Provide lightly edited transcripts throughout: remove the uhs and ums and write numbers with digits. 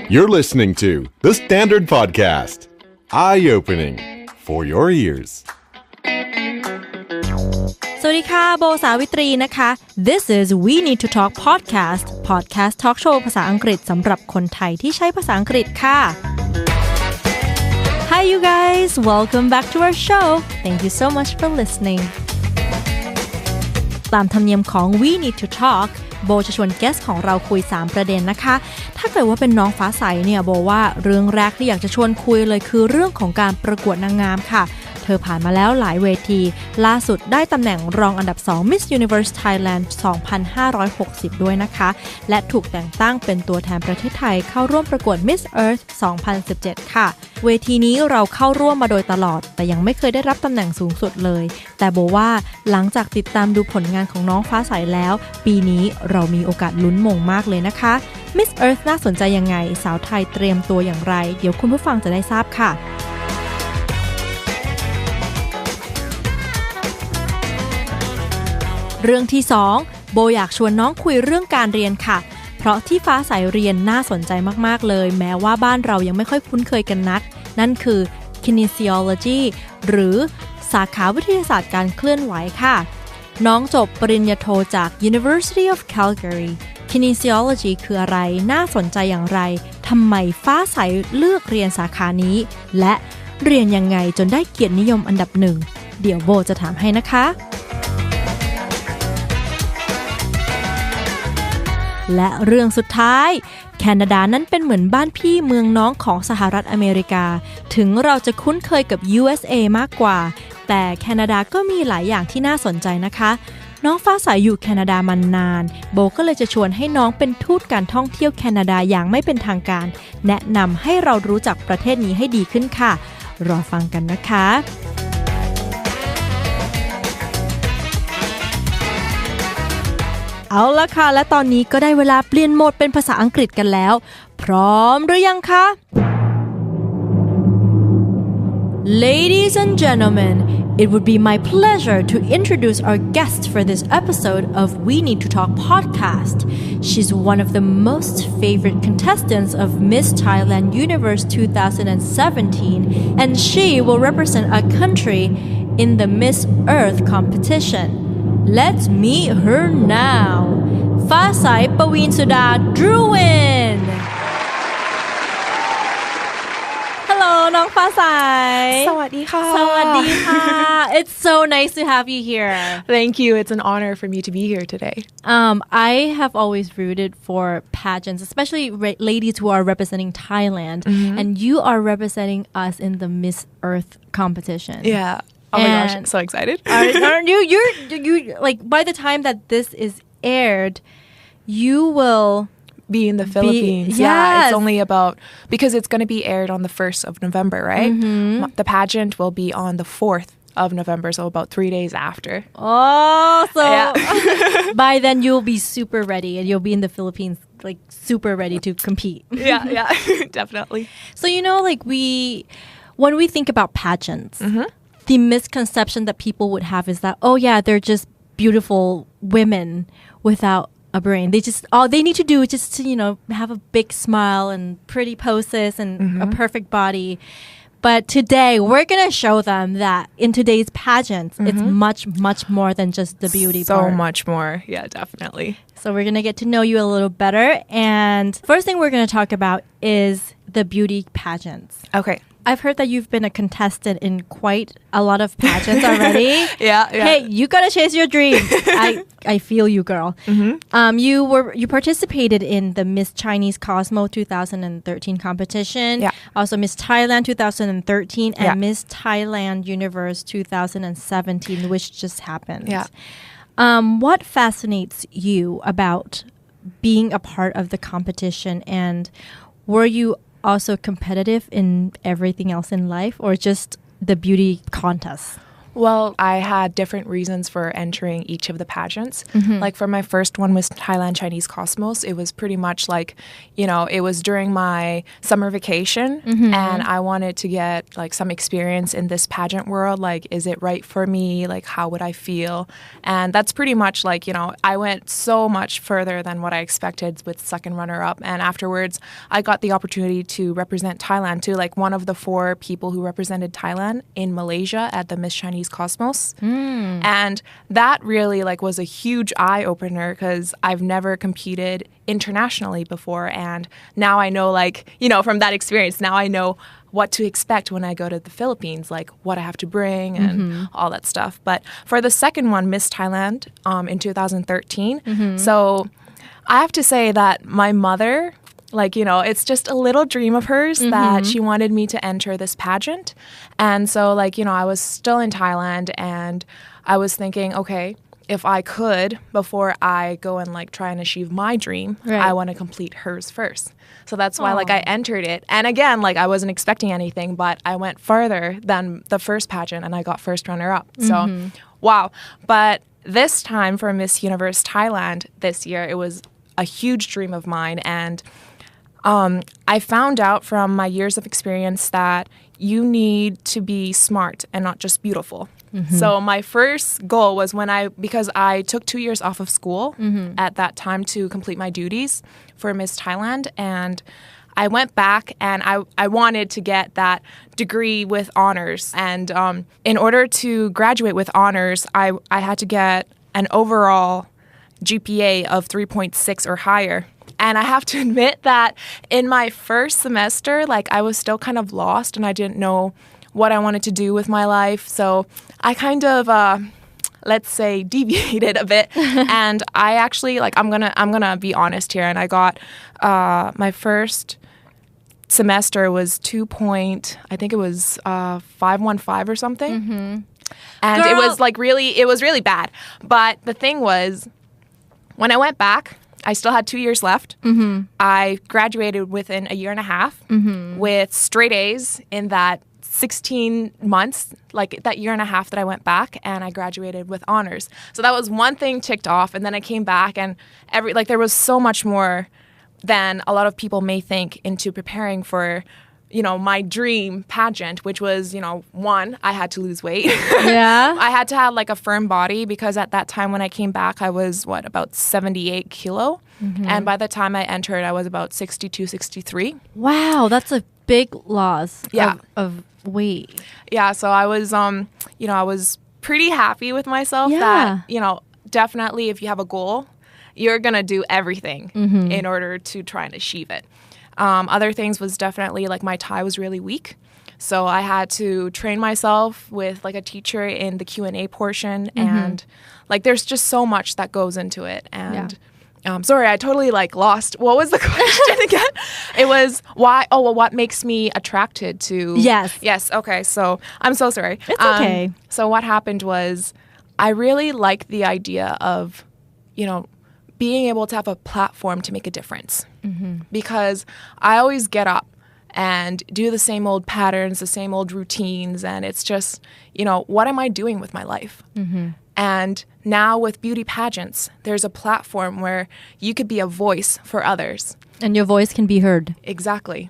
You're listening to The Standard Podcast. Eye-opening for your ears. สวัสดีค่ะโบสาวิตรีนะคะ This is We Need to Talk Podcast Talk Show ภาษาอังกฤษสำหรับคนไทยที่ใช้ภาษาอังกฤษค่ะ Hi you guys, welcome back to our show. Thank you so much for listening. ตามธรรมเนียมของ We Need to Talk โบจะชวนเกสของเราคุย3ประเด็นนะคะถ้าเกิดว่าเป็นน้องฟ้าใสเนี่ยโบว่าเรื่องแรกที่อยากจะชวนคุยเลยคือเรื่องของการประกวดนางงามค่ะเธอผ่านมาแล้วหลายเวทีล่าสุดได้ตำแหน่งรองอันดับ2 Miss Universe Thailand 2560 ด้วยนะคะและถูกแต่งตั้งเป็นตัวแทนประเทศไทยเข้าร่วมประกวด Miss Earth 2017 ค่ะเวทีนี้เราเข้าร่วมมาโดยตลอดแต่ยังไม่เคยได้รับตำแหน่งสูงสุดเลยแต่โบว่าหลังจากติดตามดูผลงานของน้องฟ้าใสแล้วปีนี้เรามีโอกาสลุ้นมงมากเลยนะคะ Miss Earth น่าสนใจยังไงสาวไทยเตรียมตัวอย่างไรเดี๋ยวคุณผู้ฟังจะได้ทราบค่ะเรื่องที่2โบอยากชวนน้องคุยเรื่องการเรียนค่ะเพราะที่ฟ้าใสเรียนน่าสนใจมากๆเลยแม้ว่าบ้านเรายังไม่ค่อยคุ้นเคยกันนักนั่นคือ kinesiology หรือสาขาวิทยาศาสตร์การเคลื่อนไหวค่ะน้องจบปริญญาโทจาก University of Calgary kinesiology คืออะไรน่าสนใจอย่างไรทำไมฟ้าใสเลือกเรียนสาขานี้และเรียนยังไงจนได้เกียรตินิยมอันดับ1เดี๋ยวโบจะถามให้นะคะและเรื่องสุดท้ายแคนาดานั้นเป็นเหมือนบ้านพี่เมืองน้องของสหรัฐอเมริกาถึงเราจะคุ้นเคยกับ USA มากกว่าแต่แคนาดาก็มีหลายอย่างที่น่าสนใจนะคะน้องฟ้าใสอยู่แคนาดามานานโบก็เลยจะชวนให้น้องเป็นทูตการท่องเที่ยวแคนาดาอย่างไม่เป็นทางการแนะนำให้เรารู้จักประเทศนี้ให้ดีขึ้นค่ะรอฟังกันนะคะเอาละค่ะและตอนนี้ก็ได้เวลาเปลี่ยนโหมดเป็นภาษาอังกฤษกันแล้วพร้อมหรือยังคะ Ladies and gentlemen, it would be my pleasure to introduce our guest for this episode of We Need to Talk podcast. She's one of the most favorite contestants of Miss Thailand Universe 2017 and she will represent our country in the Miss Earth competition.Let's meet her now. ฟ้าใสปวีณสุดา Druin Hello น้องฟ้าใสสวัสดีค่ะสวัสดีค่ะ It's so nice to have you here. Thank you. It's an honor for me to be here today. I have always rooted for pageants, especially ladies who are representing Thailand, and you are representing us in the Miss Earth competition. Yeah.Oh my gosh, I'm so excited. Aren't you? You're like by the time that this is aired, you will be in the Philippines. Yes. Yeah, it's only about because it's going to be aired on the 1st of November, right? The pageant will be on the 4th of November, so about 3 days after. Oh, so by then you'll be super ready and you'll be in the Philippines like super ready to compete. Yeah, definitely. So you know like when we think about pageants,the misconception that people would have is that oh yeah they're just beautiful women without a brain all they need to do is just to you know have a big smile and pretty poses and a perfect body but today we're gonna show them that in today's pageants it's much more than just the beauty so part. much more. Yeah, definitely. So we're gonna get to know you a little better and first thing we're gonna talk about is the beauty pageants. Okay.I've heard that you've been a contestant in quite a lot of pageants already. Yeah. Hey, you gotta chase your dream. I feel you, girl. You participated in the Miss Chinese Cosmo 2013 competition. Yeah. Also Miss Thailand 2013 and Miss Thailand Universe 2017, which just happened. Yeah. What fascinates you about being a part of the competition, and were you also competitive in everything else in life or just the beauty contest? Well, I had different reasons for entering each of the pageants. Like for my first one, Miss Thailand Chinese Cosmos, it was pretty much like, it was during my summer vacation and I wanted to get like some experience in this pageant world. Like, is it right for me? Like, how would I feel? And that's pretty much like, I went so much further than what I expected with second runner-up. And afterwards, I got the opportunity to represent Thailand too, like one of the 4 people who represented Thailand in Malaysia at the Miss Chinese Cosmos. And that really like was a huge eye-opener because I've never competed internationally before. And now I know like, from that experience, now I know what to expect when I go to the Philippines, like what I have to bring and all that stuff. But for the second one, Miss Thailand in 2013, so I have to say that my mother, like, it's just a little dream of hers that she wanted me to enter this pageant. And so, like, I was still in Thailand and I was thinking, okay, if I could, before I go and like try and achieve my dream, I want to complete hers first. So that's why like I entered it. And again, like I wasn't expecting anything, but I went further than the first pageant and I got first runner up. So, wow. But this time for Miss Universe Thailand this year, it was a huge dream of mine. And I found out from my years of experience that you need to be smart and not just beautiful. So my first goal was because I took 2 years off of school at that time to complete my duties for Miss Thailand. And I went back and I wanted to get that degree with honors. And in order to graduate with honors, I had to get an overall GPA of 3.6 or higher. And I have to admit that in my first semester, like I was still kind of lost and I didn't know what I wanted to do with my life. So I kind of, let's say, deviated a bit. And I actually, like, I'm gonna be honest here. And I got my first semester was 515 or something. And Girl. it was like it was really bad. But the thing was, when I went back, I still had 2 years left. I graduated within a year and a half with straight A's in that 16 months, like that year and a half that I went back, and I graduated with honors. So that was one thing ticked off. And then I came back and there was so much more than a lot of people may think into preparing for, my dream pageant, which was, one, I had to lose weight. Yeah. I had to have like a firm body because at that time when I came back, I was about 78 kilo. And by the time I entered, I was about 62, 63. Wow, that's a big loss of weight. Yeah, so I was, I was pretty happy with myself that, definitely if you have a goal, you're going to do everything in order to try and achieve it. Other things was definitely like my Thai was really weak. So I had to train myself with like a teacher in the Q&A portion. And like there's just so much that goes into it. And sorry, I totally like lost. What was the question again? It was why? Oh, well, what makes me attracted to? Yes. Okay. So I'm so sorry. It's okay. So what happened was I really liked the idea of, being able to have a platform to make a difference. Because I always get up and do the same old patterns, the same old routines. And it's just, what am I doing with my life? And now with beauty pageants, there's a platform where you could be a voice for others. And your voice can be heard. Exactly.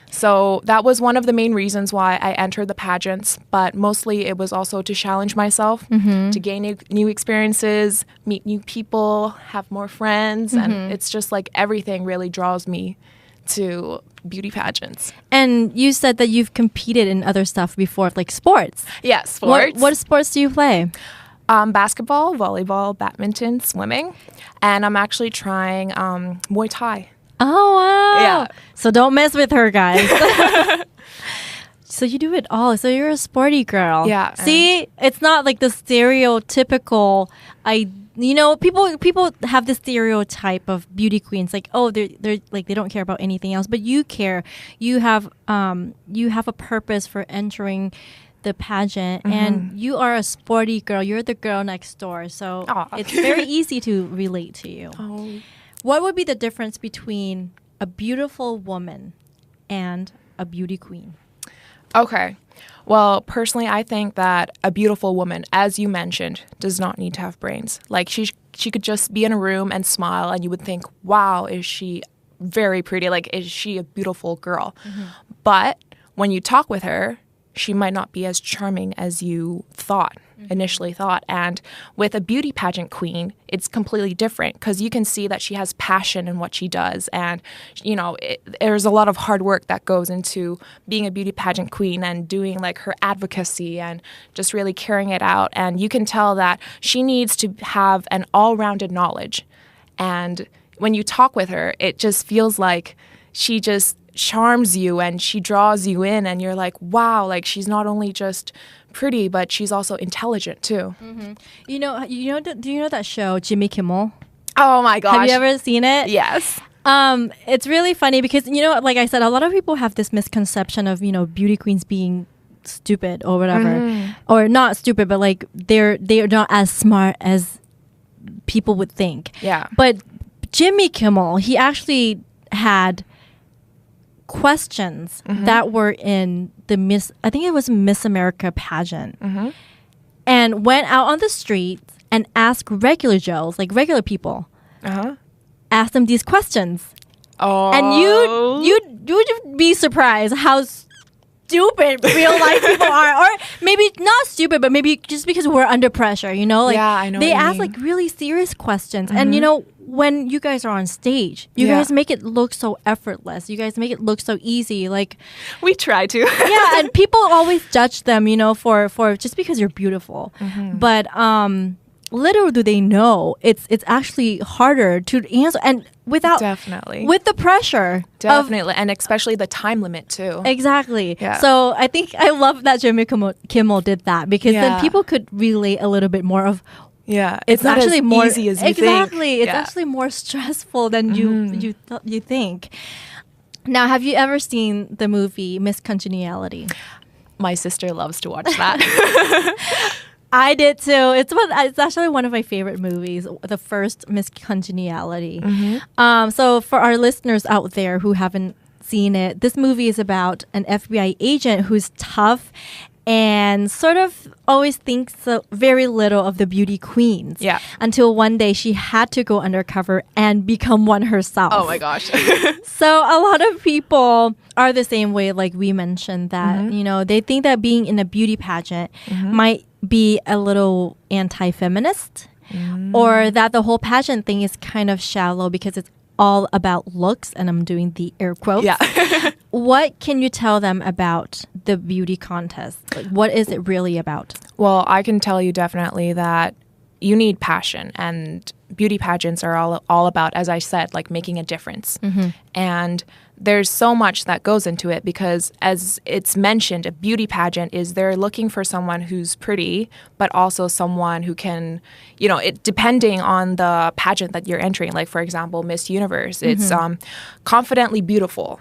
So that was one of the main reasons why I entered the pageants, but mostly it was also to challenge myself, to gain new experiences, meet new people, have more friends, and it's just like everything really draws me to beauty pageants. And you said that you've competed in other stuff before, like sports. Yeah, sports. What sports do you play? Basketball, volleyball, badminton, swimming, and I'm actually trying Muay Thai. Oh, wow. Yeah. So don't mess with her, guys. So you do it all. So you're a sporty girl. Yeah. See, it's not like the stereotypical, people have this stereotype of beauty queens, like, oh, they're like, they don't care about anything else, but you care. You have a purpose for entering the pageant, and you are a sporty girl. You're the girl next door. So it's very easy to relate to you. Oh. What would be the difference between a beautiful woman and a beauty queen? Okay. Well, personally, I think that a beautiful woman, as you mentioned, does not need to have brains. Like she could just be in a room and smile and you would think, wow, is she very pretty? Like, is she a beautiful girl? But when you talk with her, she might not be as charming as you initially thought. And with a beauty pageant queen, it's completely different because you can see that she has passion in what she does. And, there's a lot of hard work that goes into being a beauty pageant queen and doing like her advocacy and just really carrying it out. And you can tell that she needs to have an all-rounded knowledge. And when you talk with her, it just feels like she just charms you and she draws you in and you're like, wow, like she's not only just pretty, but she's also intelligent too. Do you know that show, Jimmy Kimmel? Oh my gosh. Have you ever seen it? Yes. It's really funny because, like I said, a lot of people have this misconception of, beauty queens being stupid or whatever. Or not stupid, but like they're not as smart as people would think. Yeah. But Jimmy Kimmel, he actually had questions that were in the I think it was Miss America pageant, and went out on the streets and asked regular Joes, like regular people, asked them these questions. Oh. And you'd be surprised how stupid real life people are, or maybe not stupid, but maybe just because we're under pressure, like yeah, I know they what you ask mean. like really serious questions, and when you guys are on stage, you guys make it look so effortless. You guys make it look so easy. Like we try to. Yeah, and people always judge them, for just because you're beautiful. But little do they know it's actually harder to answer, and with the pressure. Definitely, and especially the time limit too. Exactly. Yeah. So I think I love that Jimmy Kimmel did that because then people could relate a little bit more of. Yeah, It's not actually as more easy as you think. Exactly. It's actually more stressful than you think. Now, have you ever seen the movie Miss Congeniality? My sister loves to watch that. I did too. It's actually one of my favorite movies, the first Miss Congeniality. So for our listeners out there who haven't seen it, this movie is about an FBI agent who's tough and sort of always thinks very little of the beauty queens. Yeah. Until one day she had to go undercover and become one herself. Oh my gosh. So a lot of people are the same way, like we mentioned, that, they think that being in a beauty pageant might be a little anti-feminist, or that the whole pageant thing is kind of shallow because it's all about looks, and I'm doing the air quotes. Yeah. What can you tell them about the beauty contest? Like, what is it really about? Well, I can tell you definitely that you need passion, and beauty pageants are all about, as I said, like making a difference. And there's so much that goes into it because, as it's mentioned, a beauty pageant is they're looking for someone who's pretty, but also someone who can, depending on the pageant that you're entering. Like, for example, Miss Universe, it's confidently beautiful.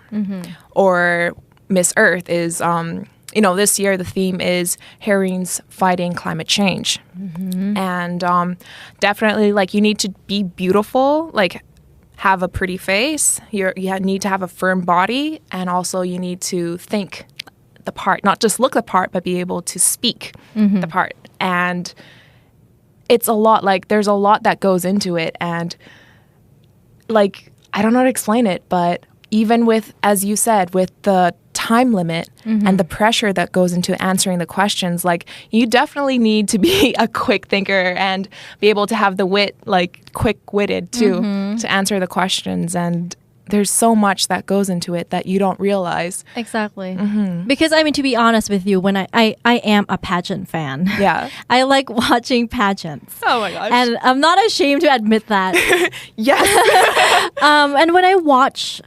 Or Miss Earth is, this year the theme is herrings fighting climate change. And definitely, like, you need to be beautiful, like, have a pretty face, you need to have a firm body, and also you need to think the part, not just look the part, but be able to speak the part. And it's a lot, like there's a lot that goes into it, and like I don't know how to explain it, but even with, as you said, with the time limit and the pressure that goes into answering the questions, like you definitely need to be a quick thinker and be able to have the wit, like quick-witted too, to answer the questions. And there's so much that goes into it that you don't realize. Exactly. Because, I mean, to be honest with you, when I am a pageant fan. Yeah. I like watching pageants. Oh my gosh. And I'm not ashamed to admit that. Yes. And when I watch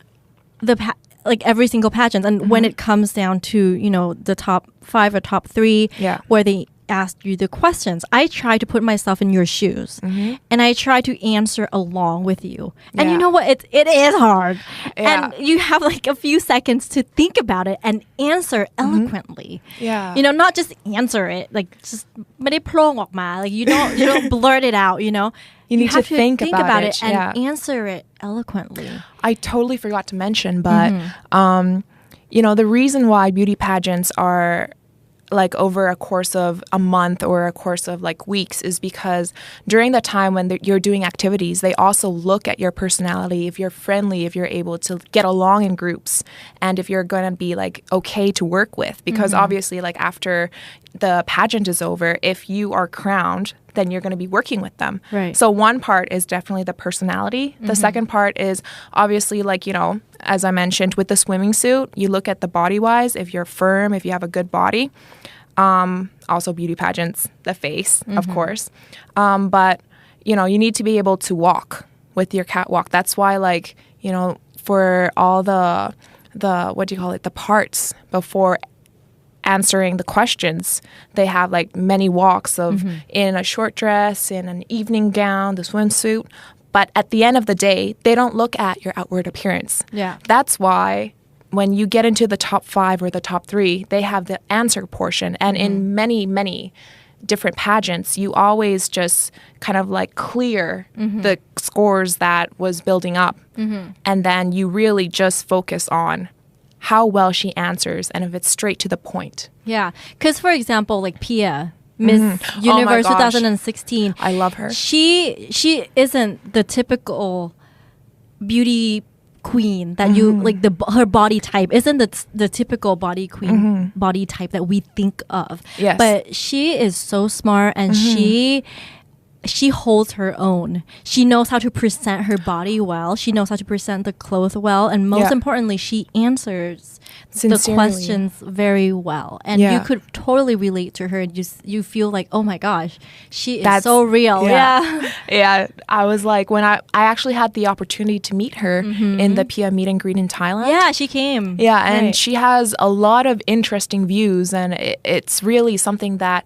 like every single pageant, and when it comes down to, the top 5 or top 3, where they ask you the questions, I try to put myself in your shoes, and I try to answer along with you. And you know what? It is hard. And you have like a few seconds to think about it and answer eloquently. Yeah. Not just answer it, like just ไม่ได้โพล่งออกมา, like you don't blurt it out, You need have to think about it and answer it eloquently. I totally forgot to mention, but you know, the reason why beauty pageants are like over a course of a month or a course of like weeks is because during the time when you're doing activities, they also look at your personality, if you're friendly, if you're able to get along in groups, and if you're going to be like okay to work with. Because obviously, like after the pageant is over, if you are crowned, then you're going to be working with them. Right. So one part is definitely the personality. The second part is obviously like, you know, as I mentioned with the swimming suit, you look at the body wise, if you're firm, if you have a good body. Also beauty pageants, the face, of course. But, you know, you need to be able to walk with your catwalk. That's why like, you know, for all the what do you call it, the parts before answering the questions, they have like many walks of in a short dress, in an evening gown, the swimsuit. But at the end of the day, they don't look at your outward appearance. Yeah. That's why when you get into the top 5 or the top 3, they have the answer portion. And in many, many different pageants, you always just kind of like clear the scores that was building up. And then you really just focus on how well she answers and if it's straight to the point. Yeah. Because, for example, like Pia, Miss Universe 2016. I love her. She isn't the typical beauty queen that you like her body type isn't the typical body queen body type that we think of. Yes. But she is so smart and she holds her own. She knows how to present her body well. She knows how to present the clothes well. And most importantly, she answers the questions very well. And you could totally relate to her. You feel like, oh my gosh, she is so real. Yeah. I was like, when I actually had the opportunity to meet her in the Pia meet and greet in Thailand. Yeah, she came. Yeah, and she has a lot of interesting views. And it's really something that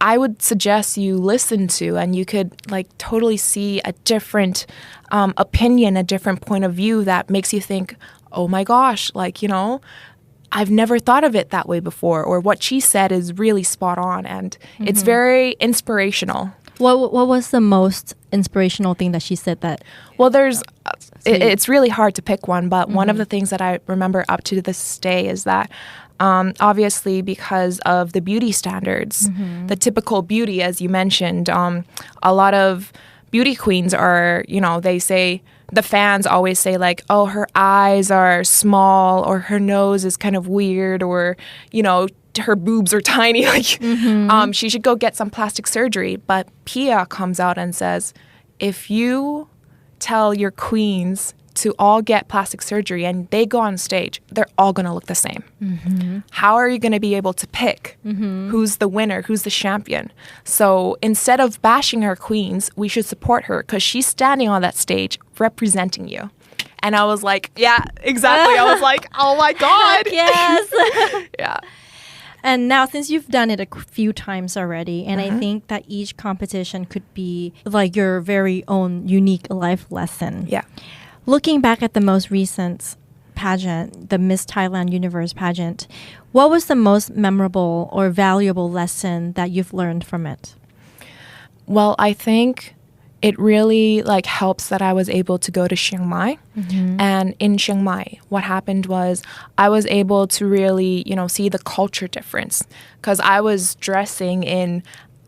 I would suggest you listen to, and you could like totally see a different opinion, a different point of view that makes you think, oh my gosh, like, you know, I've never thought of it that way before, or what she said is really spot on, and it's very inspirational. What was the most inspirational thing that she said that? Well, it's really hard to pick one, but one of the things that I remember up to this day is that obviously because of the beauty standards, the typical beauty, as you mentioned, a lot of beauty queens are, you know, they say, the fans always say like, oh, her eyes are small, or her nose is kind of weird, or, you know, her boobs are tiny, like she should go get some plastic surgery. But Pia comes out and says, if you tell your queens to all get plastic surgery and they go on stage, they're all going to look the same. How are you going to be able to pick who's the winner, who's the champion? So instead of bashing our queens, we should support her because she's standing on that stage representing you. And I was like, yeah, exactly. I was like, oh my God. Yes. Yeah. And now, since you've done it a few times already, and I think that each competition could be like your very own unique life lesson. Yeah. Looking back at the most recent pageant, the Miss Thailand Universe pageant, what was the most memorable or valuable lesson that you've learned from it? Well, I think it really like helps that I was able to go to Chiang Mai. And in Chiang Mai, what happened was I was able to really, you know, see the culture difference because I was dressing in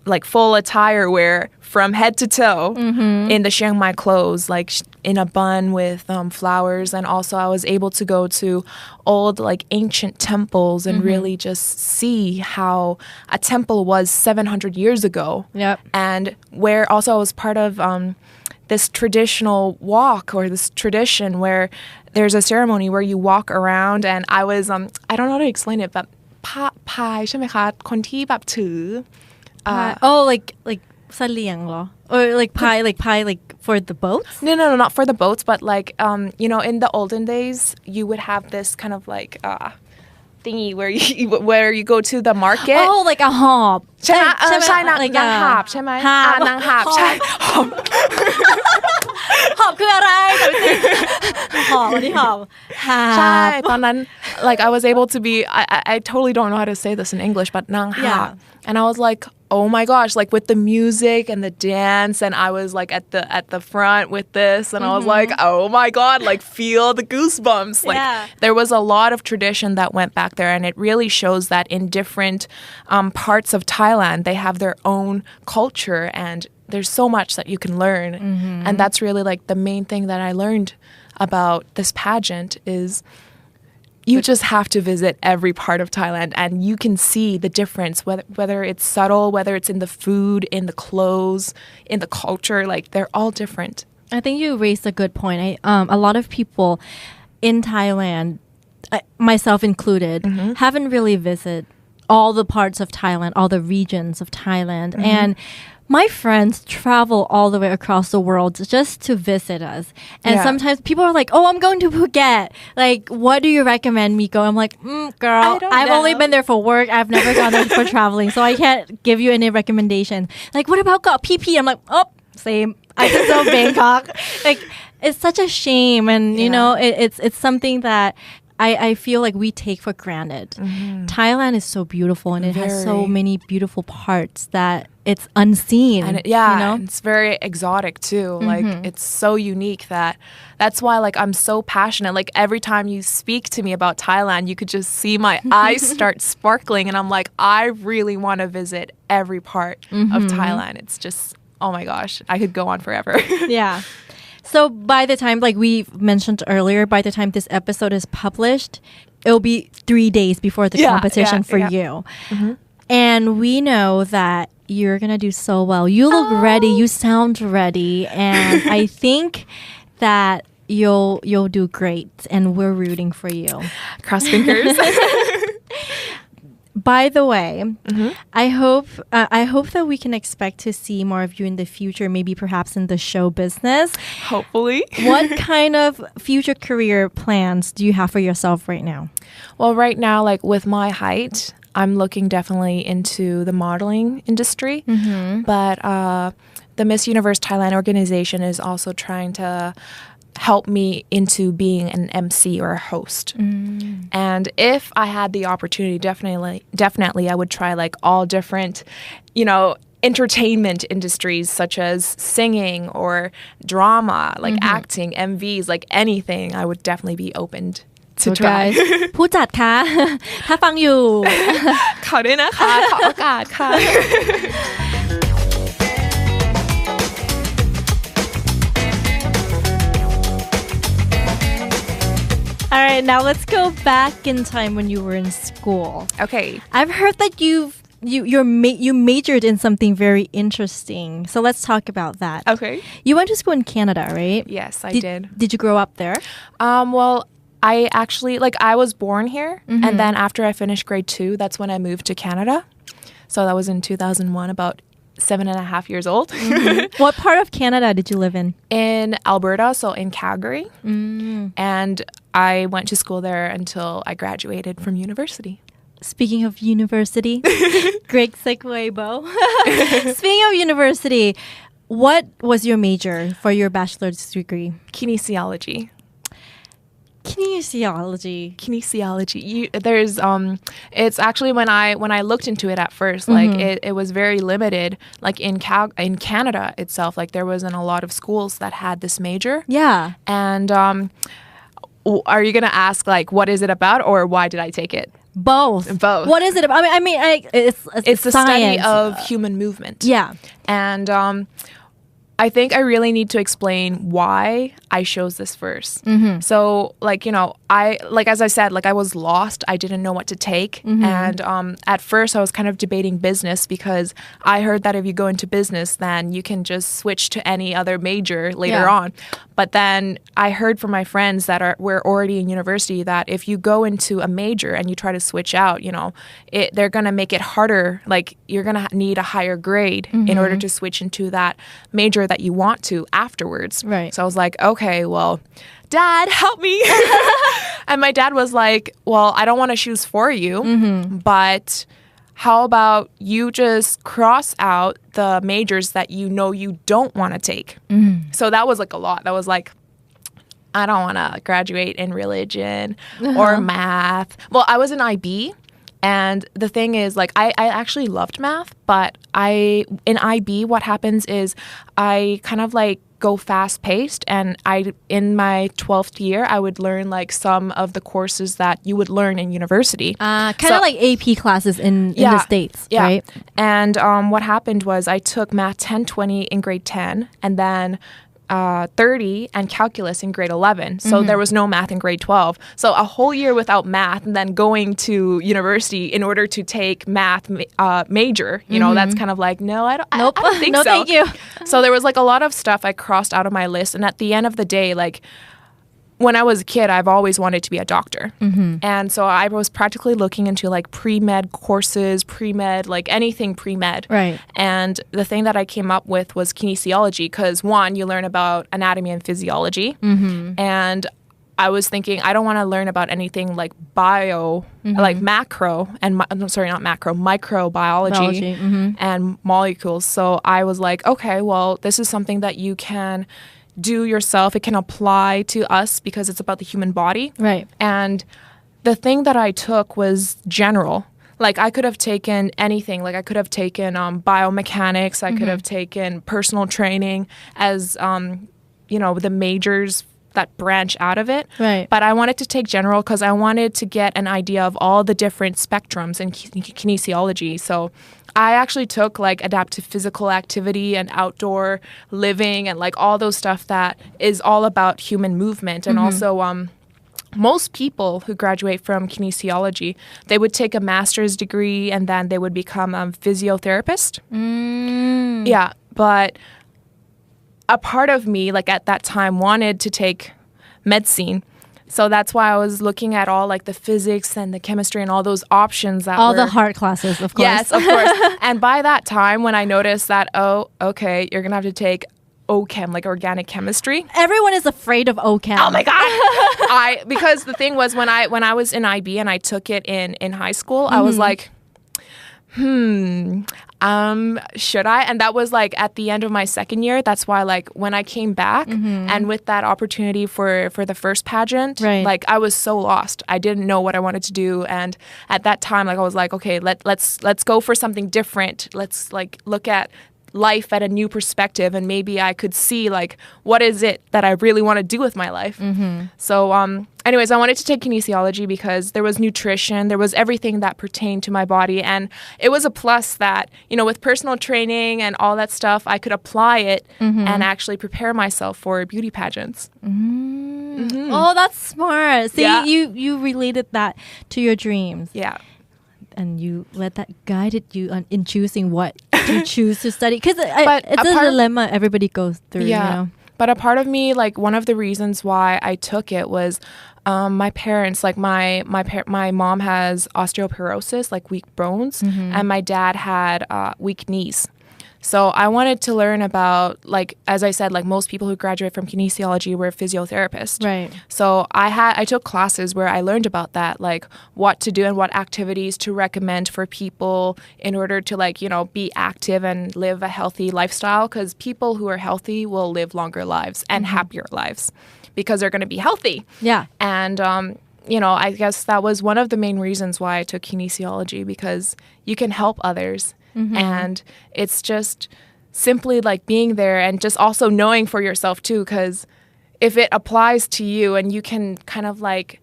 like full attire wear from head to toe in the Chiang Mai clothes, like in a bun with flowers. And also I was able to go to old like ancient temples and really just see how a temple was 700 years ago. Yep. And where also I was part of this traditional walk or this tradition where there's a ceremony where you walk around, and I was, I don't know how to explain it, but พายใช่ไหมคะคนที่แบบถือlike เสลี่ยงเหรอ or like pie for the boats? No, not for the boats, but like you know, in the olden days you would have this kind of like thingy where you go to the market. Oh, like a hop. ใช่ไหมใช่นางหาบใช่ไหมนางหาบใช่หอบหอบคืออะไรหอบที่หอบใช่ตอนนั้น like I was able to be I totally don't know how to say this in English, but นางหาบ and I was like, oh my gosh, like with the music and the dance, and I was like at the front with this, and I was like, oh my god, like feel the goosebumps. Like there was a lot of tradition that went back there, and it really shows that in different parts of Thailand they have their own culture, and there's so much that you can learn. And that's really like the main thing that I learned about this pageant is you just have to visit every part of Thailand, and you can see the difference, whether it's subtle, whether it's in the food, in the clothes, in the culture, like they're all different. I think you raised a good point. A lot of people in Thailand, myself included, haven't really visited all the parts of Thailand, all the regions of Thailand. And my friends travel all the way across the world just to visit us. And sometimes people are like, oh, I'm going to Phuket. Like, what do you recommend me go? I'm like, girl, I've only been there for work. I've never gone there for traveling. So I can't give you any recommendation. Like, what about Got PP? I'm like, oh, same. I just know Bangkok. Like, it's such a shame. And, you know, it's something that I feel like we take for granted. Thailand is so beautiful, and it has so many beautiful parts that it's unseen. And you know? It's very exotic too. Like it's so unique that's why like I'm so passionate. Like every time you speak to me about Thailand, you could just see my eyes start sparkling, and I'm like, I really want to visit every part of Thailand. It's just, oh my gosh, I could go on forever. So by the time, like we mentioned earlier, by the time this episode is published, it'll be 3 days before the competition for you. And we know that you're going to do so well. You look ready. You sound ready. And I think that you'll do great. And we're rooting for you. Cross fingers. By the way, I hope that we can expect to see more of you in the future, maybe perhaps in the show business. Hopefully. What kind of future career plans do you have for yourself right now? Well, right now, like with my height, I'm looking definitely into the modeling industry. But the Miss Universe Thailand organization is also trying to help me into being an MC or a host. And if I had the opportunity, definitely I would try like all different, you know, entertainment industries such as singing or drama, like acting, MVs, like anything. I would definitely be open to try. ผู้จัดคะ ถ้าฟังอยู่ ขอด้วยนะคะ ขอโอกาสค่ะ All right, now let's go back in time when you were in school. Okay. I've heard that you majored in something very interesting. So let's talk about that. Okay. You went to school in Canada, right? Yes, I did. Did you grow up there? Well, I actually, like I was born here, and then after I finished grade 2, that's when I moved to Canada. So that was in 2001, about 7.5 years old. What part of Canada did you live in? In Alberta, so in Calgary. And I went to school there until I graduated from university. Speaking of university, great segue, Bo. Speaking of university, what was your major for your bachelor's degree? Kinesiology. Kinesiology. There's it's actually when I looked into it at first, like it was very limited. Like in Canada itself, like there wasn't a lot of schools that had this major. Yeah. And are you gonna ask like what is it about, or why did I take it? Both. What is it about? I mean, it's the study of human movement. Yeah. And I think I really need to explain why I chose this first. So, like, you know, as I said, like I was lost. I didn't know what to take. And at first I was kind of debating business because I heard that if you go into business, then you can just switch to any other major later on. But then I heard from my friends that were already in university that if you go into a major and you try to switch out, you know, they're going to make it harder. Like you're going to need a higher grade in order to switch into that major that you want to afterwards. Right. So I was like, okay, well, Dad, help me. And my dad was like, well, I don't want to choose for you, but how about you just cross out the majors that you know you don't want to take? So that was like a lot. That was like, I don't want to graduate in religion or math. Well, I was in IB. And the thing is, like, I actually loved math, but in IB, what happens is I kind of like go fast paced, and in my 12th year I would learn like some of the courses that you would learn in university, kind of like AP classes in the States, right? And what happened was I took math 10, 20 in grade 10, and then 30 and calculus in grade 11. So there was no math in grade 12. So a whole year without math and then going to university in order to take math major, you know, that's kind of like, no, I don't think no, so. Thank you. So there was like a lot of stuff I crossed out of my list. And at the end of the day, like, when I was a kid, I've always wanted to be a doctor. And so I was practically looking into like pre-med courses, pre-med, like anything pre-med. Right. And the thing that I came up with was kinesiology because one, you learn about anatomy and physiology. And I was thinking, I don't want to learn about anything like like macro and microbiology and molecules. So I was like, okay, well, this is something that you can do yourself. It can apply to us because it's about the human body. Right. And the thing that I took was general. Like I could have taken anything. Like I could have taken biomechanics. I could have taken personal training as, you know, the majors that branch out of it. Right. But I wanted to take general because I wanted to get an idea of all the different spectrums in kinesiology. So I actually took like adaptive physical activity and outdoor living and like all those stuff that is all about human movement. And also most people who graduate from kinesiology, they would take a master's degree and then they would become a physiotherapist. Yeah, but a part of me, like at that time, wanted to take medicine. So that's why I was looking at all like the physics and the chemistry and all those options that all the hard classes, of course. Yes, of course. And by that time, when I noticed that, oh, okay, you're going to have to take OChem, like organic chemistry. Everyone is afraid of OChem. Oh my God. Because the thing was when I was in IB and I took it in high school, I was like, should I? And that was like at the end of my second year. That's why like when I came back and with that opportunity for the first pageant, like I was so lost. I didn't know what I wanted to do. And at that time, like I was like, okay, let's go for something different. Let's like look at life at a new perspective and maybe I could see like what is it that I really want to do with my life. So anyways, I wanted to take kinesiology because there was nutrition, there was everything that pertained to my body, and it was a plus that, you know, with personal training and all that stuff, I could apply it and actually prepare myself for beauty pageants. Oh, that's smart. See, you related that to your dreams. Yeah. And you let that guided you in choosing what to choose to study. Because it's a dilemma everybody goes through. Yeah. You know? But a part of me, like one of the reasons why I took it was my parents, like my mom has osteoporosis, like weak bones, and my dad had weak knees. So I wanted to learn about, like, as I said, like most people who graduate from kinesiology were physiotherapists. Right. So I took classes where I learned about that, like what to do and what activities to recommend for people in order to, like, you know, be active and live a healthy lifestyle, because people who are healthy will live longer lives and happier lives because they're going to be healthy. Yeah. And you know, I guess that was one of the main reasons why I took kinesiology, because you can help others. And it's just simply like being there and just also knowing for yourself too, because if it applies to you and you can kind of like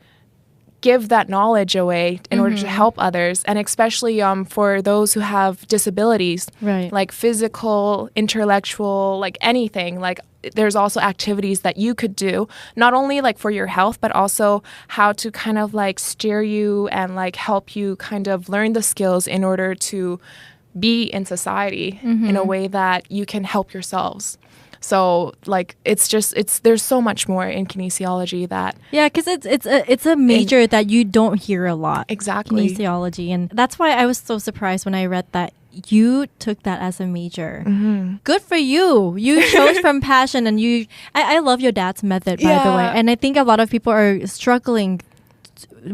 give that knowledge away in order to help others, and especially for those who have disabilities, like physical, intellectual, like anything, like there's also activities that you could do, not only like for your health, but also how to kind of like steer you and like help you kind of learn the skills in order to be in society in a way that you can help yourselves. So like there's so much more in kinesiology that because it's a major that you don't hear a lot. Exactly. Kinesiology, and that's why I was so surprised when I read that you took that as a major. Good for you. You chose from passion, and I love your dad's method, by the way, and I think a lot of people are struggling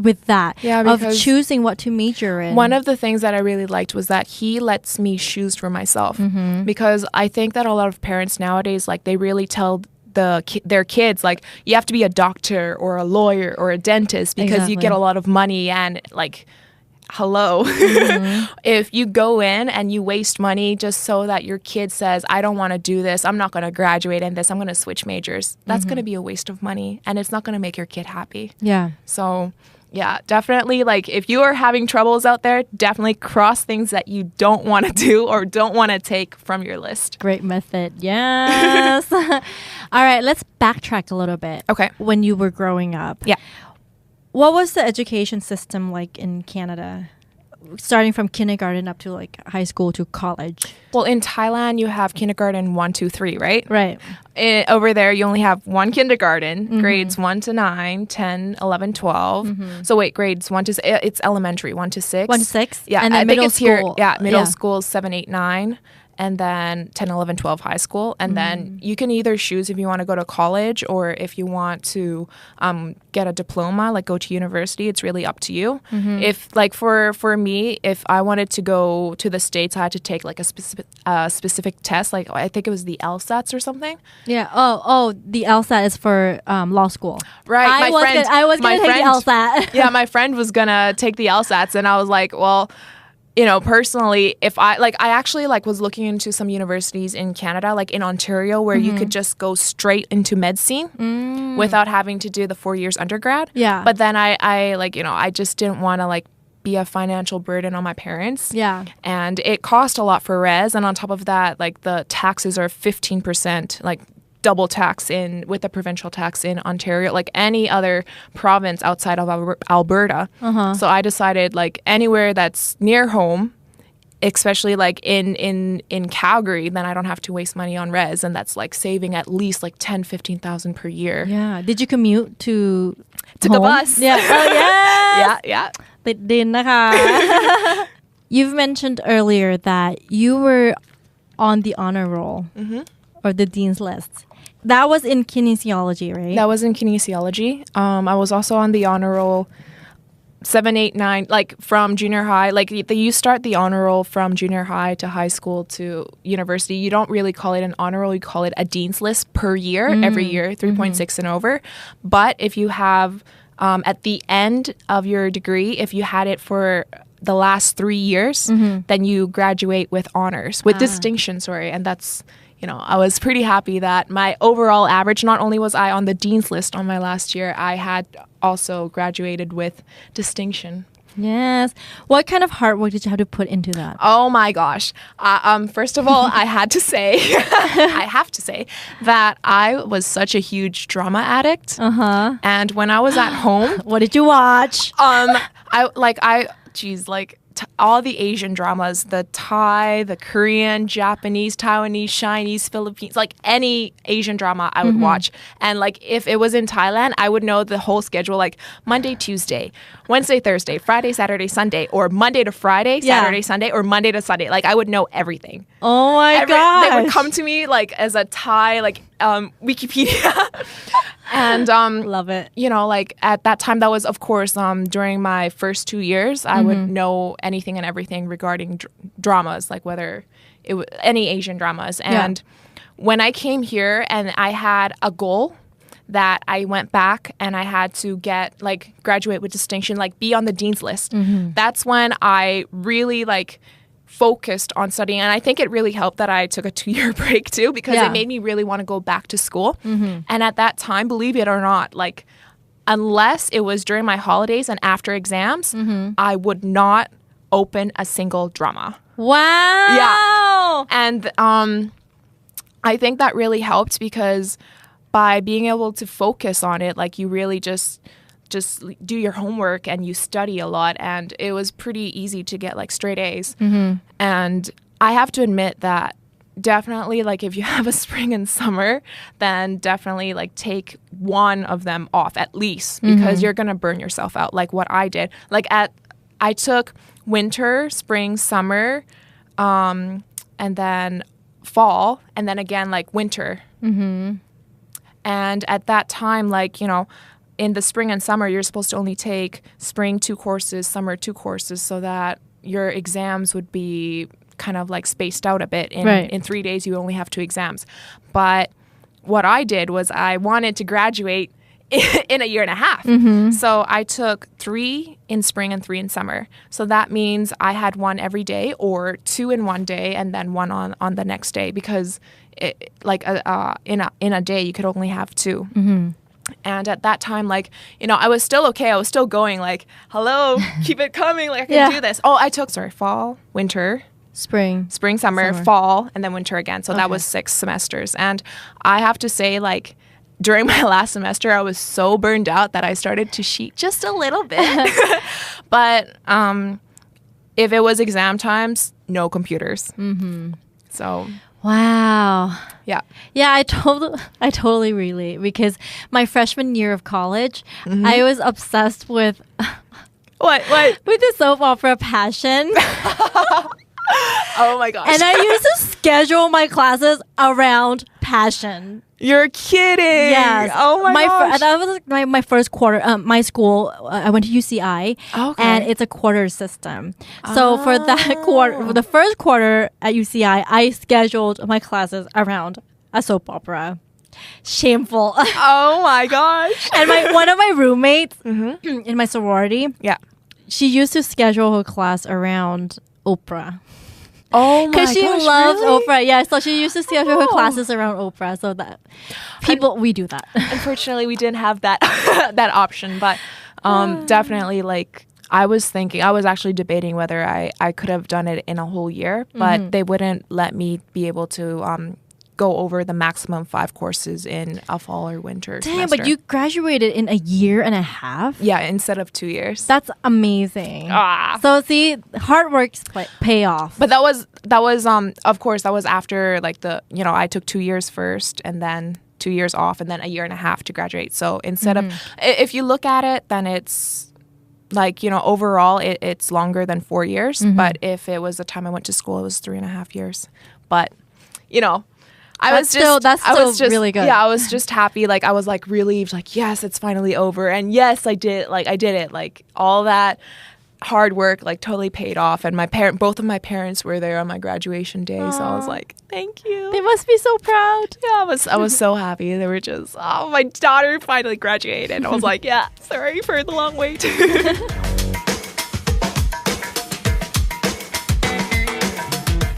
with that, of choosing what to major in. One of the things that I really liked was that he lets me choose for myself, because I think that a lot of parents nowadays, like, they really tell their kids, like, you have to be a doctor or a lawyer or a dentist because you get a lot of money and like hello. If you go in and you waste money just so that your kid says, I don't want to do this, I'm not going to graduate in this, I'm going to switch majors, that's going to be a waste of money and it's not going to make your kid happy. Yeah. So yeah, definitely, like, if you are having troubles out there, definitely cross things that you don't want to do or don't want to take from your list. Great method. Yes. All right, let's backtrack a little bit. Okay. When you were growing up. Yeah. What was the education system like in Canada? Starting from kindergarten up to like high school to college. Well, in Thailand, you have kindergarten 1, 2, 3, right? Right. Over there, you only have one kindergarten, grades 1 to 9, 10, 11, 12. So wait, grades 1 to, it's elementary, 1 to 6. 1 to 6? Yeah, And then I middle think it's school. Here, middle school, 7, 8, 9. And then 10, 11, 12 high school. And then you can either choose if you want to go to college or if you want to get a diploma, like go to university. It's really up to you. If like for me, if I wanted to go to the States, I had to take like a specific test. Like I think it was the LSATs or something. Yeah. Oh, the LSAT is for law school. Right. I was going to take the LSAT. Yeah, my friend was going to take the LSATs. And I was like, well, you know, personally, if I actually was looking into some universities in Canada, like in Ontario, where you could just go straight into medicine without having to do the 4 years undergrad. Yeah. But then I just didn't want to be a financial burden on my parents. Yeah. And it cost a lot for res. And on top of that, the taxes are 15%, double tax with the provincial tax in Ontario, like any other province outside of Alberta. So I decided anywhere that's near home, especially in Calgary, then I don't have to waste money on res, and that's saving at least 10,000-15,000 per year. Yeah. Did you commute to Took home? a bus. Yeah. Oh, yes. Yeah. ติดดินนะคะ You've mentioned earlier that you were on the honor roll or the dean's list. That was in kinesiology, right? That was in kinesiology. I was also on the honor roll 7, 8, 9, from junior high. You start the honor roll from junior high to high school to university. You don't really call it an honor roll. You call it a dean's list per year, every year, 3.6 and over. But if you have, at the end of your degree, if you had it for the last 3 years, then you graduate with honors, with distinction, sorry. And that's... I was pretty happy that my overall average, not only was I on the dean's list on my last year, I had also graduated with distinction. Yes. What kind of hard work did you have to put into that? Oh my gosh. First of all, I have to say that I was such a huge drama addict. And when I was at home, what did you watch? All the Asian dramas, the Thai, the Korean, Japanese, Taiwanese, Chinese, Philippines, any Asian drama I would watch. And if it was in Thailand, I would know the whole schedule, Monday, Tuesday, Wednesday, Thursday, Friday, Saturday, Sunday, or Monday to Friday, Saturday, Sunday, or Monday to Sunday. I would know everything. Oh my gosh. They would come to me as a Thai, Wikipedia. And love it. At that time, that was, of course, during my first 2 years, I would know anything and everything regarding dramas, whether it was any Asian dramas. And when I came here and I had a goal that I went back and I had to get graduate with distinction, be on the dean's list. That's when I really focused on studying, and I think it really helped that I took a 2-year break too, because it made me really want to go back to school. And at that time, believe it or not, unless it was during my holidays and after exams, I would not open a single drama. Wow. Yeah. And I think that really helped, because by being able to focus on it, you really just do your homework and you study a lot, and it was pretty easy to get straight A's. And I have to admit that definitely if you have a spring and summer, then definitely take one of them off at least, because you're gonna burn yourself out, what I did. I took winter, spring, summer, and then fall, and then again winter. And at that time, in the spring and summer, you're supposed to only take spring 2 courses, summer 2 courses, so that your exams would be kind of spaced out a bit. In 3 days, you only have 2 exams. But what I did was I wanted to graduate in a year and a half. So I took 3 in spring and 3 in summer. So that means I had 1 every day or 2 in one day and then 1 on the next day because in a day you could only have 2. And at that time, like, you know, I was still okay. I was still going like, hello, keep it coming. Like, I can do this. Oh, I took, fall, winter, spring, summer, fall, and then winter again. So that was 6 semesters. And I have to say, like, during my last semester, I was so burned out that I started to cheat just a little bit. But if it was exam times, no computers. So... Wow. Yeah. Yeah, I totally relate because my freshman year of college, I was obsessed with What? with the soap opera Passion. Oh my gosh. And I used to schedule my classes around Passion. You're kidding. Yes. Oh my gosh. That was like my first quarter. My school, I went to UCI, and it's a quarter system. So for that quarter, for the first quarter at UCI, I scheduled my classes around a soap opera. Shameful. Oh my gosh. And one of my roommates in my sorority, she used to schedule her class around Oprah. Oh my gosh, because she loves really? Oprah. Yeah, so she used to schedule her classes around Oprah. So that we do that. Unfortunately, we didn't have that that option. But definitely, like, I was actually debating whether I could have done it in a whole year, but they wouldn't let me be able to go over the maximum 5 courses in a fall or winter semester. But you graduated in a year and a half? Yeah, instead of 2 years. That's amazing. So see, hard work pay off. But that was of course that was after like I took 2 years first and then 2 years off and then a year and a half to graduate. So instead of if you look at it, then it's like, overall it's longer than 4 years. But if it was the time I went to school, it was 3.5 years. But that's still really good. Yeah, I was just happy. Like, I was like relieved. Like, yes, it's finally over. And yes, I did it. Like, all that hard work like totally paid off. And both of my parents were there on my graduation day. So I was like, thank you. They must be so proud. Yeah, I was so happy. They were just, oh, my daughter finally graduated. And I was like, yeah, sorry for the long wait.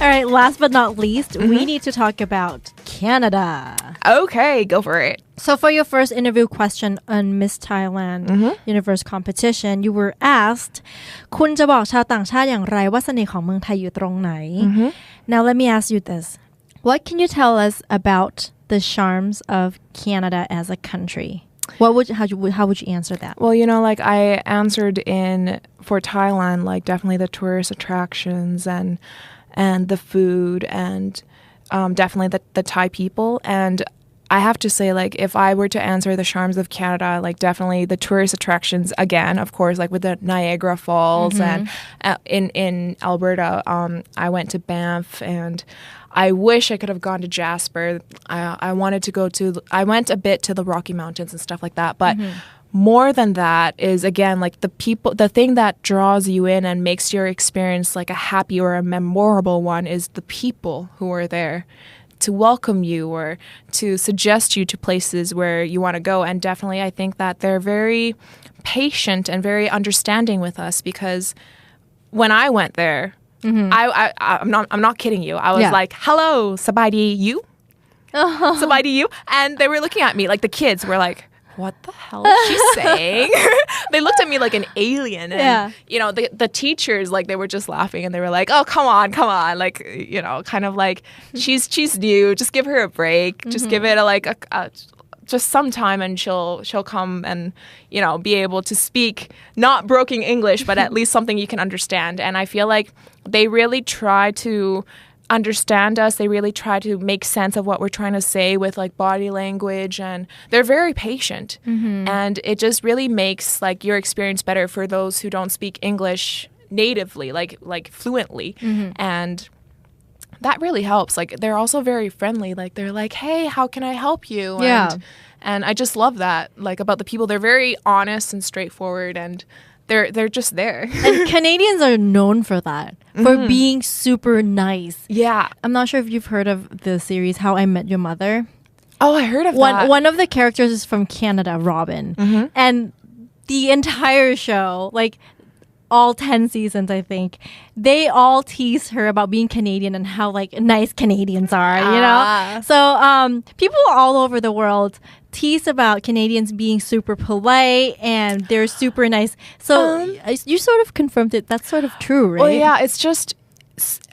All right, last but not least, we need to talk about Canada. Okay, go for it. So for your first interview question on Miss Thailand Universe competition, you were asked, คุณจะบอกชาวต่างชาติอย่างไรว่าเสน่ห์ของเมืองไทยอยู่ตรงไหน Now let me ask you this. What can you tell us about the charms of Canada as a country? How would you answer that? Well, like I answered for Thailand, like definitely the tourist attractions and the food and definitely the Thai people. And I have to say, like, if I were to answer the charms of Canada, like definitely the tourist attractions again, of course, like with the Niagara Falls and in Alberta, I went to Banff and I wish I could have gone to Jasper. I went a bit to the Rocky Mountains and stuff like that, but more than that is, again, like the thing that draws you in and makes your experience like a happy or a memorable one is the people who are there to welcome you or to suggest you to places where you want to go. And definitely I think that they're very patient and very understanding with us because when I went there, I'm not kidding you. I was like, hello, sabaidi you? Sabaidi you? And they were looking at me like the kids were like, what the hell is she saying? They looked at me like an alien. And, the teachers, like, they were just laughing and they were like, oh, come on. Like, kind of like, she's new. Just give her a break. Just give it just some time and she'll come and, be able to speak not broken English, but at least something you can understand. And I feel like they really try to understand us. They really try to make sense of what we're trying to say with like body language, and they're very patient. And it just really makes like your experience better for those who don't speak English natively, like fluently. And that really helps. Like, they're also very friendly. Like, they're like, hey, how can I help you? And I just love that, like, about the people. They're very honest and straightforward, and they're just there. And Canadians are known for that, for being super nice. Yeah. I'm not sure if you've heard of the series How I Met Your Mother. Oh, I heard of that. One of the characters is from Canada, Robin. And the entire show, like all 10 seasons, I think, they all tease her about being Canadian and how like nice Canadians are, you know? So people all over the world tease about Canadians being super polite and they're super nice. So you sort of confirmed it. That's sort of true, right? Well, yeah, it's just...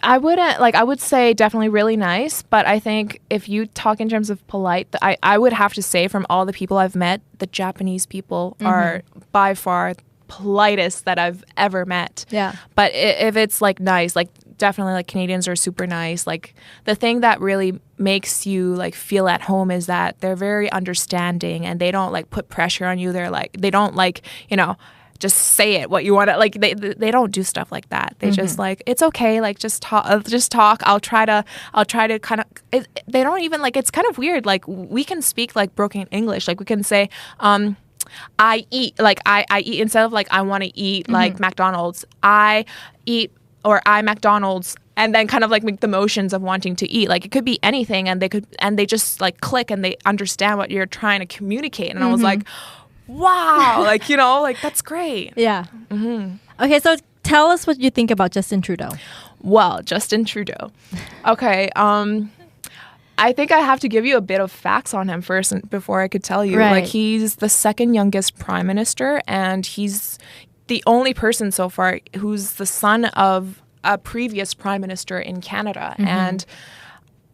I would say definitely really nice, but I think if you talk in terms of polite, I would have to say from all the people I've met, the Japanese people are by far politest that I've ever met. Yeah. But if it's like nice, like definitely like Canadians are super nice. Like the thing that really makes you like feel at home is that they're very understanding and they don't like put pressure on you. They're like, they don't like, you know, just say it what you want to, like they don't do stuff like that. They just like, it's okay, like just talk. I'll try to kind of, they don't even like, it's kind of weird. Like we can speak like broken English. Like we can say, I eat, like I eat instead of like I want to eat like McDonald's. I eat or I McDonald's, and then kind of like make the motions of wanting to eat. Like it could be anything, and they just like click and they understand what you're trying to communicate. And I was like, wow, like, you know, like that's great. Yeah. Okay, so tell us what you think about Justin Trudeau. Well, Justin Trudeau. Okay, I think I have to give you a bit of facts on him first before I could tell you. Right. Like he's the second youngest prime minister, and he's the only person so far who's the son of a previous prime minister in Canada. And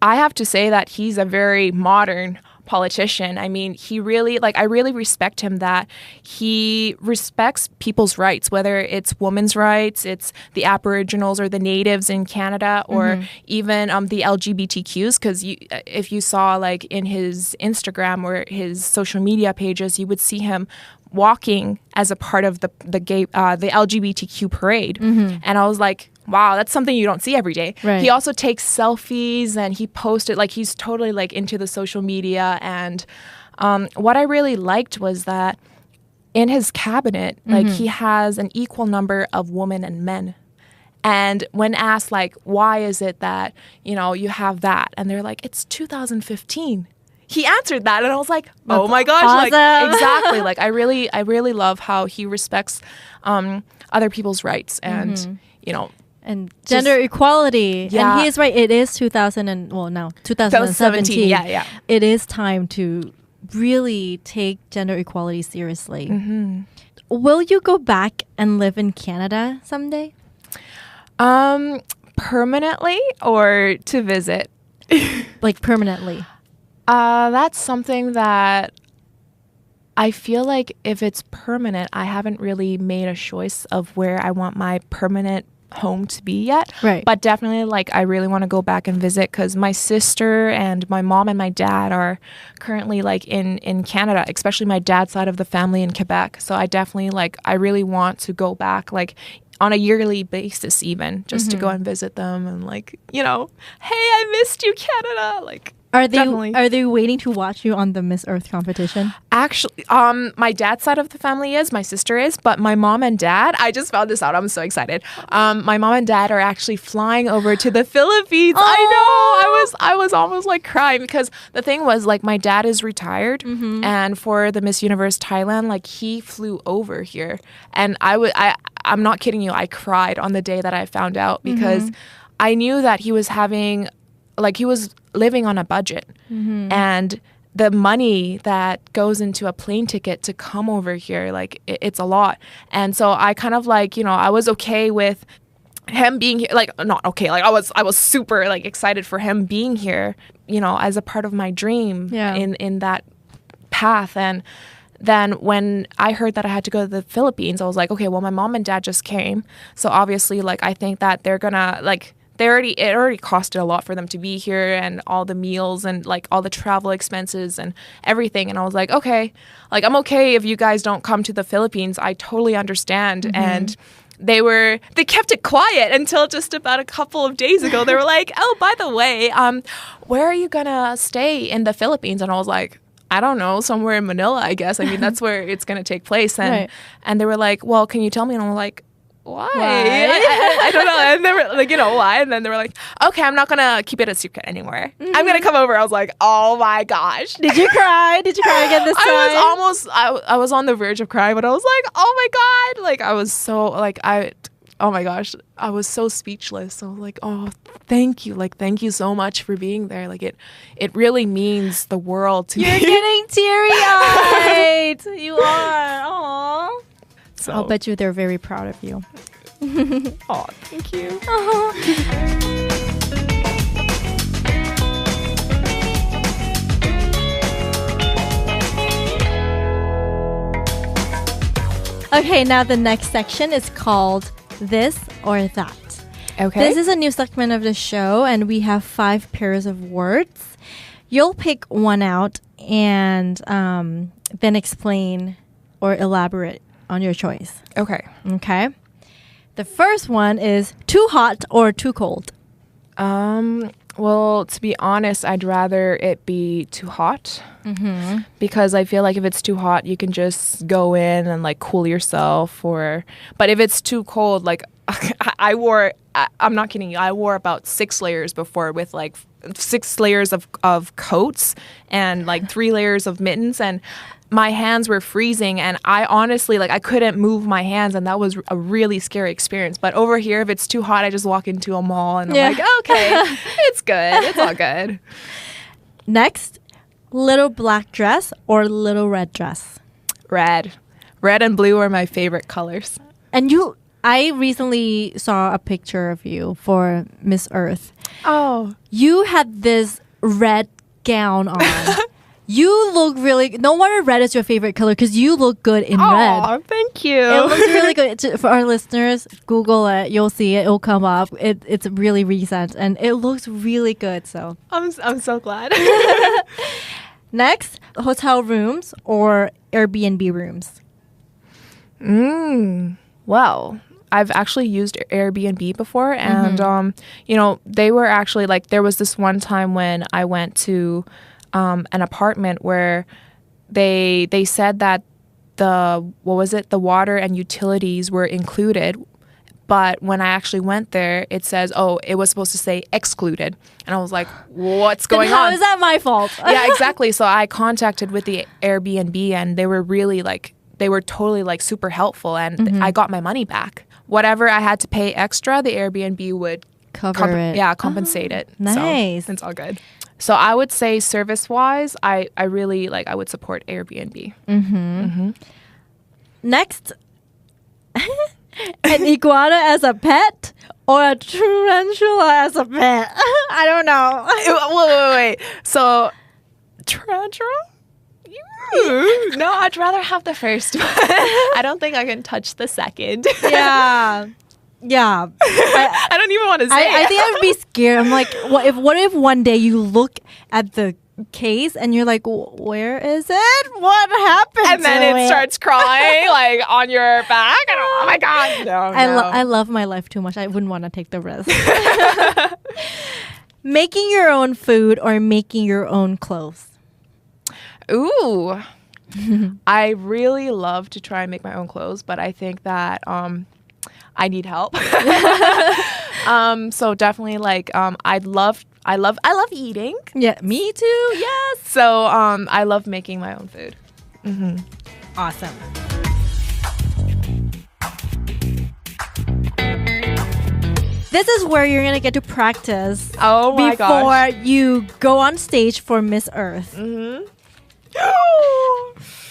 I have to say that he's a very modern politician. I mean, he really, like, I really respect him that he respects people's rights, whether it's women's rights, it's the Aboriginals or the natives in Canada, or even the LGBTQs. Because if you saw, like, in his Instagram or his social media pages, you would see him walking as a part of the LGBTQ parade. And I was like, wow, that's something you don't see every day. Right. He also takes selfies and he posted, like he's totally like into the social media. And what I really liked was that in his cabinet, like he has an equal number of women and men. And when asked like, why is it that, you know, you have that? And they're like, it's 2015. He answered that and I was like, oh That's my gosh, awesome. like exactly. Like I really love how he respects other people's rights and, you know, and gender equality. Yeah. And he is right. It is 2017. Yeah. It is time to really take gender equality seriously. Will you go back and live in Canada someday? Permanently or to visit? Like permanently? That's something that I feel like if it's permanent, I haven't really made a choice of where I want my permanent home to be yet. Right. But definitely, like, I really want to go back and visit because my sister and my mom and my dad are currently, like, in Canada, especially my dad's side of the family in Quebec. So I definitely, like, I really want to go back, like, on a yearly basis even, just to go and visit them and, like, you know, hey, I missed you, Canada. Like, Are they waiting to watch you on the Miss Earth competition? Actually, my dad's side of the family is, my sister is, but my mom and dad, I just found this out. I'm so excited. My mom and dad are actually flying over to the Philippines. I know. I was almost like crying because the thing was, like, my dad is retired and for the Miss Universe Thailand, like, he flew over here. And I'm not kidding you. I cried on the day that I found out because I knew that he was having, like, he was living on a budget and the money that goes into a plane ticket to come over here, like it's a lot. And so I kind of, like, you know, I was okay with him being here, like, not okay, like I was super, like, excited for him being here, you know, as a part of my dream in that path. And then when I heard that I had to go to the Philippines, I was like, okay, well, my mom and dad just came, so obviously, like, I think that they're gonna, like, it already costed a lot for them to be here and all the meals and, like, all the travel expenses and everything. And I was like, okay, like, I'm okay if you guys don't come to the Philippines. I totally understand. And they kept it quiet until just about a couple of days ago. They were like, oh, by the way, where are you gonna stay in the Philippines? And I was like, I don't know, somewhere in Manila, I guess. I mean, that's where it's gonna take place. And and they were like, well, can you tell me? And I'm like, why? I don't know. And they were like, you know, why? And then they were like, okay, I'm not gonna keep it a secret anymore. I'm gonna come over. I was like, oh my gosh. Did you cry? Did you cry again this time? I was on the verge of crying, but I was like, oh my God. Like I was so like, oh my gosh, I was so speechless. I was like, oh, thank you. Like, thank you so much for being there. Like it really means the world to me. You're getting teary-eyed. You are. Aww. So, I'll bet you they're very proud of you. Oh, thank you. Okay, now the next section is called This or That. Okay. This is a new segment of the show, and we have 5 pairs of words. You'll pick one out and then explain or elaborate on your choice. Okay. Okay. The first one is too hot or too cold. Well, to be honest, I'd rather it be too hot because I feel like if it's too hot, you can just go in and like cool yourself. But if it's too cold, like I'm not kidding you, I wore about 6 layers before with like 6 layers of coats and like 3 layers of mittens, and my hands were freezing, and I honestly, like, I couldn't move my hands, and that was a really scary experience. But over here, if it's too hot, I just walk into a mall, and I'm like, okay, it's good. It's all good. Next, little black dress or little red dress? Red. Red and blue are my favorite colors. And I recently saw a picture of you for Miss Earth. Oh. You had this red gown on. You look really... No wonder red is your favorite color because you look good in red. Oh, thank you. It looks really good. For our listeners, Google it. You'll see it. It'll come up. It's really recent and it looks really good. So I'm so glad. Next, hotel rooms or Airbnb rooms? Well, I've actually used Airbnb before, and you know, they were actually like, there was this one time when I went to an apartment where they said that the water and utilities were included, but when I actually went there, it says, oh, it was supposed to say excluded, and I was like, what's going on? How is that my fault? Yeah, exactly. So I contacted with the Airbnb, and they were really like, they were totally like super helpful, and I got my money back. Whatever I had to pay extra, the Airbnb would cover it. Yeah, compensate it. Nice. So it's all good. So I would say service-wise, I really like, I would support Airbnb. Next, an iguana as a pet or a tarantula as a pet? I don't know. Wait. So, tarantula? No, I'd rather have the first one. I don't think I can touch the second. Yeah. I don't even want to say it. I think I would be scared. I'm like, what if one day you look at the case and you're like, where is it? What happened? And then it starts crying like on your back. And oh my God. No. I love my life too much. I wouldn't want to take the risk. Making your own food or making your own clothes? Ooh. I really love to try and make my own clothes, but I think that I need help. So definitely like I love eating. Yeah, me too. Yes. So I love making my own food. Awesome. This is where you're gonna get to practice. Oh my gosh. Before you go on stage for Miss Earth.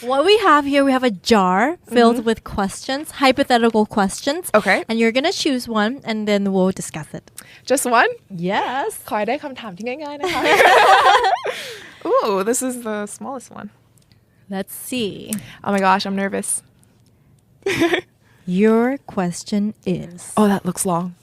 What we have here, we have a jar filled with questions, hypothetical questions. Okay. And you're going to choose one and then we'll discuss it. Just one? Yes. ขอให้ได้คำถามที่ง่ายๆนะคะ Ooh, this is the smallest one. Let's see. Oh my gosh, I'm nervous. Your question is... Oh, that looks long.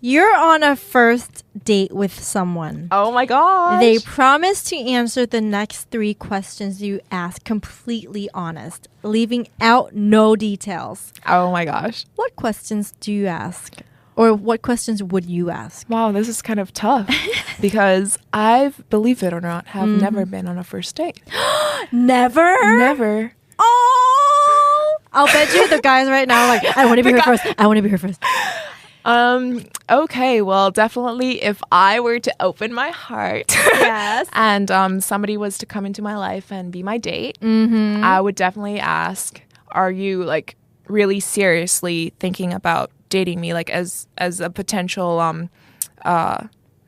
You're on a first date with someone. Oh my gosh. They promise to answer the next 3 questions you ask completely honest, leaving out no details. Oh my gosh. What questions do you ask? Or what questions would you ask? Wow, this is kind of tough because I've, believe it or not, have never been on a first date. Never? Never. Oh! I'll bet you the guys right now like I want to be here first. I want to be here first. Okay, well, definitely if I were to open my heart Yes. and somebody was to come into my life and be my date, I would definitely ask, are you like really seriously thinking about dating me like as a potential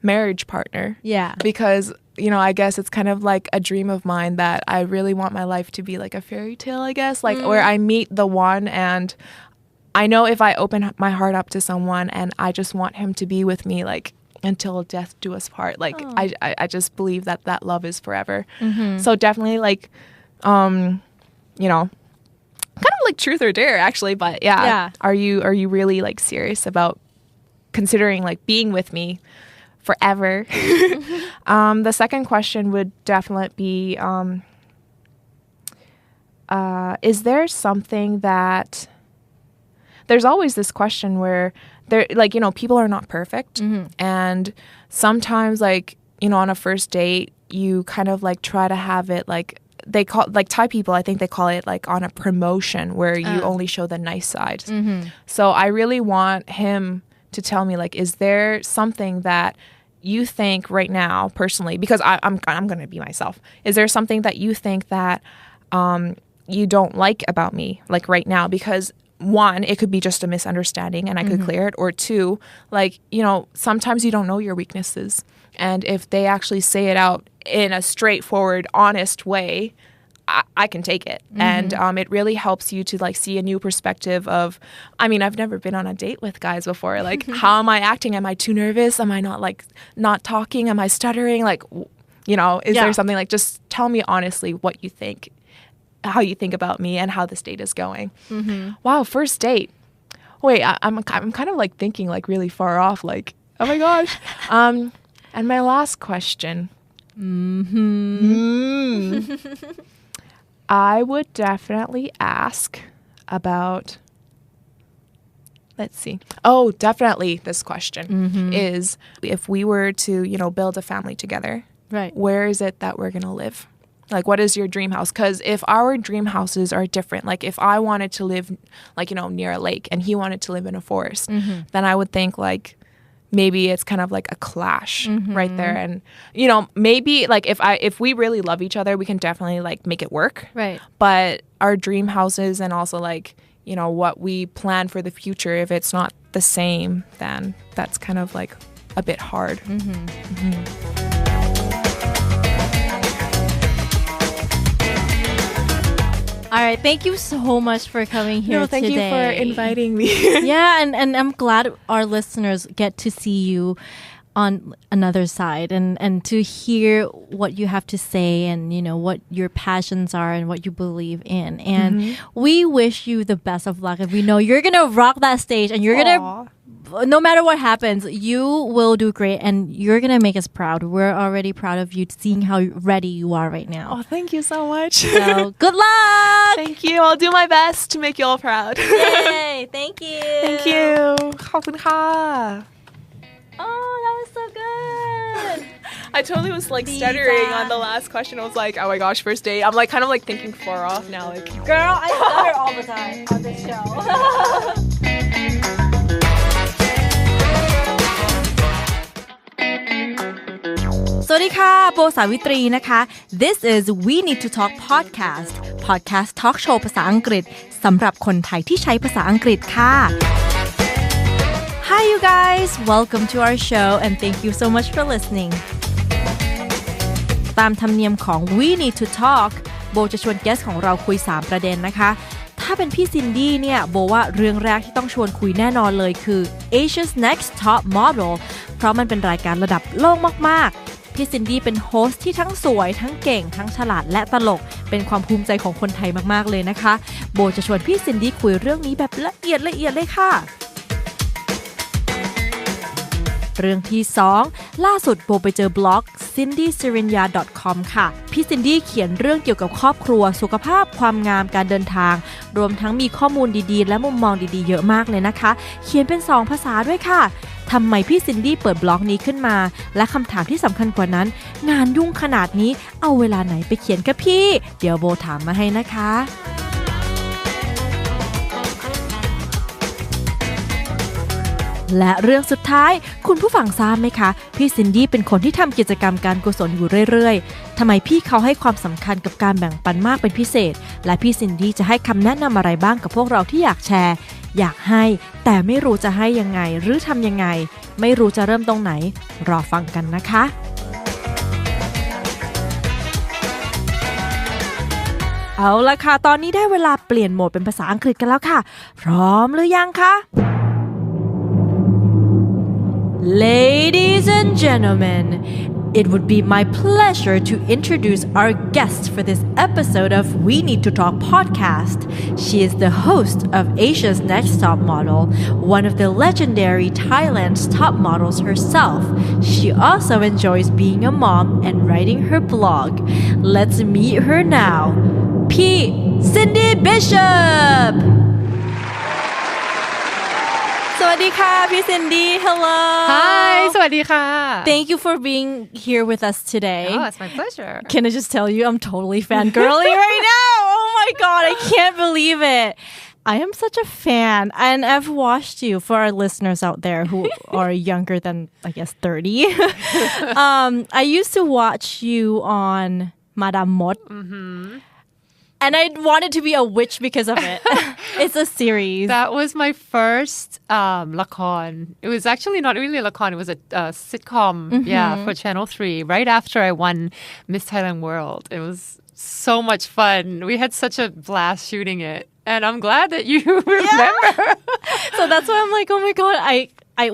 marriage partner? Yeah. Because I guess it's kind of like a dream of mine that I really want my life to be like a fairy tale, I guess, like where I meet the one and I know if I open my heart up to someone and I just want him to be with me like until death do us part. Like I just believe that love is forever. So definitely like kind of like truth or dare actually, but yeah. Are you really like serious about considering like being with me forever? The second question would definitely be is there something that there's always this question where there like people are not perfect and sometimes like on a first date you kind of like try to have it like they call like Thai people I think they call it like on a promotion where you only show the nice side. So I really want him to tell me like is there something that you think right now personally because I'm going to be myself. Is there something that you think that you don't like about me like right now because one, it could be just a misunderstanding and I could clear it. Or two, like, sometimes you don't know your weaknesses. And if they actually say it out in a straightforward, honest way, I can take it. And it really helps you to like see a new perspective of, I mean, I've never been on a date with guys before. Like, how am I acting? Am I too nervous? Am I not talking? Am I stuttering? Like, is there something like, just tell me honestly what you think. How you think about me and how this date is going. Wow, first date. Wait, I'm kind of like thinking like really far off. Like, oh my gosh. And my last question. I would definitely ask about. Let's see. Oh, definitely. This question is if we were to build a family together. Right. Where is it that we're gonna live? Like, what is your dream house? Because if our dream houses are different, like if I wanted to live, like, near a lake and he wanted to live in a forest, then I would think like maybe it's kind of like a clash right there. And, maybe like if we really love each other, we can definitely like make it work. Right. But our dream houses and also like, what we plan for the future, if it's not the same, then that's kind of like a bit hard. All right, thank you so much for coming here today. Thank you for inviting me. Yeah, and I'm glad our listeners get to see you on another side and to hear what you have to say and what your passions are and what you believe in. And we wish you the best of luck, and we know you're gonna rock that stage and you're gonna no matter what happens, you will do great and you're gonna make us proud. We're already proud of you, seeing how ready you are right now. Oh, thank you so much. So good luck. Thank you. I'll do my best to make you all proud. Yay! Thank you. Thank you. ขอบคุณค่ะ Oh, that was so good. I totally was like stuttering on the last question. I was like, oh my gosh, first date. I'm like kind of like thinking far off now. Like, girl, I stutter all the time on this show. สวัสดีค่ะโบสาวิตรีนะคะ This is We Need to Talk Podcast Talk Show ภาษาอังกฤษสำหรับคนไทยที่ใช้ภาษาอังกฤษค่ะ Hi you guys welcome to our show and thank you so much for listening ตามธรรมเนียมของ We Need to Talk โบจะชวนเกสของเราคุย3ประเด็นนะคะถ้าเป็นพี่ซินดี้เนี่ยโบว่าเรื่องแรกที่ต้องชวนคุยแน่นอนเลยคือ Asia's Next Top Model เพราะมันเป็นรายการระดับโลกมากๆพี่ซินดี้เป็นโฮสต์ที่ทั้งสวยทั้งเก่งทั้งฉลาดและตลกเป็นความภูมิใจของคนไทยมากๆเลยนะคะโบจะชวนพี่ซินดี้คุยเรื่องนี้แบบละเอียดเลยค่ะเรื่องที่2ล่าสุดโบไปเจอบล็อก cindysirinya.com ค่ะพี่ซินดี้เขียนเรื่องเกี่ยวกับครอบครัวสุขภาพความงามการเดินทางรวมทั้งมีข้อมูลดีๆและมุมมองดีๆเยอะมากเลยนะคะเขียนเป็น2ภาษาด้วยค่ะทำไมพี่ซินดี้เปิดบล็อกนี้ขึ้นมาและคำถามที่สำคัญกว่านั้นงานยุ่งขนาดนี้เอาเวลาไหนไปเขียนกับพี่เดี๋ยวโบถามมาให้นะคะ และเรื่องสุดท้ายคุณผู้ฟังทราบไหมคะพี่ซินดี้เป็นคนที่ทำกิจกรรมการกุศลอยู่เรื่อยๆทำไมพี่เขาให้ความสำคัญกับการแบ่งปันมากเป็นพิเศษและพี่ซินดี้จะให้คำแนะนำอะไรบ้างกับพวกเราที่อยากแชร์อยากให้แต่ไม่รู้จะให้ยังไงหรือทำยังไงไม่รู้จะเริ่มตรงไหนรอฟังกันนะคะเอาละค่ะตอนนี้ได้เวลาเปลี่ยนโหมดเป็นภาษาอังกฤษกันแล้วค่ะพร้อมหรือยังคะ Ladies and gentlemen, it would be my pleasure to introduce our guest for this episode of We Need to Talk podcast. She is the host of Asia's Next Top Model, one of the legendary Thailand's top models herself. She also enjoys being a mom and writing her blog. Let's meet her now. P. Cindy Bishop! สวัสดีค่ะพี่ Cindy. Hello. Hi. สวัสดีค่ะ Thank you for being here with us today. Oh, it's my pleasure. Can I just tell you I'm totally fangirling right now? Oh my god, I can't believe it. I am such a fan and I've watched you for our listeners out there who are younger than I guess 30. I used to watch you on Madame Mot. And I wanted to be a witch because of it. It's a series. That was my first ละคร It was actually not really a ละคร It was a sitcom for Channel 3 right after I won Miss Thailand World. It was so much fun. We had such a blast shooting it. And I'm glad that you remember. So that's why I'm like, oh my god,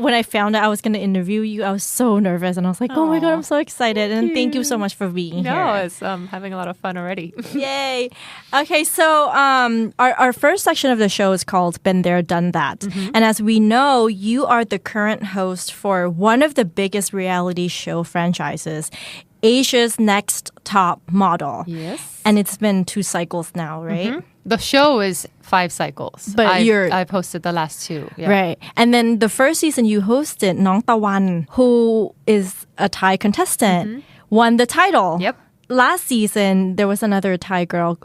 when I found out I was going to interview you, I was so nervous. And I was like, oh my god, I'm so excited. And thank you so much for being here. No, it's having a lot of fun already. Yay. Okay, so our first section of the show is called Been There, Done That. And as we know, you are the current host for one of the biggest reality show franchises, Asia's Next Top Model. Yes. And it's been 2 cycles now, right? The show is 5 cycles. But I've hosted the last 2. Yeah. Right. And then the first season you hosted Nong Tawan, who is a Thai contestant, won the title. Yep. Last season, there was another Thai girl,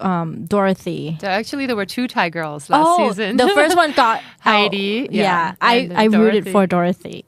Dorothy. Actually, there were 2 Thai girls last season. The first one got Heidi. Yeah, I rooted for Dorothy.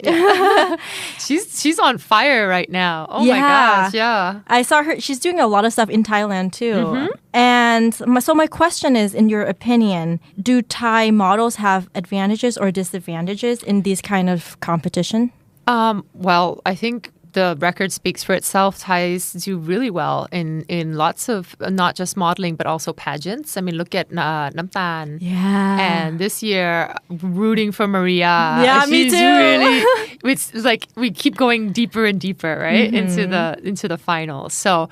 She's on fire right now. Oh my gosh, yeah. I saw her. She's doing a lot of stuff in Thailand too. And so my question is, in your opinion, do Thai models have advantages or disadvantages in these kind of competition? Well, I think the record speaks for itself. Thais do really well in lots of not just modeling but also pageants. I mean, look at Namtan. Yeah. And this year, rooting for Maria. Yeah, me too. Really, it's like we keep going deeper and deeper, right, into the finals. So,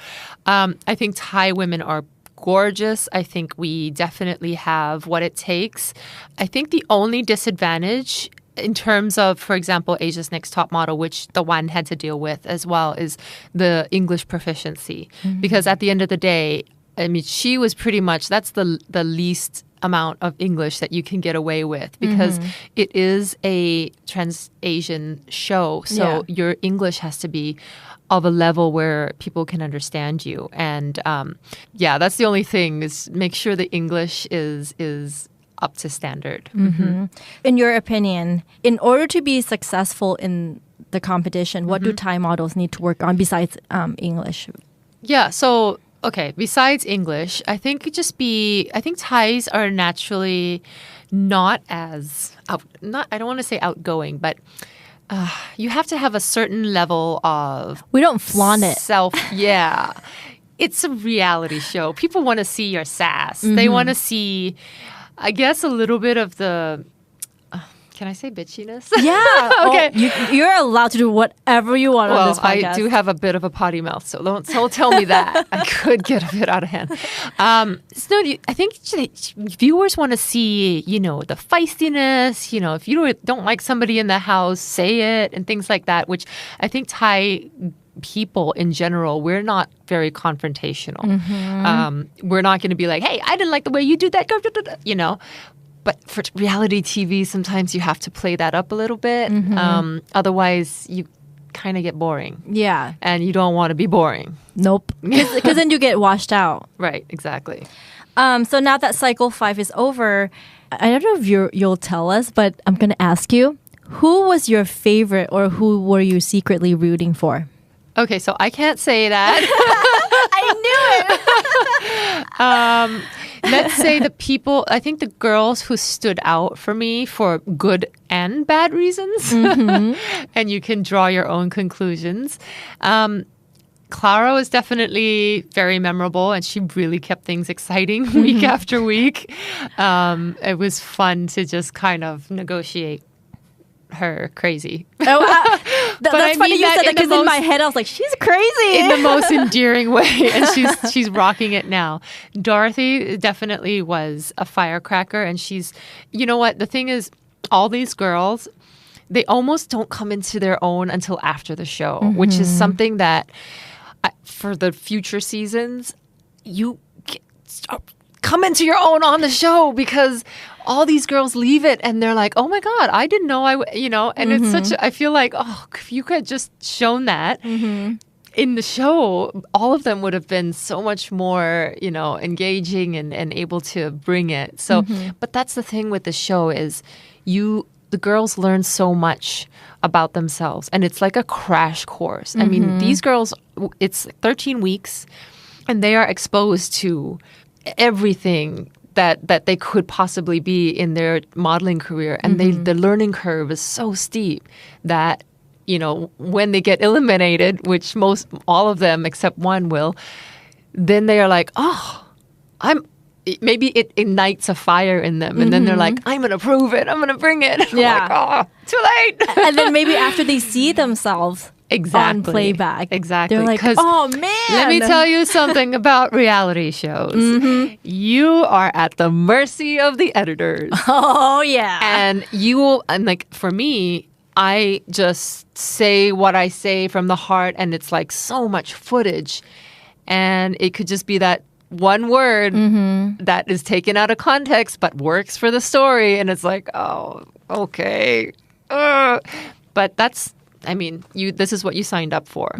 I think Thai women are gorgeous. I think we definitely have what it takes. I think the only disadvantage in terms of, for example, Asia's Next Top Model, which the one had to deal with as well, is the English proficiency. Because at the end of the day, I mean, she was pretty much, that's the least amount of English that you can get away with because it is a trans-Asian show. So your English has to be of a level where people can understand you. And that's the only thing is make sure the English is up to standard. In your opinion, in order to be successful in the competition, what do Thai models need to work on besides English? Yeah, so, okay, besides English, I think Thais are naturally not as, I don't want to say outgoing, but you have to have a certain level of... We don't flaunt it. It's a reality show. People want to see your sass. They want to see... I guess a little bit of the, can I say bitchiness? Yeah. Okay. You're allowed to do whatever you want on this podcast. I do have a bit of a potty mouth, so don't tell me that. I could get a bit out of hand. I think viewers want to see, the feistiness, if you don't like somebody in the house, say it and things like that, which I think Thai people in general, we're not very confrontational. We're not going to be like, hey, I didn't like the way you do that, But for reality TV, sometimes you have to play that up a little bit. Otherwise, you kind of get boring. Yeah. And you don't want to be boring. Nope. Because then you get washed out. Right, exactly. So now that cycle 5 is over, I don't know if you'll tell us, but I'm going to ask you, who was your favorite or who were you secretly rooting for? Okay, so I can't say that. I knew it. Let's say the people, I think the girls who stood out for me for good and bad reasons. And you can draw your own conclusions. Clara was definitely very memorable and she really kept things exciting week after week. It was fun to just kind of negotiate her crazy. That's funny you said that because in my head I was like, she's crazy. In the most endearing way. And she's rocking it now. Dorothy definitely was a firecracker and she's, you know what, the thing is, all these girls, they almost don't come into their own until after the show, which is something that for the future seasons, you come into your own on the show because all these girls leave it and they're like, oh my God, I didn't know and it's such, I feel like, oh, if you could just shown that in the show, all of them would have been so much more, engaging and able to bring it. So, but that's the thing with the show is the girls learn so much about themselves and it's like a crash course. I mean, these girls, it's 13 weeks and they are exposed to everything that they could possibly be in their modeling career. And the learning curve is so steep that, when they get eliminated, which all of them except one will, then they are like, oh, maybe it ignites a fire in them. And then they're like, I'm going to prove it. I'm going to bring it. Yeah. Like, oh, too late. And then maybe after they see themselves on playback. Exactly. They're like, oh man. Let me tell you something about reality shows. You are at the mercy of the editors. Oh yeah. And like for me, I just say what I say from the heart and it's like so much footage. And it could just be that one word that is taken out of context but works for the story. And it's like, oh, okay. But that's, this is what you signed up for.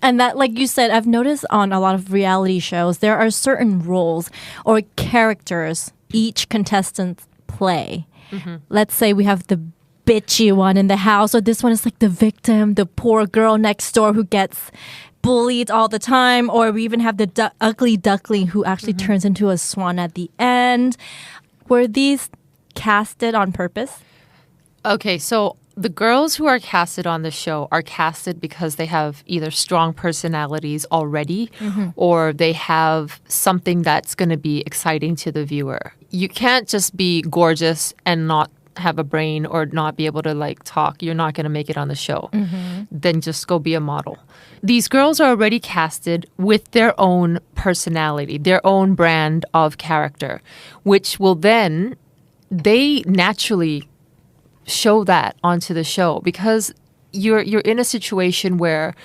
And that, like you said, I've noticed on a lot of reality shows, there are certain roles or characters each contestant play. Let's say we have the bitchy one in the house, or this one is like the victim, the poor girl next door who gets bullied all the time, or we even have the ugly duckling who actually turns into a swan at the end. Were these casted on purpose? Okay, so the girls who are casted on the show are casted because they have either strong personalities already or they have something that's going to be exciting to the viewer. You can't just be gorgeous and not have a brain or not be able to talk. You're not going to make it on the show. Then just go be a model. These girls are already casted with their own personality, their own brand of character, which will then, they naturally show that onto the show because you're in a situation where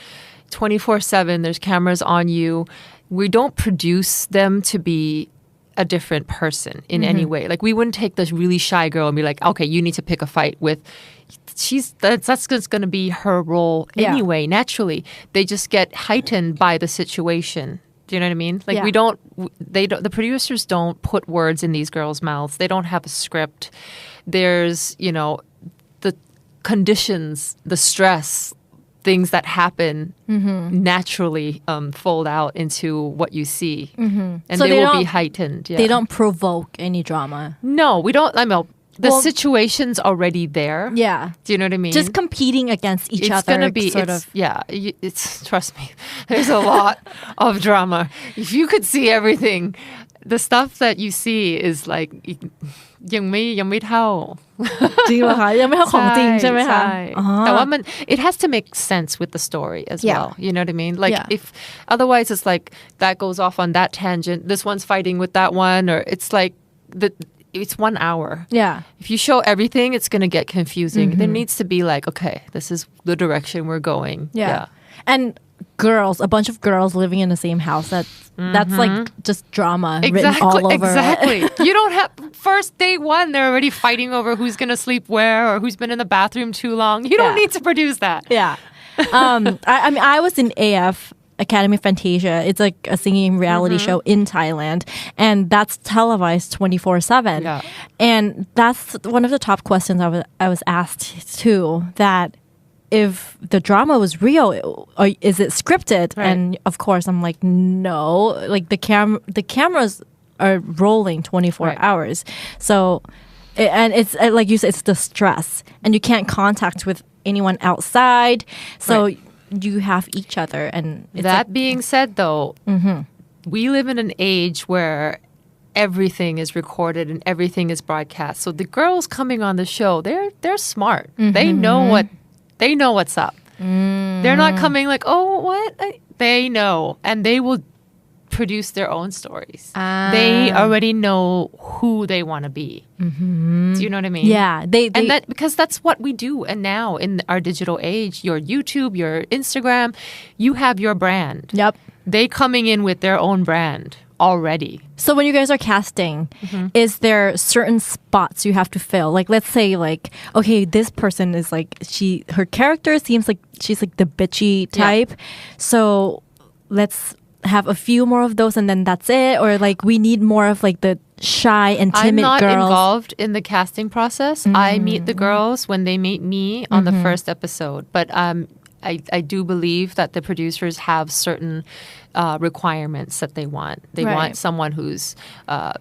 24/7 there's cameras on you. We don't produce them to be a different person in any way. Like we wouldn't take this really shy girl and be like, okay, you need to pick a fight with. That's just going to be her role anyway. Naturally, they just get heightened by the situation. Do you know what I mean? Like the producers don't put words in these girls' mouths. They don't have a script. There's, the conditions, the stress, things that happen naturally fold out into what you see. And so they will be heightened. Yeah. They don't provoke any drama. No, we don't. The situation's already there. Yeah. Do you know what I mean? Just competing against each other. It's going to be, trust me, there's a lot of drama. If you could see everything, the stuff that you see is like, ยังไม่เท่า จริงเหรอคะยังไม่เท่าของจริงใช่ไหมคะแต่ว่ามัน it has to make sense with the story as well. You know what I mean? Like if otherwise it's like that goes off on that tangent. This one's fighting with that one, or it's like it's 1 hour. Yeah. If you show everything, it's going to get confusing. There needs to be like, okay, this is the direction we're going. Yeah. And girls, a bunch of girls living in the same house. That's like just drama written all over. Exactly. You don't have first day one. They're already fighting over who's going to sleep where or who's been in the bathroom too long. You don't need to produce that. Yeah. I mean, I was in AF Academy Fantasia. It's like a singing reality show in Thailand, and that's televised 24/7. Yeah. And that's one of the top questions I was asked too. That if the drama was real, or is it scripted? Right. And of course, I'm like, no. Like the cameras are rolling 24 Right. hours, so. And it's like you said, it's the stress, and you can't contact with anyone outside, so Right. you have each other. And it's That being said, though, we live in an age where everything is recorded and everything is broadcast. So the girls coming on the show, they're smart. They know what's up. They're not coming like, oh, what? They know, and they will produce their own stories. They already know who they want to be. Do you know what I mean? yeah, And that because that's what we do. And now in our digital age, your YouTube, your Instagram, you have your brand. Yep. They coming in with their own brand already. So when you guys are casting, is there certain spots you have to fill? Like, let's say, like, okay, this person is like her character seems like she's like the bitchy type. So let's have a few more of those and then that's it, or like we need more of like the shy and timid I'm not girls. involved in the casting process. I meet the girls when they meet me on the first episode, but I do believe that the producers have certain requirements that they want. They Right. want someone who's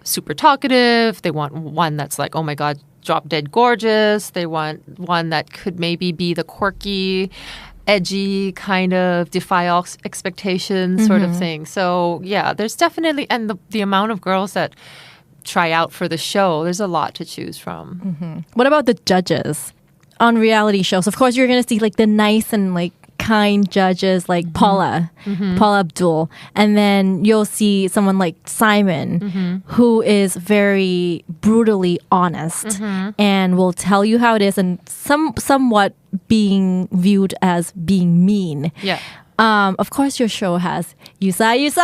super talkative. They want one that's like, oh my God, drop dead gorgeous. They want one that could maybe be the quirky, edgy, kind of defy all expectations sort of thing. So yeah, there's definitely, and the amount of girls that try out for the show, there's a lot to choose from. What about the judges on reality shows? Of course, you're going to see like the nice and like kind judges like Paula Abdul. And then you'll see someone like Simon, who is very brutally honest and will tell you how it is and somewhat being viewed as being mean. Yeah. Of course, your show has you sigh. Is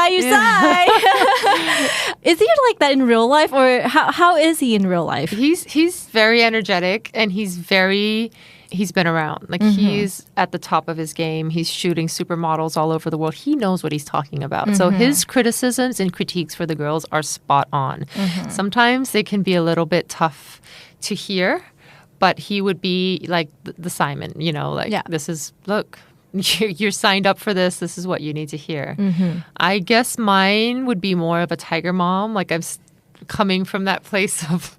he like that in real life, or how is he in real life? He's very energetic and he's been around. Like he's at the top of his game. He's shooting supermodels all over the world. He knows what he's talking about. So his criticisms and critiques for the girls are spot on. Sometimes they can be a little bit tough to hear, but he would be like the Simon, you know, like this is, look, you're signed up for this. This is what you need to hear. I guess mine would be more of a tiger mom. Like I'm coming from that place of,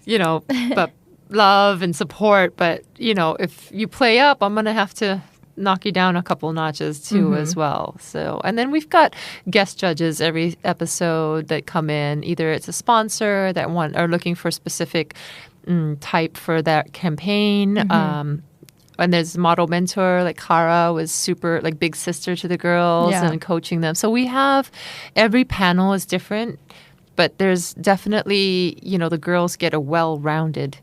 you know, but love and support. But, you know, if you play up, I'm going to have to knock you down a couple notches too as well. So, and then we've got guest judges every episode that come in. Either it's a sponsor that are looking for a specific type for that campaign. And there's model mentor, like Kara was super like big sister to the girls and coaching them. So we have, every panel is different, but there's definitely, you know, the girls get a well-rounded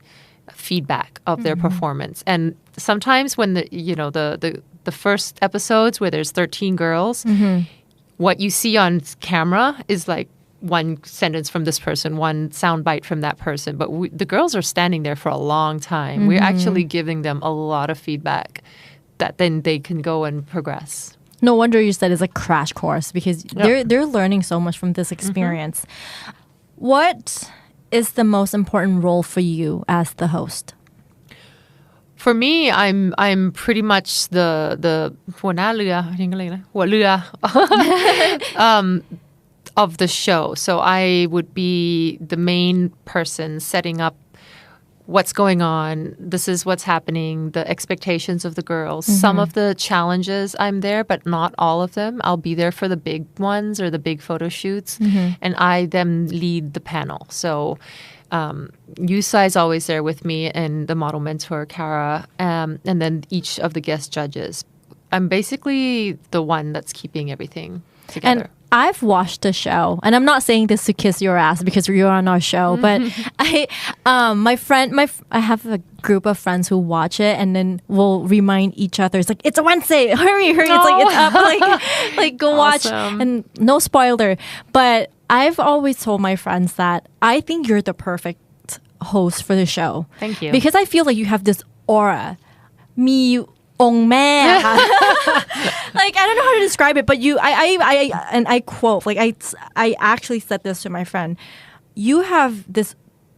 feedback of their performance. And sometimes when the first episodes where there's 13 girls, what you see on camera is like one sentence from this person, one soundbite from that person. But the girls are standing there for a long time. We're actually giving them a lot of feedback that then they can go and progress. No wonder you said it's a crash course, because they're learning so much from this experience. What is the most important role for you as the host? For me, I'm pretty much the หัวหน้าเรือยังไงนะหัวเรือ of the show. So I would be the main person setting up what's going on. This is what's happening, the expectations of the girls. Some of the challenges I'm there, but not all of them. I'll be there for the big ones or the big photo shoots, and I then lead the panel. So Yusa is always there with me, and the model mentor, Kara, and then each of the guest judges. I'm basically the one that's keeping everything together. And I've watched the show, and I'm not saying this to kiss your ass because you're on our show, but I have a group of friends who watch it and then will remind each other. It's like, it's a Wednesday, hurry! It's like, it's up, like go watch, and no spoiler. But I've always told my friends that I think you're the perfect host for the show. Thank you. Because I feel like you have this aura. องค์แม่ค่ะ like I don't know how to describe it but you I quote like I actually said this to my friend you have this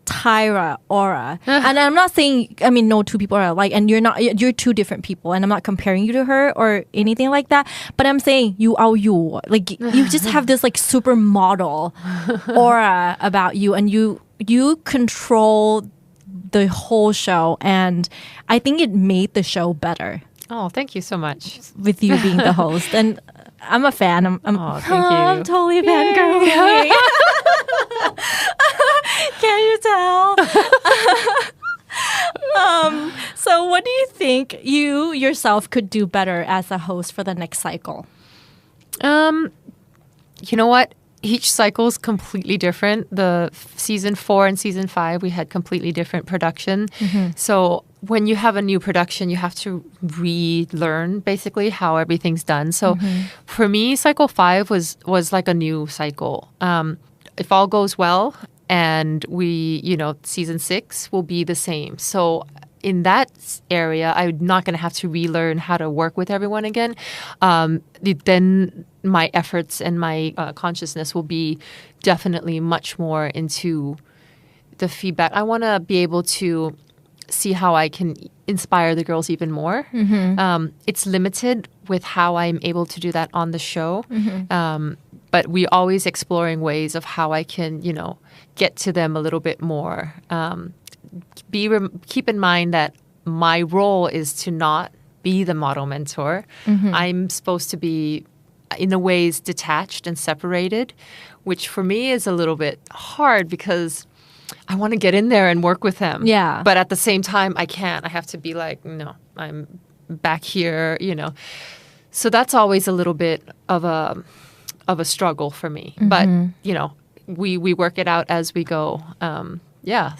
Tyra aura and I'm not saying I mean no two people are alike and you're two different people and I'm not comparing you to her or anything like that but I'm saying you are you like you just have this like supermodel aura about you and you control the whole show and I think it made the show better oh thank you so much with you being the host and I'm a fan I'm thank you I'm totally a fangirl can you tell so what do you think you yourself could do better as a host for the next cycle you know what each cycle is completely different the season 4 and season 5 we had completely different production so when you have a new production you have to relearn basically how everything's done so for me cycle 5 was like a new cycle if all goes well and we season 6 will be the same so in that area I'm not going to have to relearn how to work with everyone again then my efforts and my consciousness will be definitely much more into the feedback I want to be able to see how I can inspire the girls even more it's limited with how I'm able to do that on the show but we always exploring ways of how I can get to them a little bit more keep in mind that my role is to not be the model mentor I'm supposed to be in a ways detached and separated which for me is a little bit hard because I want to get in there and work with them but at the same time I can't I have to be like no I'm back here so that's always a little bit of a struggle for me but we work it out as we go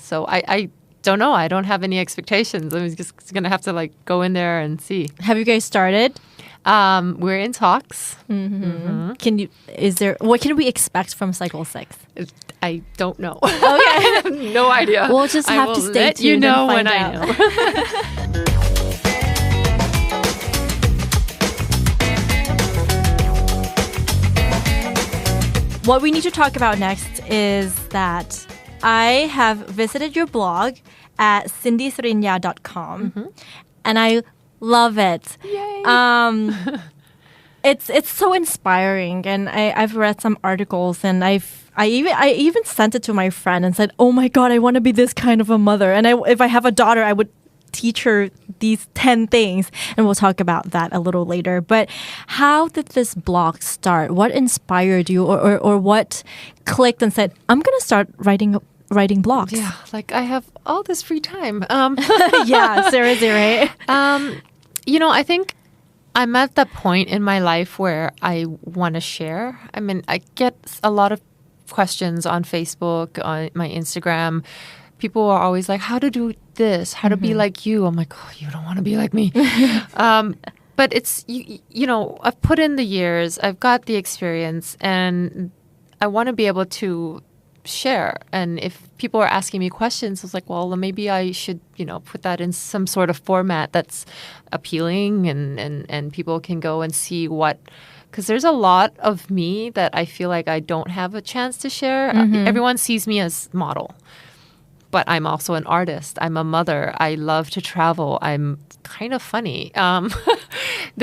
so I don't know I don't have any expectations I'm just gonna have to like go in there and see have you guys started we're in talks what can we expect from cycle 6 I don't know okay I have no idea we'll just have to stay tuned you know and when find I out. know What we need to talk about next is that I have visited your blog at cindysrinya.com and I love it. Yay. It's so inspiring and I've read some articles and I even sent it to my friend and said, oh my God, I want to be this kind of a mother. And if I have a daughter, I would teach her these 10 things and we'll talk about that a little later but how did this blog start what inspired you or what clicked and said I'm gonna start writing blogs like I have all this free time seriously right I think I'm at that point in my life where I want to share I mean I get a lot of questions on Facebook on my Instagram people are always like how to do this how to be like you I'm like oh you don't want to be like me but it's I've put in the years I've got the experience and I want to be able to share and if people are asking me questions I was like well maybe I should put that in some sort of format that's appealing and people can go and see what because there's a lot of me that I feel like I don't have a chance to share everyone sees me as model but I'm also an artist. I'm a mother. I love to travel. I'm kind of funny.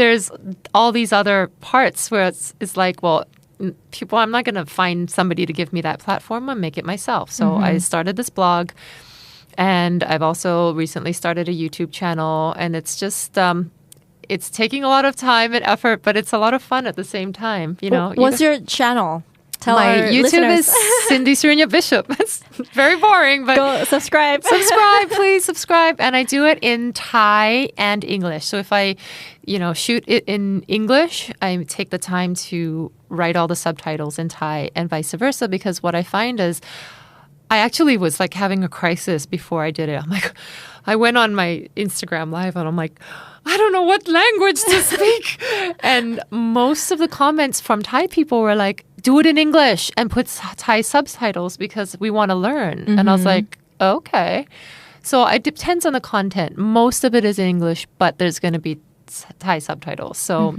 There's all these other parts where it's like, well, I'm not going to find somebody to give me that platform. I'll make it myself. So I started this blog and I've also recently started a YouTube channel and it's just, it's taking a lot of time and effort, but it's a lot of fun at the same time. What's your channel? Tell my our YouTube listeners. is Cindy Srinya Bishop. It's very boring, but go subscribe. Please subscribe. And I do it in Thai and English. So if I, shoot it in English, I take the time to write all the subtitles in Thai and vice versa. Because what I find is, I actually was like having a crisis before I did it. I'm like, I went on my Instagram live and I'm like, I don't know what language to speak. And most of the comments from Thai people were like, do it in English and put Thai subtitles because we want to learn. And I was like, okay. So it depends on the content. Most of it is in English, but there's going to be Thai subtitles. So,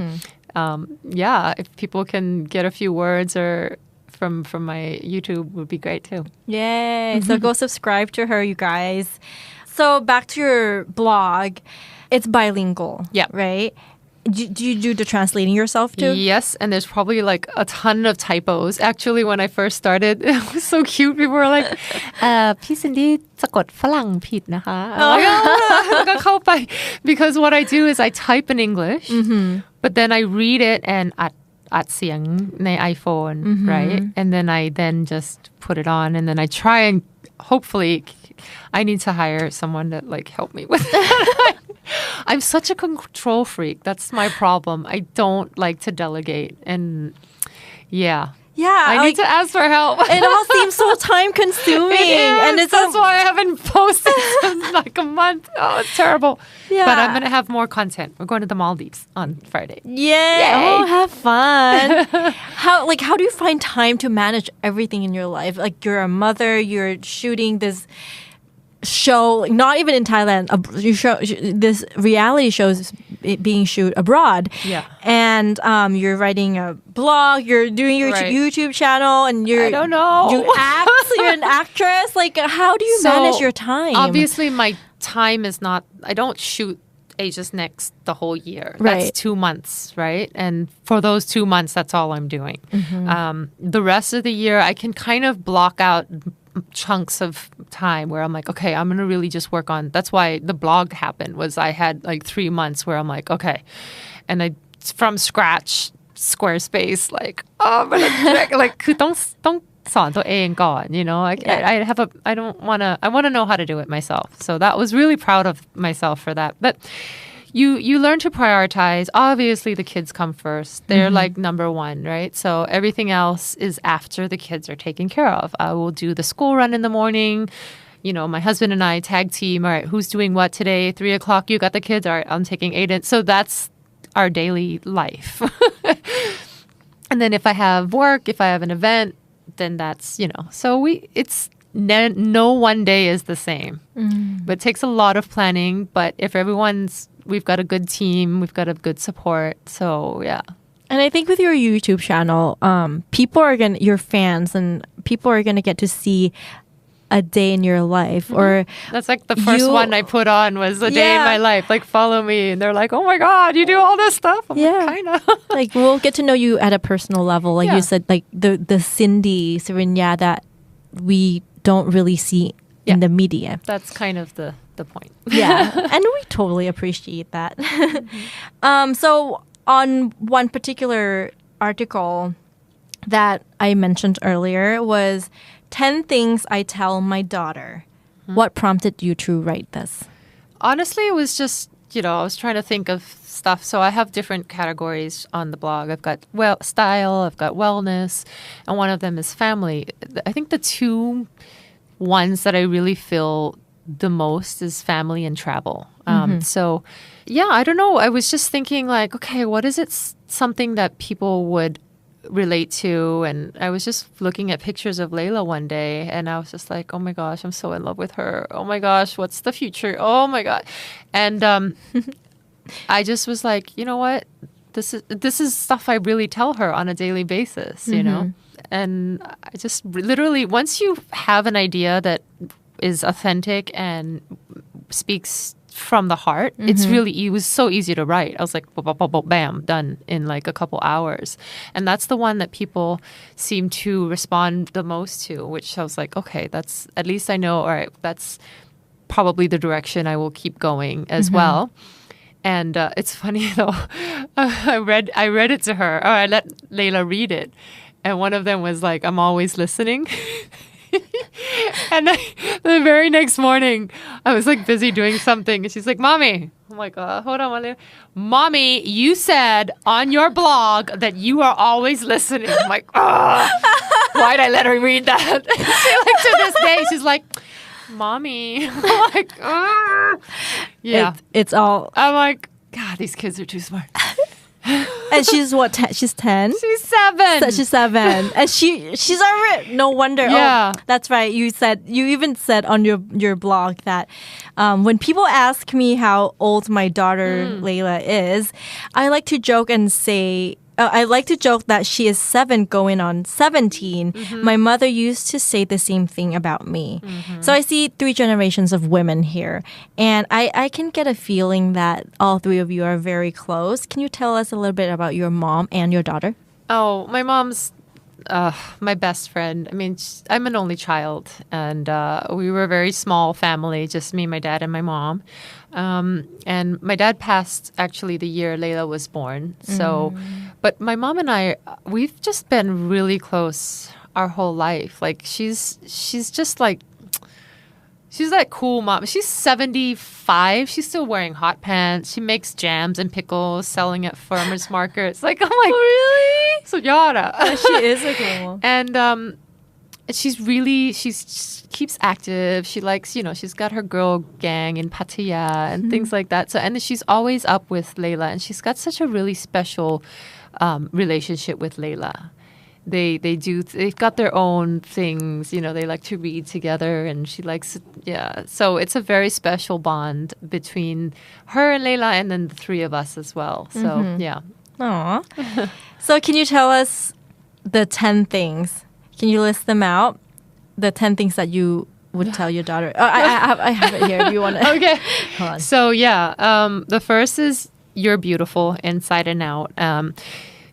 yeah, if people can get a few words or from my YouTube would be great too. Yay. So go subscribe to her, you guys. So back to your blog. It's bilingual, Yeah. right? Do you do the translating yourself too? Yes, and there's probably like a ton of typos. Actually, when I first started, it was so cute. People were like, พี่ซินดี้สะกดฝรั่งผิดนะคะ แล้วก็เข้าไป because what I do is I type in English, but then I read it and อัดเสียงใน iPhone, right? And then I just put it on, and then I try and hopefully I need to hire someone to like help me with that. I'm such a control freak. That's my problem. I don't like to delegate. And yeah. Yeah. I need to ask for help. It all seems so time consuming. And that's why I haven't posted in like a month. Oh, it's terrible. Yeah. But I'm going to have more content. We're going to the Maldives on Friday. Yay. Oh, have fun. How do you find time to manage everything in your life? Like you're a mother, you're shooting this show, not even in Thailand, you show this reality shows being shoot abroad. Yeah. And you're writing a blog, you're doing your YouTube channel, and I don't know. You act, you're an actress. Like, how do you manage your time? Obviously, my time is not, I don't shoot Asia's Next the whole year. That's 2 months, right? And for those 2 months, that's all I'm doing. The rest of the year, I can kind of block out chunks of time where I'm like, okay, I'm going to really just work on, that's why the blog happened, was I had like 3 months where I'm like, okay. And I, from scratch, Squarespace, like, oh, I'm going to, like, คือต้องสอนตัวเองก่อน you know, I want to know how to do it myself. So that was really proud of myself for that. But you learn to prioritize. Obviously, the kids come first. They're like number one, right? So everything else is after the kids are taken care of. I will do the school run in the morning. You know, my husband and I tag team. All right, who's doing what today? 3 o'clock, you got the kids. All right, I'm taking Aiden. So that's our daily life. And then if I have work, if I have an event, then that's, you know. So it's no one day is the same. But it takes a lot of planning. But if we've got a good team, we've got a good support. So, yeah. And I think with your YouTube channel, your fans and people are going to get to see a day in your life. Or that's like the first one I put on was a day in my life. Like, follow me. And they're like, oh my God, you do all this stuff? I'm like, kind of. Like, we'll get to know you at a personal level. Like you said, like the Cindy, Sarinya that we don't really see in the media. That's kind of the point. Yeah. And we totally appreciate that. So on one particular article that I mentioned earlier was 10 things I tell my daughter. What prompted you to write this? Honestly, it was just, you know, I was trying to think of stuff. So I have different categories on the blog. I've got style, I've got wellness, and one of them is family. I think the two ones that I really feel the most is family and travel. So, yeah, I don't know. I was just thinking like, okay, what is it something that people would relate to? And I was just looking at pictures of Layla one day and I was just like, oh my gosh, I'm so in love with her. Oh my gosh, what's the future? Oh my God. And I just was like, you know what? This is stuff I really tell her on a daily basis, you know? And I just literally, once you have an idea that is authentic and speaks from the heart, it was so easy to write. I was like, bam, done in like a couple hours. And that's the one that people seem to respond the most to, which I was like, okay, that's, at least I know, all right, that's probably the direction I will keep going as well. And it's funny though, I read it to her, or I let Layla read it. And one of them was like, I'm always listening. And the very next morning, I was like busy doing something. And she's like, Mommy. I'm like, hold on. Mommy, you said on your blog that you are always listening. I'm like, why'd I let her read that? She, like, to this day, she's like, Mommy. I'm like, yeah. It's all. I'm like, God, these kids are too smart. And she's what? She's 10. She's 7. So she's 7, and she's already. No wonder. Yeah. Oh, that's right. You even said on your blog that when people ask me how old my daughter Layla is, I like to joke and say. I like to joke that she is 7 going on 17. My mother used to say the same thing about me. So I see 3 generations of women here. And I can get a feeling that all 3 of you are very close. Can you tell us a little bit about your mom and your daughter? Oh, my mom's my best friend. I mean, I'm an only child, and we were a very small family, just me, my dad, and my mom. And my dad passed actually the year Layla was born. So, but my mom and I, we've just been really close our whole life. Like she's just like, she's that cool mom. She's 75. She's still wearing hot pants. She makes jams and pickles, selling at farmers markets. Like, I'm like, really? So yada. She is a cool mom. And she keeps active. She likes, she's got her girl gang in Pattaya and things like that. So, and she's always up with Layla, and she's got such a really special relationship with Layla. They've got their own things, they like to read together, and she likes, so it's a very special bond between her and Layla, and then the 3 of us as well. So, yeah. Aw. So can you tell us the 10 things? Can you list them out? The 10 things that you would tell your daughter. Oh, I have it here if you want to. Okay. Hold on. So, the first is you're beautiful inside and out.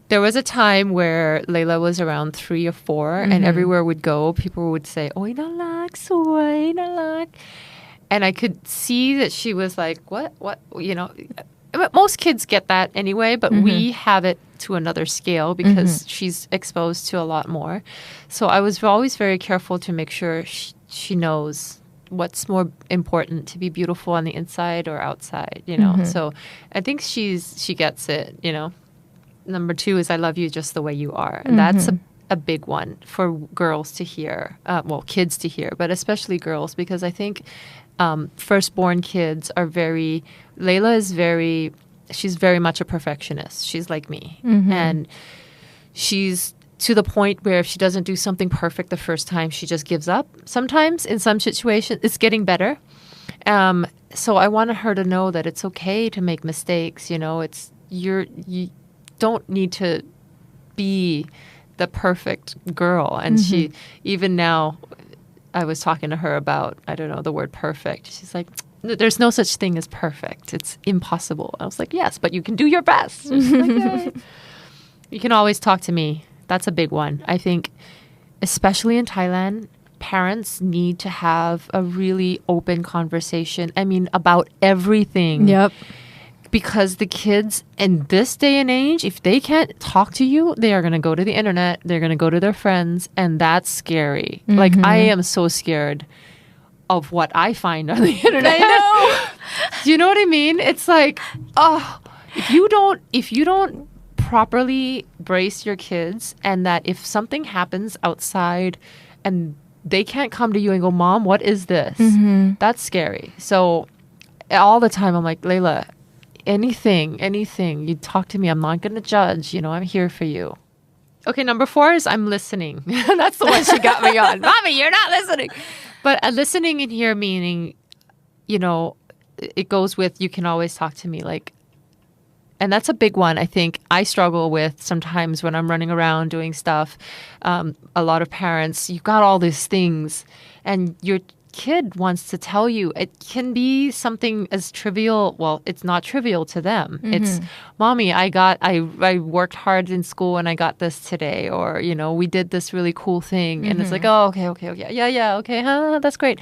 There was a time where Layla was around 3 or 4, and everywhere we'd go, people would say, "Oy nalak, soy nalak," and I could see that she was like, "What?" Most kids get that anyway, but we have it to another scale because she's exposed to a lot more. So I was always very careful to make sure she knows what's more important, to be beautiful on the inside or outside. So I think she gets it. Number 2 is I love you just the way you are. And that's a big one for girls to hear, kids to hear, but especially girls, because I think firstborn kids are she's very much a perfectionist. She's like me. And she's to the point where if she doesn't do something perfect the first time, she just gives up. Sometimes in some situations, it's getting better. So I wanted her to know that it's okay to make mistakes. You don't need to be the perfect girl. And she, even now, I was talking to her about, I don't know, the word perfect. She's like, there's no such thing as perfect. It's impossible. I was like, yes, but you can do your best. She's like, "Yay." You can always talk to me. That's a big one. I think, especially in Thailand, parents need to have a really open conversation. I mean, about everything. Yep. Because the kids in this day and age, if they can't talk to you, they are going to go to the internet. They're going to go to their friends. And that's scary. Like, I am so scared of what I find on the internet. I know. Do you know what I mean? It's like, if you don't properly brace your kids, and that if something happens outside and they can't come to you and go, "Mom, what is this?" That's scary. So all the time I'm like, Layla, anything, you talk to me. I'm not going to judge. I'm here for you. Okay, number 4 is I'm listening. That's the one she got me on. Mommy, you're not listening. But listening in here meaning, it goes with you can always talk to me. Like, and that's a big one. I think I struggle with sometimes when I'm running around doing stuff. A lot of parents, you've got all these things and your kid wants to tell you. It can be something as trivial. Well, it's not trivial to them. It's, "Mommy, I worked hard in school and I got this today," or, "We did this really cool thing." And it's like, "Oh, okay. Yeah. Okay. That's great."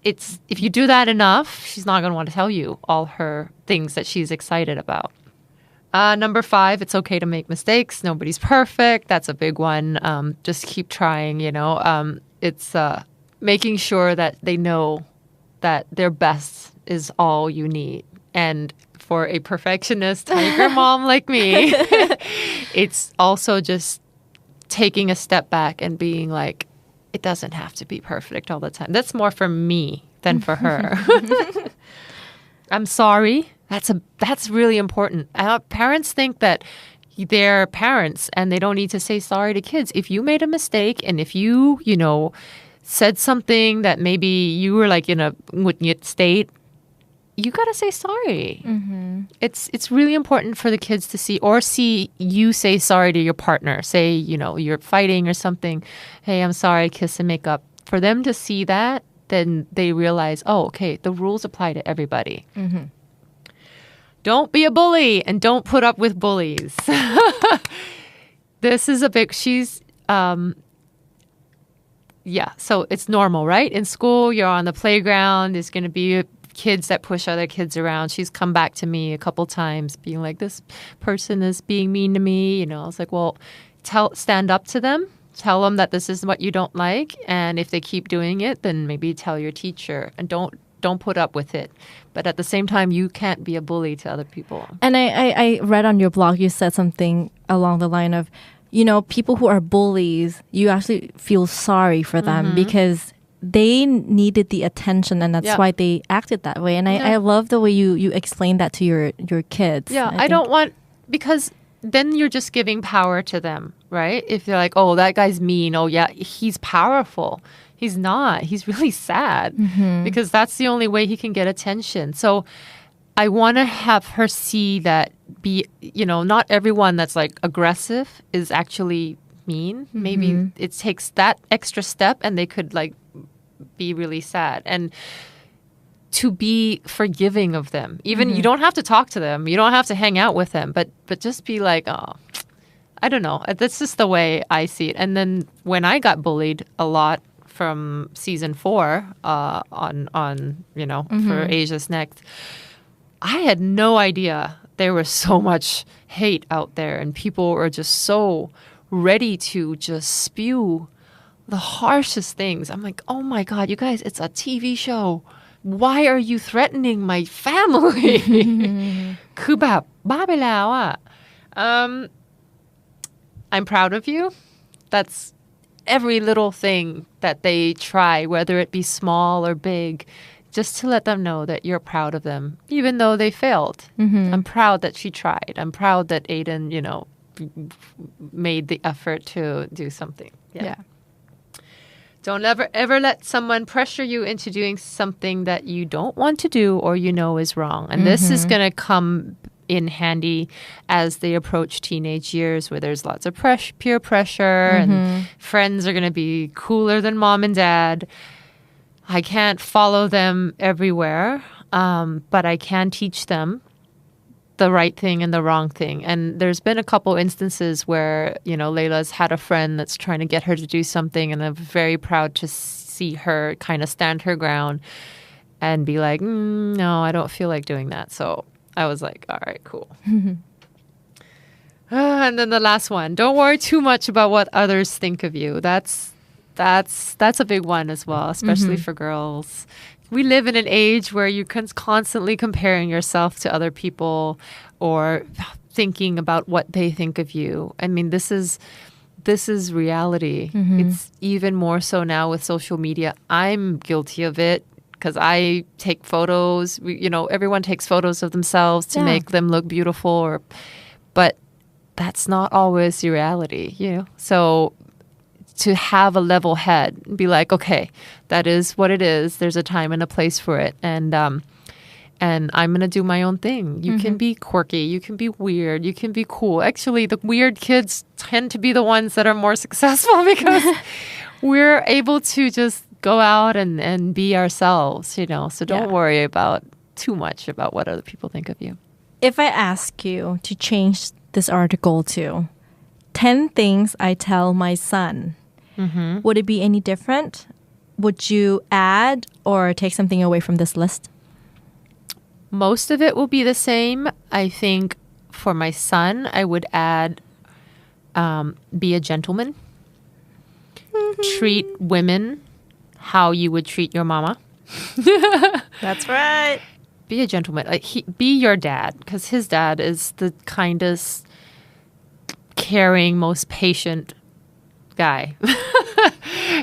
It's, if you do that enough, she's not going to want to tell you all her things that she's excited about. Number 5, it's okay to make mistakes. Nobody's perfect. That's a big one. Just keep trying, It's making sure that they know that their best is all you need. And for a perfectionist tiger mom like me, it's also just taking a step back and being like, it doesn't have to be perfect all the time. That's more for me than for her. I'm sorry That's really important. Parents think that they're parents and they don't need to say sorry to kids. If you made a mistake and if you said something that maybe you were like in a Wntt state, you got to say sorry. It's really important for the kids to see you say sorry to your partner. Say, you're fighting or something. Hey, I'm sorry, kiss and make up. For them to see that, then they realize, oh, okay, the rules apply to everybody. Don't be a bully and don't put up with bullies. This is so it's normal, right? In school, you're on the playground. There's going to be kids that push other kids around. She's come back to me a couple times being like, this person is being mean to me. I was like, well, stand up to them. Tell them that this is what you don't like. And if they keep doing it, then maybe tell your teacher and don't put up with it. But at the same time, you can't be a bully to other people. And I read on your blog, you said something along the line of, people who are bullies, you actually feel sorry for them because they needed the attention and that's why they acted that way. And I love the way you explain that to your kids. Yeah, I don't want, because then you're just giving power to them, right? If you're like, oh, that guy's mean. Oh, yeah, he's powerful. He's not. He's really sad because that's the only way he can get attention. So I want to have her see that not everyone that's like aggressive is actually mean. Maybe it takes that extra step and they could like be really sad. And to be forgiving of them. Even you don't have to talk to them. You don't have to hang out with them. But just be like, oh, I don't know. That's just the way I see it. And then when I got bullied a lot from season 4 for Asia's Next, I had no idea there was so much hate out there and people were just so ready to just spew the harshest things. I'm like, oh my God, you guys, it's a TV show. Why are you threatening my family? คือแบบบ้าไปแล้วอ่ะ I'm proud of you. That's every little thing that they try, whether it be small or big, just to let them know that you're proud of them, even though they failed. I'm proud that she tried. I'm proud that Aiden, made the effort to do something. Yeah. Don't ever let someone pressure you into doing something that you don't want to do or is wrong. And this is going to come in handy as they approach teenage years where there's lots of peer pressure and friends are going to be cooler than mom and dad. I can't follow them everywhere, but I can teach them the right thing and the wrong thing. And there's been a couple instances where, Layla's had a friend that's trying to get her to do something, and I'm very proud to see her kind of stand her ground and be like, no, I don't feel like doing that. So I was like, all right, cool. And then the last one, don't worry too much about what others think of you. That's a big one as well, especially for girls. We live in an age where you're constantly comparing yourself to other people or thinking about what they think of you. I mean, this is reality. It's even more so now with social media. I'm guilty of it because I take photos. Everyone takes photos of themselves to make them look beautiful. But that's not always the reality, So to have a level head and be like, okay, that is what it is. There's a time and a place for it. And I'm going to do my own thing. You can be quirky. You can be weird. You can be cool. Actually, the weird kids tend to be the ones that are more successful because we're able to just go out and be ourselves, So don't worry about too much about what other people think of you. If I ask you to change this article to 10 things I tell my son, would it be any different? Would you add or take something away from this list? Most of it will be the same. I think for my son, I would add be a gentleman. Treat women how you would treat your mama. That's right. Be a gentleman. Be your dad, because his dad is the kindest, caring, most patient guy.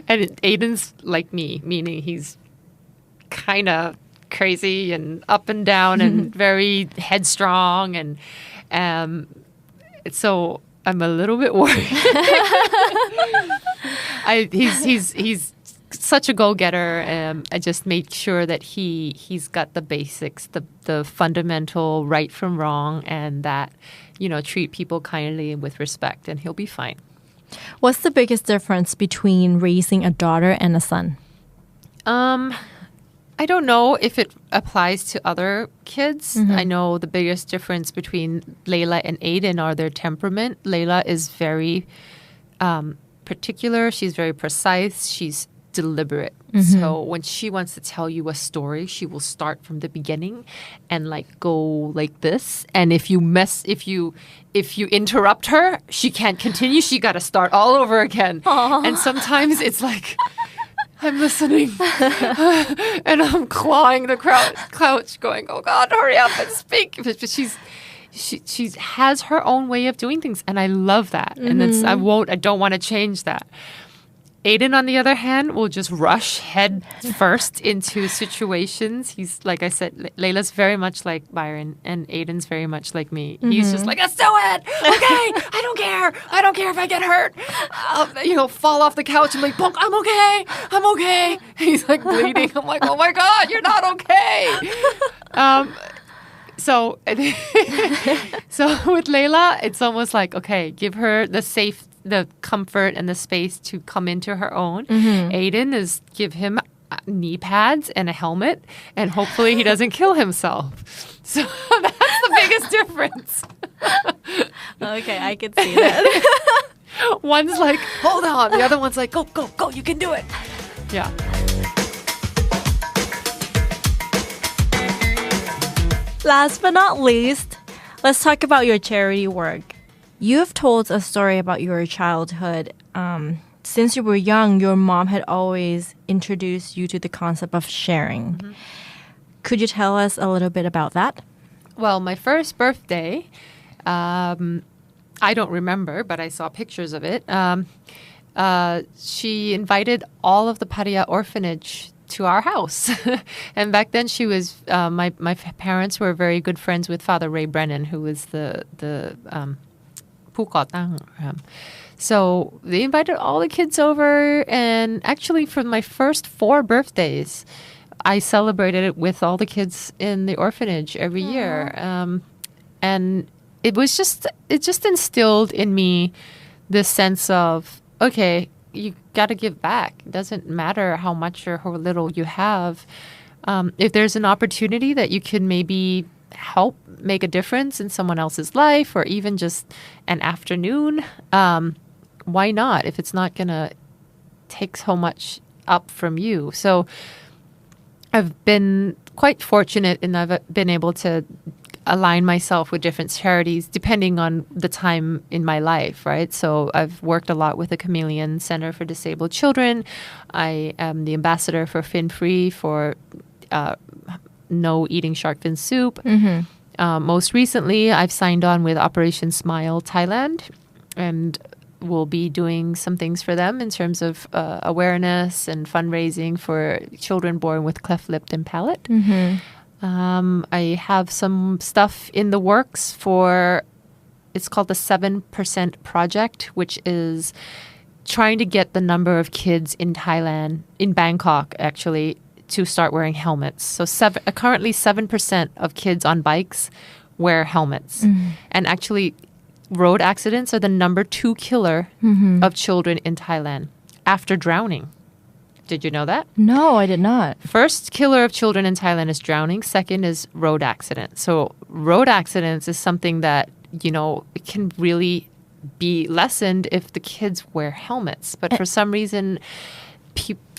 And Aiden's like me, meaning he's kind of crazy and up and down and very headstrong. And so I'm a little bit worried. He's such a go-getter. I just made sure that he's got the basics, the fundamental right from wrong, and that, treat people kindly with respect, and he'll be fine. What's the biggest difference between raising a daughter and a son? I don't know if it applies to other kids. I know the biggest difference between Layla and Aiden are their temperament. Layla is very particular. She's very precise. She's deliberate. So when she wants to tell you a story, she will start from the beginning and go like this. And if you interrupt her, she can't continue. She got to start all over again. Aww. And sometimes it's like, I'm listening and I'm clawing the couch going, oh God, hurry up and speak. But she has her own way of doing things. And I love that. And I don't want to change that. Aiden, on the other hand, will just rush head first into situations. He's, like I said, Layla's very much like Byron, and Aiden's very much like me. He's just like, let's do it. Okay, I don't care. I don't care if I get hurt. I'll, fall off the couch and be like, Punk, I'm okay. I'm okay. He's like bleeding. I'm like, oh my God, you're not okay. So with Layla, it's almost like, okay, give her the comfort and the space to come into her own. Aiden is give him knee pads and a helmet, and hopefully he doesn't kill himself. So that's the biggest difference. Okay, I can see that. One's like, hold on. The other one's like, go, go, go. You can do it. Yeah. Last but not least, let's talk about your charity work. You've told a story about your childhood. Since you were young, your mom had always introduced you to the concept of sharing. Could you tell us a little bit about that? Well, my first birthday, I don't remember, but I saw pictures of it. She invited all of the Paria orphanage to our house. And back then she was, my parents were very good friends with Father Ray Brennan, who was theผู้ก่อตั้ง. So they invited all the kids over, and actually for my first 4 birthdays, I celebrated it with all the kids in the orphanage every year. And it just instilled in me this sense of, okay, you got to give back. It doesn't matter how much or how little you have. If there's an opportunity that you can maybe help make a difference in someone else's life, or even just an afternoon, why not, if it's not going to take so much up from you? So I've been quite fortunate, and I've been able to align myself with different charities depending on the time in my life, right? So I've worked a lot with the Chameleon Center for Disabled Children. I am the ambassador for Fin Free, for no eating shark fin soup. Most recently, I've signed on with Operation Smile Thailand, and we'll be doing some things for them in terms of awareness and fundraising for children born with cleft lip and palate. I have some stuff in the works for, it's called the 7% Project, which is trying to get the number of kids in Thailand, in Bangkok actually, to start wearing helmets. So currently 7% of kids on bikes wear helmets. And actually, road accidents are the number 2 killer of children in Thailand after drowning. Did you know that? No, I did not. First killer of children in Thailand is drowning. Second is road accidents. So road accidents is something that, it can really be lessened if the kids wear helmets. But for some reason,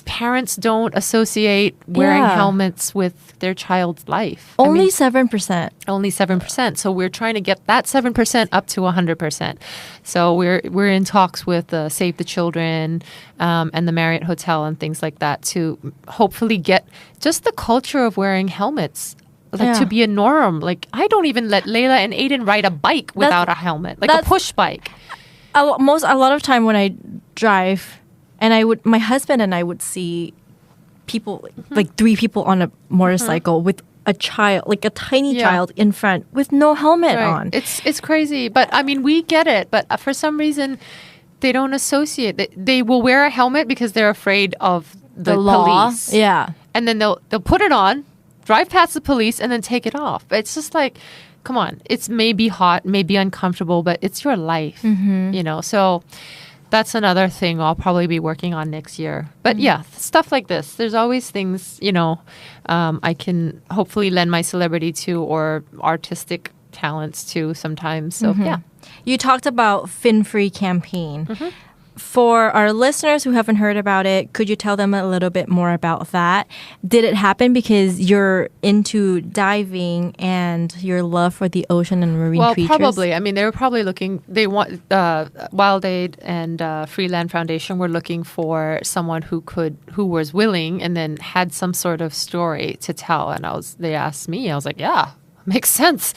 parents don't associate wearing helmets with their child's life. Only 7%. Only 7%. So we're trying to get that 7% up to 100%. So we're in talks with Save the Children and the Marriott Hotel and things like that to hopefully get just the culture of wearing helmets to be a norm. Like, I don't even let Layla and Aiden ride a bike without a helmet, like a push bike. A lot of time when I drive, and my husband and I would see people, like 3 people on a motorcycle with a child, like a tiny child in front with no helmet on. It's crazy, but I mean, we get it. But for some reason, they don't associate. They will wear a helmet because they're afraid of the law. police. Yeah. And then they'll put it on, drive past the police, and then take it off. It's just like, come on, it's maybe hot, maybe uncomfortable, but it's your life, you know. So that's another thing I'll probably be working on next year. But yeah, stuff like this. There's always things, you know, I can hopefully lend my celebrity to or artistic talents to sometimes. So yeah. You talked about Fin-Free campaign. For our listeners who haven't heard about it, could you tell them a little bit more about that? Did it happen because you're into diving and your love for the ocean and marine creatures? Well, probably. I mean, they were probably looking, they want, Wild Aid and Freeland Foundation were looking for someone who was willing and then had some sort of story to tell. And they asked me, I was like, yeah, makes sense.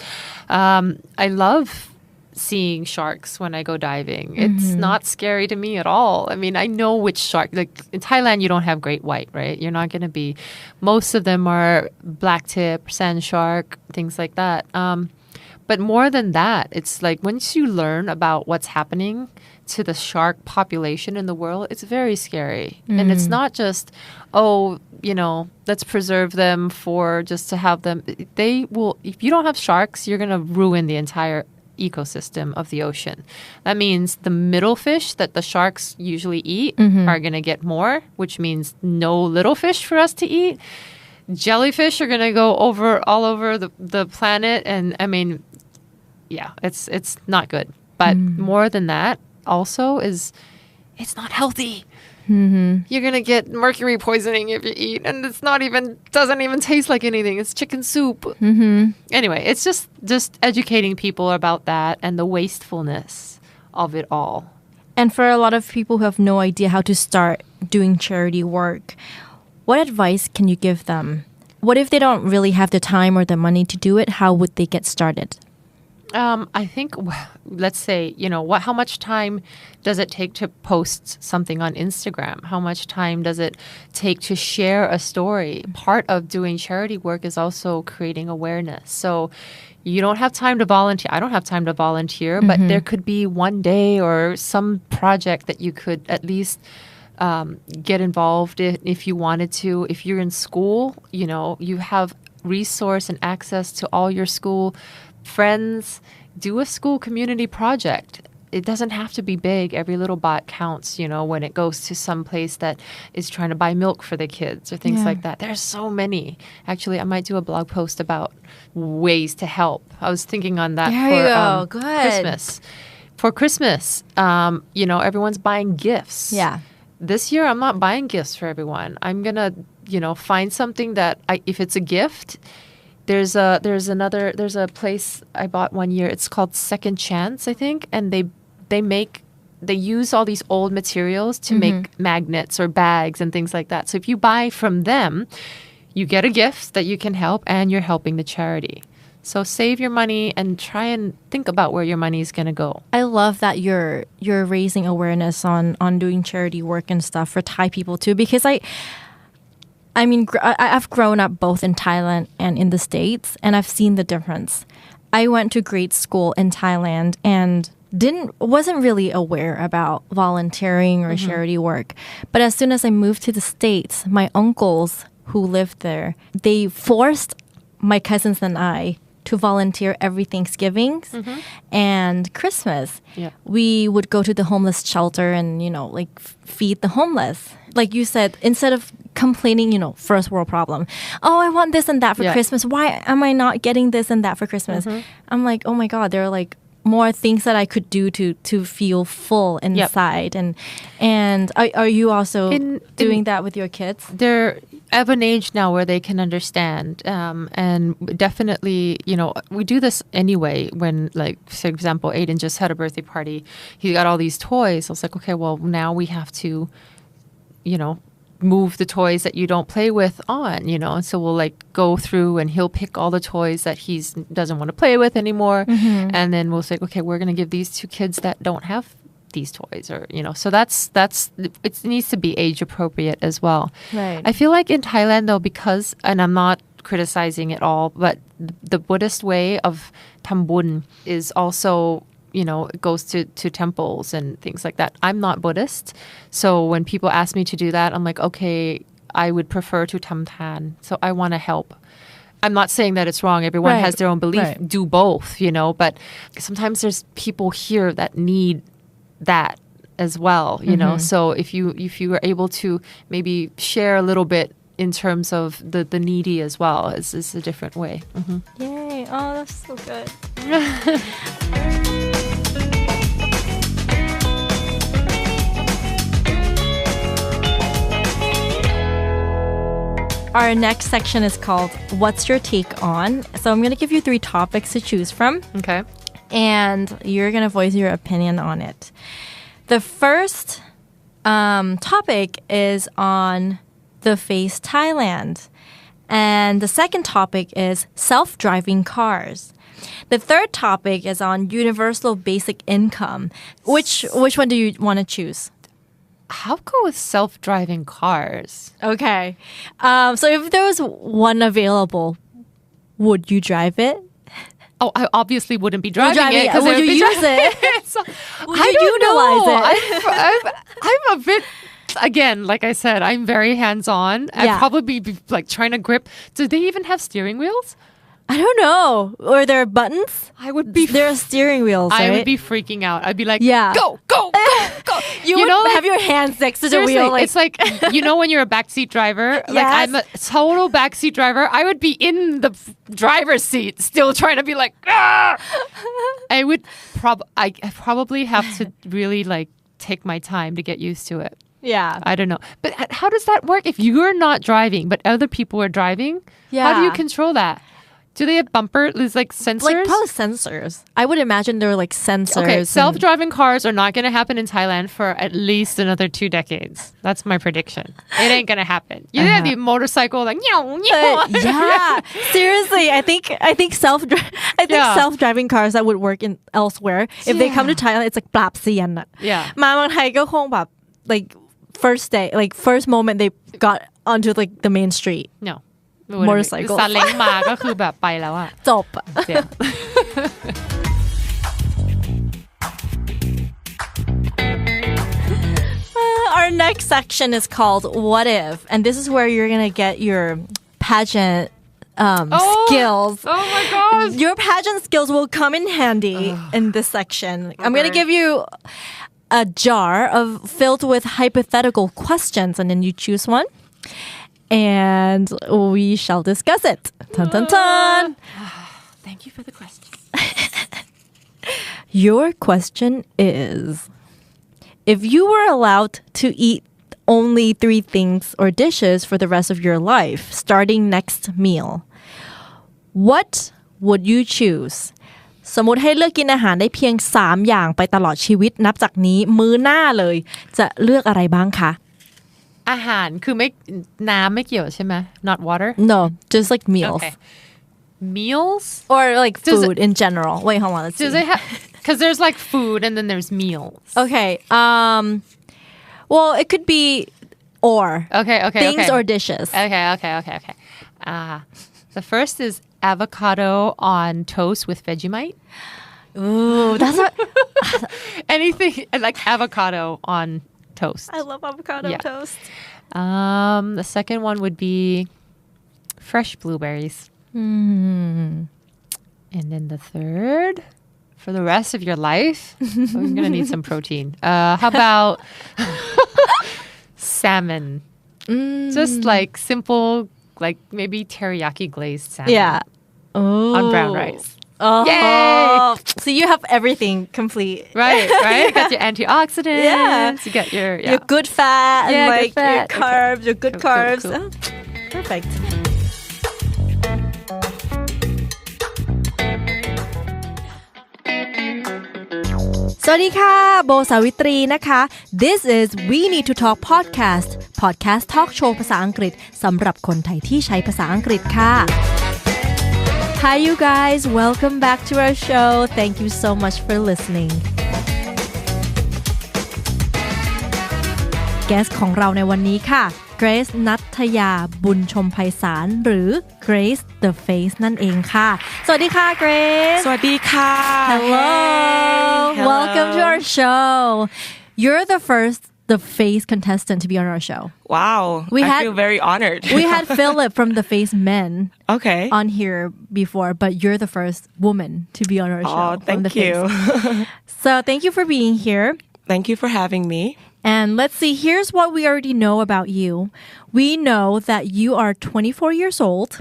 I love seeing sharks when I go diving. It's not scary to me at all. I mean, I know which shark, like in Thailand, you don't have great white, right? You're not going to be, most of them are black tip, sand shark, things like that. But more than that, it's like once you learn about what's happening to the shark population in the world, it's very scary. And it's not just, oh, you know, let's preserve them for just to have them. They will, if you don't have sharks, you're going to ruin the entire ecosystem of the ocean. That means the middle fish that the sharks usually eat are going to get more, which means no little fish for us to eat. Jellyfish are going to go all over the planet. And I mean, yeah, it's not good. But more than that also is it's not healthy. You're going to get mercury poisoning if you eat, and it's doesn't even taste like anything. It's chicken soup. Anyway, it's just educating people about that and the wastefulness of it all. And for a lot of people who have no idea how to start doing charity work, what advice can you give them? What if they don't really have the time or the money to do it? How would they get started? I think, let's say, you know, how much time does it take to post something on Instagram? How much time does it take to share a story? Part of doing charity work is also creating awareness. So you don't have time to volunteer. I don't have time to volunteer, but there could be one day or some project that you could at least get involved in if you wanted to. If you're in school, you know, you have resource and access to all your school friends. Do a school community project. It doesn't have to be big. Every little baht counts, you know, when it goes to some place that is trying to buy milk for the kids or things like that. There's so many. Actually, I might do a blog post about ways to help. I was thinking on that for Christmas. For Christmas, you know, everyone's buying gifts. Yeah. This year, I'm not buying gifts for everyone. I'm going to, you know, find something that if it's a gift, there's a place I bought one year. It's called Second Chance, I think, and they use all these old materials to make magnets or bags and things like that. So if you buy from them, you get a gift that you can help, and you're helping the charity. So save your money and try and think about where your money is going to go. I love that you're raising awareness on doing charity work and stuff for Thai people too, because I mean, I've grown up both in Thailand and in the States, and I've seen the difference. I went to grade school in Thailand and wasn't really aware about volunteering or charity work. But as soon as I moved to the States, my uncles who lived there, they forced my cousins and I to volunteer every Thanksgiving and Christmas. Yeah. We would go to the homeless shelter and, you know, like feed the homeless. Like you said, instead of complaining, you know, first world problem. Oh, I want this and that for Christmas. Why am I not getting this and that for Christmas? I'm like, oh my God, there are like more things that I could do to feel full inside. And are you also doing that with your kids? They're of an age now where they can understand. And definitely, you know, we do this anyway when, like, for example, Aiden just had a birthday party. He got all these toys. I was like, okay, well, now we have to, you know, move the toys that you don't play with on, you know, and so we'll like go through and he'll pick all the toys that he doesn't want to play with anymore. And then we'll say, okay, we're going to give these to kids that don't have these toys or so that's it needs to be age appropriate as well. Right. I feel like in Thailand though, because and I'm not criticizing it all, but the Buddhist way of tambun is also it goes to temples and things like that. I'm not Buddhist, so when people ask me to do that, I'm like, okay, I would prefer to tamtan, so I want to help. I'm not saying that it's wrong. Everyone has their own belief. Do both, but sometimes there's people here that need that as well, so if you are able to maybe share a little bit in terms of the needy as well is a different way. Yay. Oh, that's so good. Our next section is called What's Your Take On? So I'm going to give you 3 topics to choose from. Okay. And you're going to voice your opinion on it. The first topic is on the Face Thailand. And the second topic is self-driving cars. The third topic is on universal basic income. Which one do you want to choose? How go with self-driving cars? Okay. So if there was one available, would you drive it? Oh, I obviously wouldn't be driving it. Would you use it? Would you utilize it? I'm a bit... Again, like I said, I'm very hands-on. I'd probably be like trying to grip. Do they even have steering wheels? I don't know. Or there are buttons? I would be... There are steering wheels, right? I would be freaking out. I'd be like, go. You would have your hands next to the wheel. It's like, when you're a backseat driver? Like, I'm a total backseat driver. I would be in the driver's seat still trying to be like, ah! I would I probably have to really like take my time to get used to it. Yeah. I don't know. But how does that work? If you're not driving, but other people are driving, how do you control that? Do they have bumpers, like sensors? Like probably sensors. I would imagine there are like sensors. Okay, self-driving cars are not going to happen in Thailand for at least another 2 decades. That's my prediction. It ain't going to happen. You have the motorcycle like, yeah. Seriously, I think self-driving cars that would work in elsewhere. If they come to Thailand, it's like ปราบเซียน Yeah. มาเมืองไทยก็คงแบบ like first moment they got onto like the main street. No. Motorcycle ซาเล้งมาก็คือแบบไปแล้วอะ จบ Our next section is called What If? And this is where you're going to get your pageant skills. Oh my gosh. Your pageant skills will come in handy in this section. Okay. I'm going to give you a jar filled with hypothetical questions, and then you choose one. And we shall discuss it. Dun, dun, dun. Thank you for the question. Your question is, if you were allowed to eat only 3 things or dishes for the rest of your life, starting next meal, what would you choose? สมมุติให้เลือกกินอาหารได้เพียง3อย่างไปตลอดชีวิตนับจากนี้มื้อหน้าเลยจะเลือกอะไรบ้างคะอาหารคือไม่น้ำไม่เกี่ยวใช่ไหม not water no just like meals okay. Meals or like food in general wait hold on let's see because there's like food and then there's meals okay well it could be or things or dishes okay the first is avocado on toast with Vegemite. Ooh, that's what anything like avocado on toast. I love avocado toast. The second one would be fresh blueberries. And then the third, for the rest of your life, you're going to need some protein. How about salmon? Just like simple, like maybe teriyaki glazed salmon. Yeah. On brown rice. Oh, yay! So you have everything complete. Right? You got your antioxidants. Yeah. You got your good fat and like good fat. your carbs, your good carbs. Cool. Oh, perfect. Sawasdee ka, Bo Sawitri นะคะ This is We Need to Talk Podcast Talk Show ภาษาอังกฤษสำหรับคนไทยที่ใช้ภาษาอังกฤษค่ะ Hi you guys, welcome back to our show. Thank you so much for listening. guest ของเราในวันนี้ค่ะ เกรซ ณัฐยา บุญชมไพศาลหรือ Grace the Face นั่นเองค่ะสวัสดีค่ะ Grace สวัสดีค่ะ Hello Welcome to our show You're the first The Face contestant to be on our show. Wow. I feel very honored. We had Philip from The Face Men on here before, but you're the first woman to be on our show. Oh, thank you. So thank you for being here. Thank you for having me. And let's see, here's what we already know about you. We know that you are 24 years old.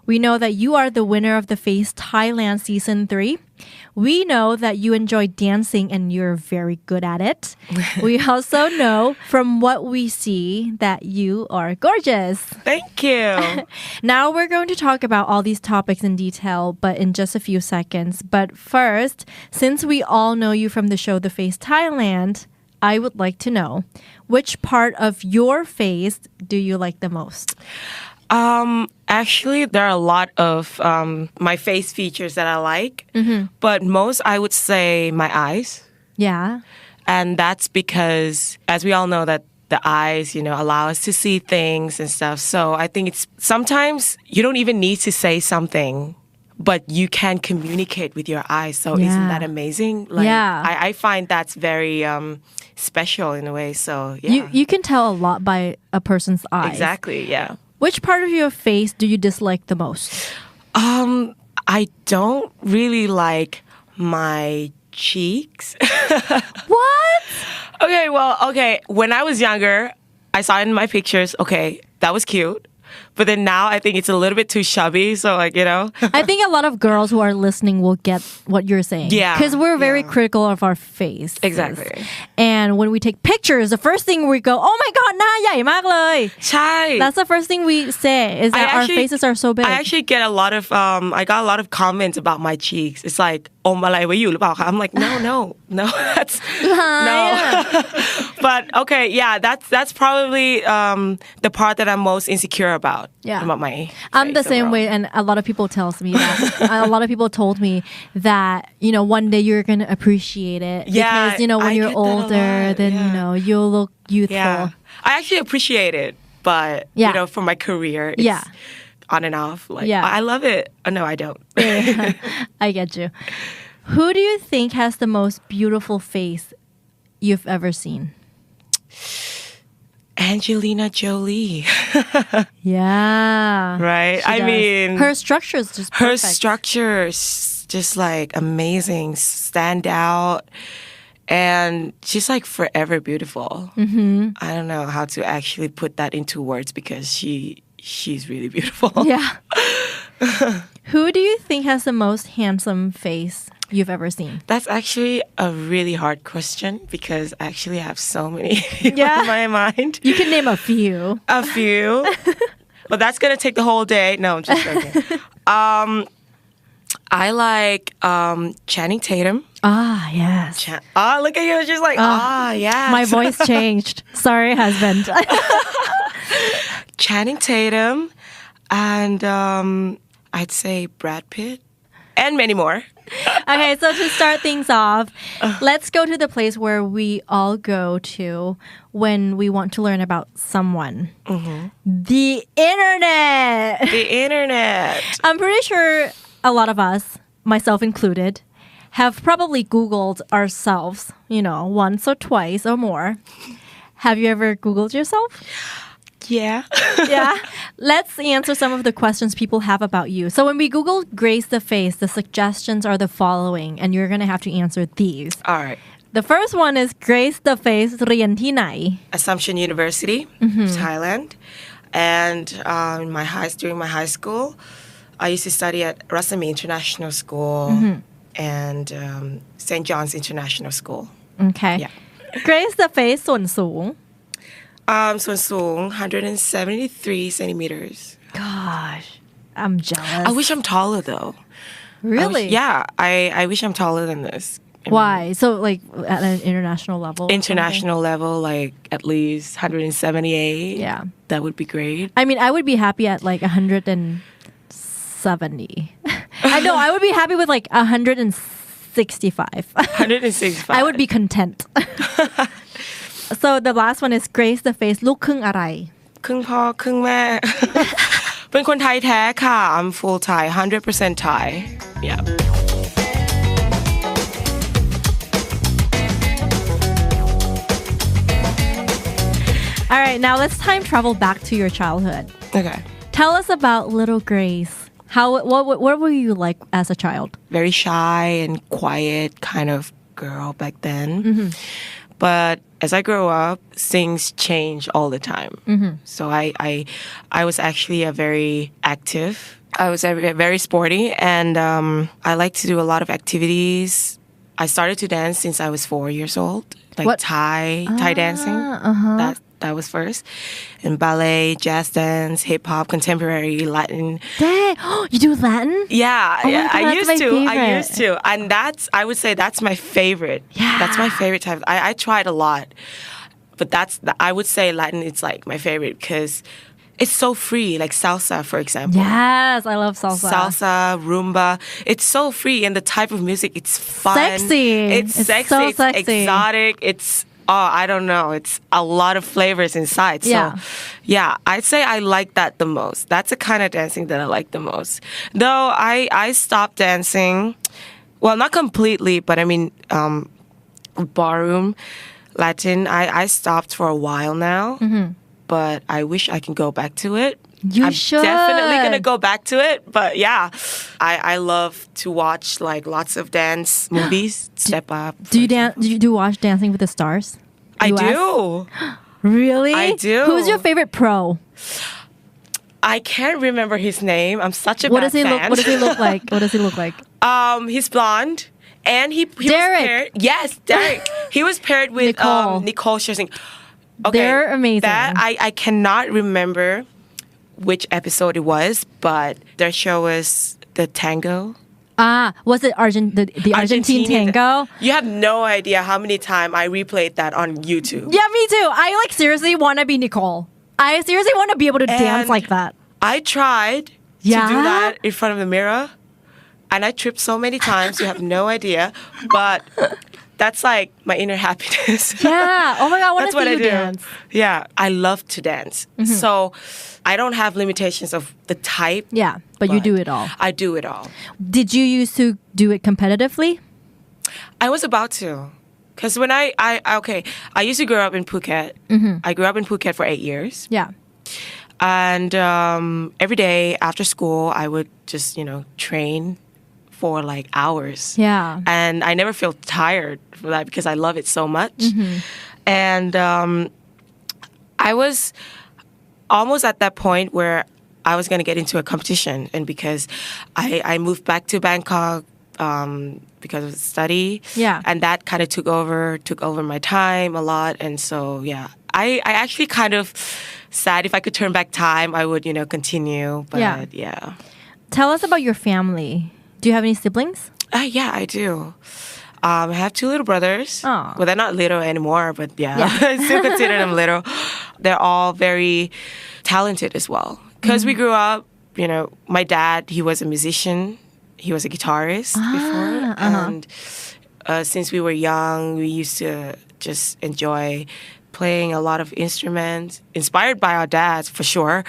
We know that you are the winner of The Face Thailand Season 3. We know that you enjoy dancing and you're very good at it. We also know from what we see that you are gorgeous. Thank you. Now we're going to talk about all these topics in detail, but in just a few seconds. But first, since we all know you from the show The Face Thailand, I would like to know, which part of your face do you like the most? Actually, there are a lot of my face features that I like, but most I would say my eyes. Yeah. And that's because, as we all know, that the eyes, allow us to see things and stuff. So I think it's sometimes you don't even need to say something, but you can communicate with your eyes. So isn't that amazing? I find that's very special in a way. So yeah. You can tell a lot by a person's eyes. Exactly, yeah. Which part of your face do you dislike the most? I don't really like my cheeks. What? Okay. When I was younger, I saw it in my pictures. Okay, that was cute. But then now I think it's a little bit too chubby. So I think a lot of girls who are listening will get what you're saying. Yeah. Because we're very critical of our face. Exactly. And when we take pictures, the first thing we go, oh my God, หน้าใหญ่มากเลย ใช่ That's the first thing we say is that our faces are so big. I actually get I got a lot of comments about my cheeks. It's like, อมอะไรไว้อยู่หรือเปล่าคะ I'm like, no, that's no. But okay, yeah, that's probably the part that I'm most insecure about my I'm the same way, and a lot of people tells me that. A lot of people told me that, one day you're going to appreciate it. Yeah, because, when you're older, then, you'll look youthful. Yeah. I actually appreciate it, but, for my career, it's on and off. I love it. Oh, no, I don't. I get you. Who do you think has the most beautiful face you've ever seen? Angelina Jolie. Yeah. Right? I mean... Her structure is just perfect. Her structure is just amazing, stand out. And she's forever beautiful. I don't know how to actually put that into words because she's really beautiful. Yeah. Who do you think has the most handsome face you've ever seen? That's actually a really hard question because I actually have so many people in my mind. You can name a few. A few? Well, that's going to take the whole day. No, I'm just joking. I like Channing Tatum. Ah, yes. Look at you. She's like, yes. My voice changed. Sorry, husband. Channing Tatum and I'd say Brad Pitt and many more. Okay, so to start things off, let's go to the place where we all go to when we want to learn about someone. The internet. The internet. I'm pretty sure a lot of us, myself included, have probably Googled ourselves, once or twice or more. Have you ever Googled yourself? Yeah. Yeah. Let's answer some of the questions people have about you. So when we Google Grace the Face, the suggestions are the following, and you're going to have to answer these. All right. The first one is Grace the Face เรียนที่ไหน Assumption University, Thailand. And during my high school, I used to study at Rasami International School and St. John's International School. Okay. Yeah. Grace the Face ส่วนสูงส่วนสูง 173 centimeters. Gosh, I'm jealous. I wish I'm taller though. Really? I wish I'm taller than this. Why? So at an international level? International level, at least 178. Yeah. That would be great. I mean, I would be happy at 170. I know, I would be happy with 165. 165. I would be content. So the last one is Grace the Face ลูกครึ่งอะไร ครึ่งพ่อครึ่งแม่ เป็นคนไทยแท้ค่ะ I'm full Thai 100% Thai yeah All right now let's time travel back to your childhood okay Tell us about little Grace what were you like as a child very shy and quiet kind of girl back then but as I grow up things change all the time so I was actually a very active I was very sporty and I like to do a lot of activities I started to dance since I was 4 years old like What? Thai dancing that was first and ballet jazz dance hip hop contemporary Latin Dang you do Latin yeah Oh my yeah God, I that's my used to and I would say that's my favorite Yeah. that's my favorite type I tried a lot but I would say Latin is like my favorite because it's so free like salsa for example Yes I love salsa rumba it's so free and the type of music it's fun Sexy. it's sexy so it's sexy. exotic it's I don't know it's a lot of flavors inside so yeah I'd say I like that the most that's the kind of dancing that I like the most though I stopped dancing well not completely but I mean ballroom Latin I stopped for a while now but I wish I can go back to it You I'm should definitely gonna go back to it but yeah I love to watch like lots of dance movies Step Up do you watch Dancing with the Stars I US? do Really I do Who's your favorite pro I can't remember his name I'm such a What bad does he fan look What does he look like What does he look like he's blonde and he Derek. was paired yes Derek he was paired with Nicole Scherzinger okay They're amazing that I cannot remember which episode it was but their show was the tango was it the Argentine tango you have no idea how many times I replayed that on YouTube Yeah me too I like seriously want to be Nicole I seriously want to be able to dance like that I tried to do Yeah? that in front of the mirror and I tripped so many times you have no idea but that's like my inner happiness Yeah oh my God I want that's to what see I you do dance yeah I love to dance so I don't have limitations of the type Yeah but you do it all I do it all Did you used to do it competitively I was about to because when I used to grow up in Phuket I grew up in Phuket for 8 years Yeah and every day after school I would just train for like hours Yeah and I never feel tired for that because I love it so much and I was almost at that point where I was going to get into a competition and because I moved back to Bangkok because of study Yeah and that kind of took over my time a lot and so yeah I actually kind of sad if I could turn back time I would continue but yeah Tell us about your family Do you have any siblings yeah I do I have 2 little brothers Aww. well they're not little anymore but yeah I still consider them little they're all very talented as well because we grew up my dad he was a musician he was a guitarist before and since we were young we used to just enjoy playing a lot of instruments inspired by our dads for sure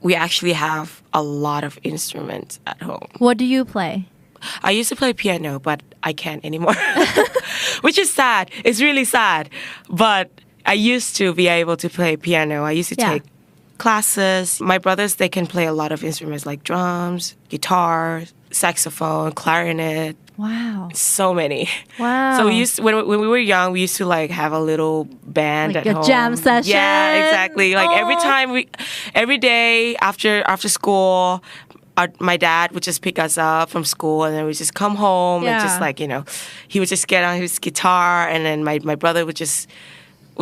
we actually have a lot of instruments at home What do you play I used to play piano but I can't anymore which is sad it's really sad but I used to be able to play piano I used to take classes my brothers they can play a lot of instruments like drums guitar saxophone clarinet Wow so many Wow so we used to, when we were young we used to like have a little band like at a home jam session yeah exactly like every day after school my dad would just pick us up from school and then we just come home and just like he would just get on his guitar and then my brother would just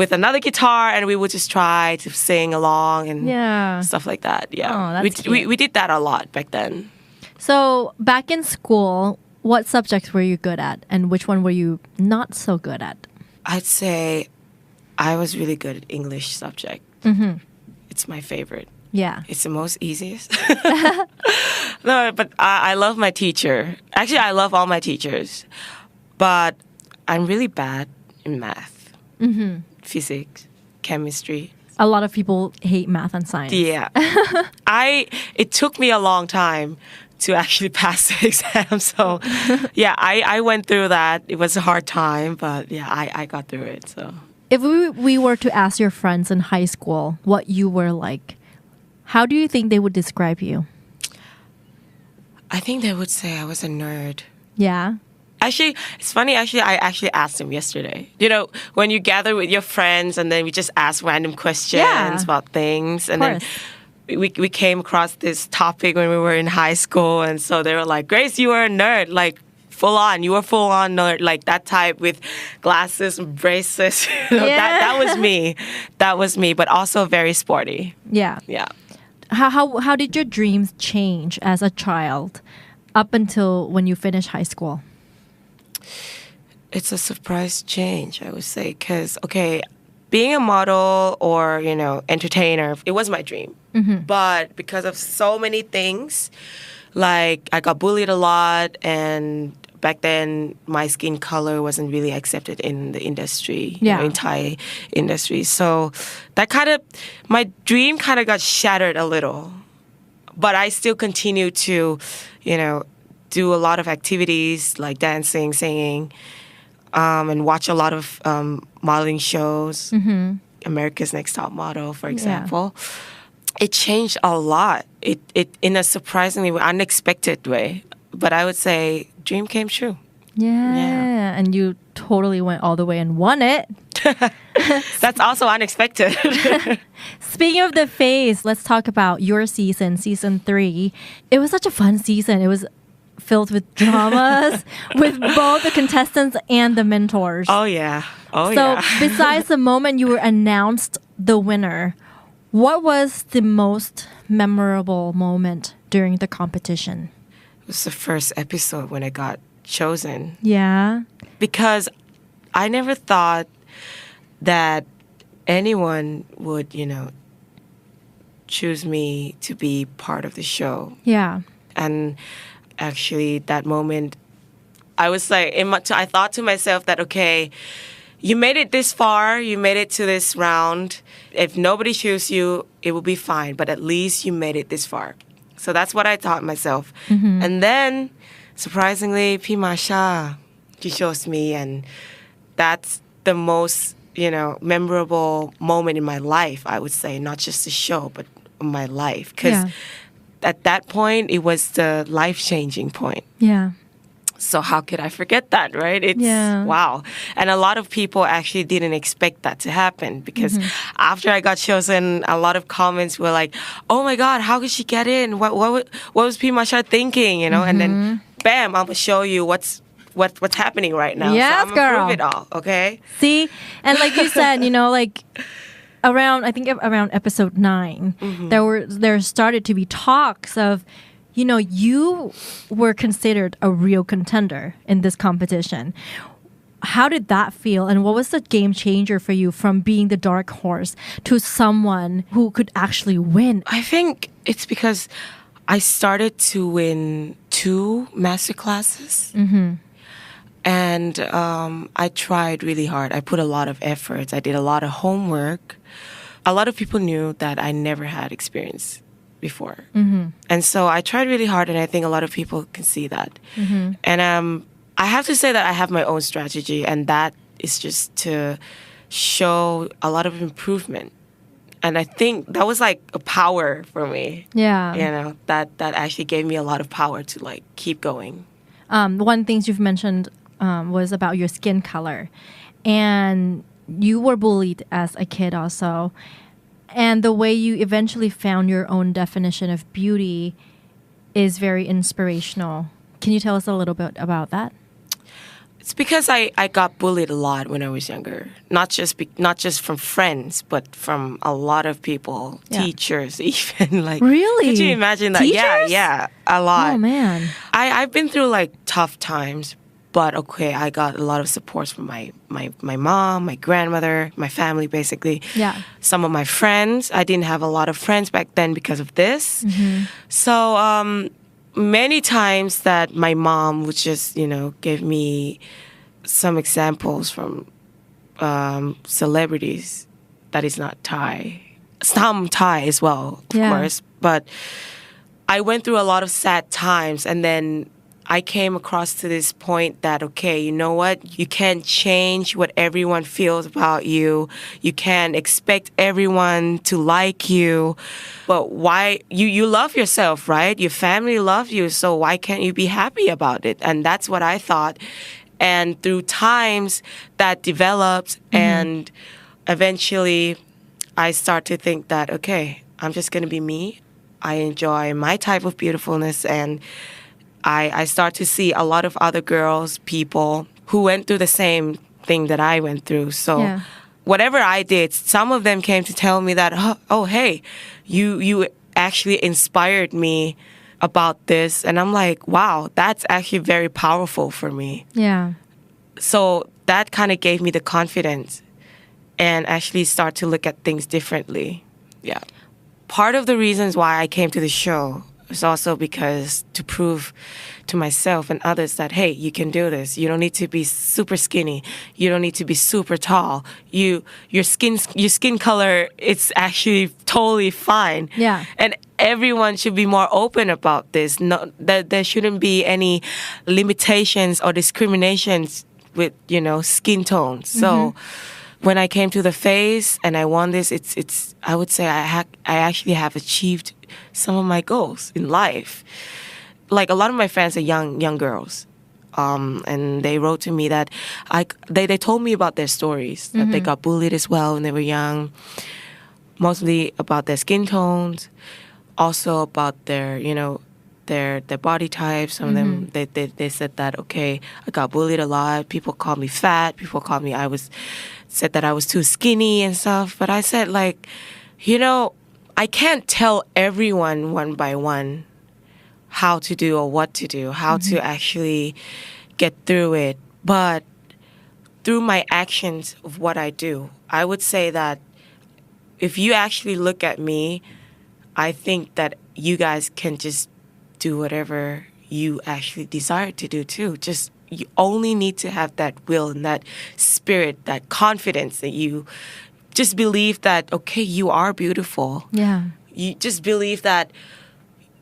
with another guitar and we would just try to sing along and stuff like that yeah oh, that's we did that a lot back then So back in school what subjects were you good at and which one were you not so good at I'd say I was really good at English subject it's my favorite Yeah it's the most easiest no but I love my teacher actually I love all my teachers but I'm really bad in math physics, chemistry. A lot of people hate math and science. Yeah. It took me a long time to actually pass the exam. So yeah, I went through that. It was a hard time, but yeah, I got through it. So If we were to ask your friends in high school what you were like, how do you think they would describe you? I think they would say I was a nerd. Yeah. Actually, it's funny. Actually, I actually asked them yesterday. You know, when you gather with your friends and then we just ask random questions about things. And then we came across this topic when we were in high school. And so they were like, Grace, you were a nerd. Like, full on. You were full on nerd. Like, that type with glasses and braces. That was me. That was me. But also very sporty. Yeah. Yeah. How did your dreams change as a child up until when you finished high school? It's a surprise change, I would say, because, okay, being a model or, you know, entertainer, it was my dream. But because of so many things, like I got bullied a lot, and back then my skin color wasn't really accepted in the industry, you know, in Thai industry. So that kind of, my dream kind of got shattered a little. But I still continue to, you know, do a lot of activities like dancing, singing, and watch a lot of modeling shows. America's Next Top Model, for example. It changed a lot. It in a surprisingly unexpected way. But I would say dream came true. Yeah. And you totally went all the way and won it. That's also unexpected. Speaking of the phase, let's talk about your season 3. It was such a fun season. It was filled with dramas with both the contestants and the mentors. Oh, yeah. So besides the moment you were announced the winner, what was the most memorable moment during the competition? It was the first episode when I got chosen. Yeah. Because I never thought that anyone would, you know, choose me to be part of the show. Yeah. And actually, that moment, I was like, I thought to myself that, okay, you made it this far, you made it to this round. If nobody chooses you, it will be fine, but at least you made it this far. So that's what I taught myself. And then, surprisingly, P. Masha, she chose me, and that's the most, you know, memorable moment in my life, I would say, not just the show, but my life. Because at that point, it was the life-changing point. Yeah. So how could I forget that, right? It's wow. And a lot of people actually didn't expect that to happen, because after I got chosen, a lot of comments were like, "Oh my God, how could she get in? What was P. Masha thinking?" You know, and then bam, I'm gonna show you what's happening right now. Yes, so I'm gonna prove it all, okay? See, and like you said, you know, like around episode 9, there started to be talks of, you know, you were considered a real contender in this competition. How did that feel? And what was the game changer for you from being the dark horse to someone who could actually win? I think it's because I started to win 2 master classes. And I tried really hard. I put a lot of efforts. I did a lot of homework. A lot of people knew that I never had experience before. And so I tried really hard, and I think a lot of people can see that. And I have to say that I have my own strategy, and that is just to show a lot of improvement. And I think that was like a power for me. Yeah. You know, that actually gave me a lot of power to like keep going. One thing you've mentioned was about your skin color. And you were bullied as a kid also. And the way you eventually found your own definition of beauty is very inspirational. Can you tell us a little bit about that? It's because I got bullied a lot when I was younger. Not just from friends, but from a lot of people, teachers even. Like, really? Could you imagine that? Teachers? Yeah, a lot. Oh, man. I've been through like tough times, but okay, I got a lot of support from my mom, my grandmother, my family, basically. Yeah. Some of my friends. I didn't have a lot of friends back then because of this. So many times that my mom would just, you know, give me some examples from celebrities that is not Thai. Some Thai as well, of course. But I went through a lot of sad times, and then I came across to this point that, okay, you know what? You can't change what everyone feels about you. You can't expect everyone to like you. But why? You love yourself, right? Your family love you, so why can't you be happy about it? And that's what I thought. And through times that developed, and eventually I start to think that, okay, I'm just going to be me. I enjoy my type of beautifulness, and I start to see a lot of other girls, people who went through the same thing that I went through. So whatever I did, some of them came to tell me that, oh, hey, you actually inspired me about this. And I'm like, wow, that's actually very powerful for me. Yeah. So that kind of gave me the confidence and actually start to look at things differently. Yeah. Part of the reasons why I came to the show is also because to prove to myself and others that, hey, you can do this. You don't need to be super skinny. You don't need to be super tall. Your skin color, it's actually totally fine. Yeah. And everyone should be more open about this. No, that there shouldn't be any limitations or discriminations with, skin tone. So when I came to the face and I won this, it's I would say I actually have achieved some of my goals in life. Like a lot of my friends are young girls, and they wrote to me that they told me about their stories, that they got bullied as well when they were young, mostly about their skin tones, also about their their body types. Some of them they said that, okay, I got bullied a lot. People called me fat. People called me said that I was too skinny and stuff. But I said, like, I can't tell everyone one by one how to do or what to do, how to actually get through it. But through my actions of what I do, I would say that if you actually look at me, I think that you guys can just do whatever you actually desire to do too. You only need to have that will and that spirit, that confidence that you just believe that, okay, you are beautiful. Yeah. You just believe that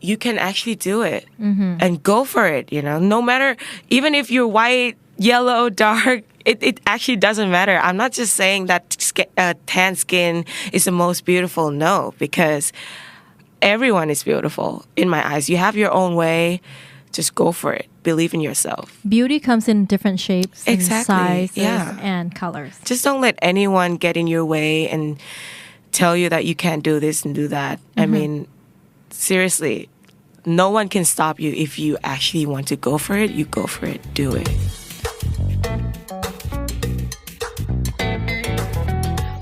you can actually do it and go for it, no matter, even if you're white, yellow, dark, it actually doesn't matter. I'm not just saying that tan skin is the most beautiful. No, because everyone is beautiful in my eyes. You have your own way. Just go for it. Believe in yourself. Beauty comes in different shapes and sizes yeah. and colors. Just don't let anyone get in your way and tell you that you can't do this and do that. I mean, seriously, no one can stop you if you actually want to go for it. You go for it. Do it.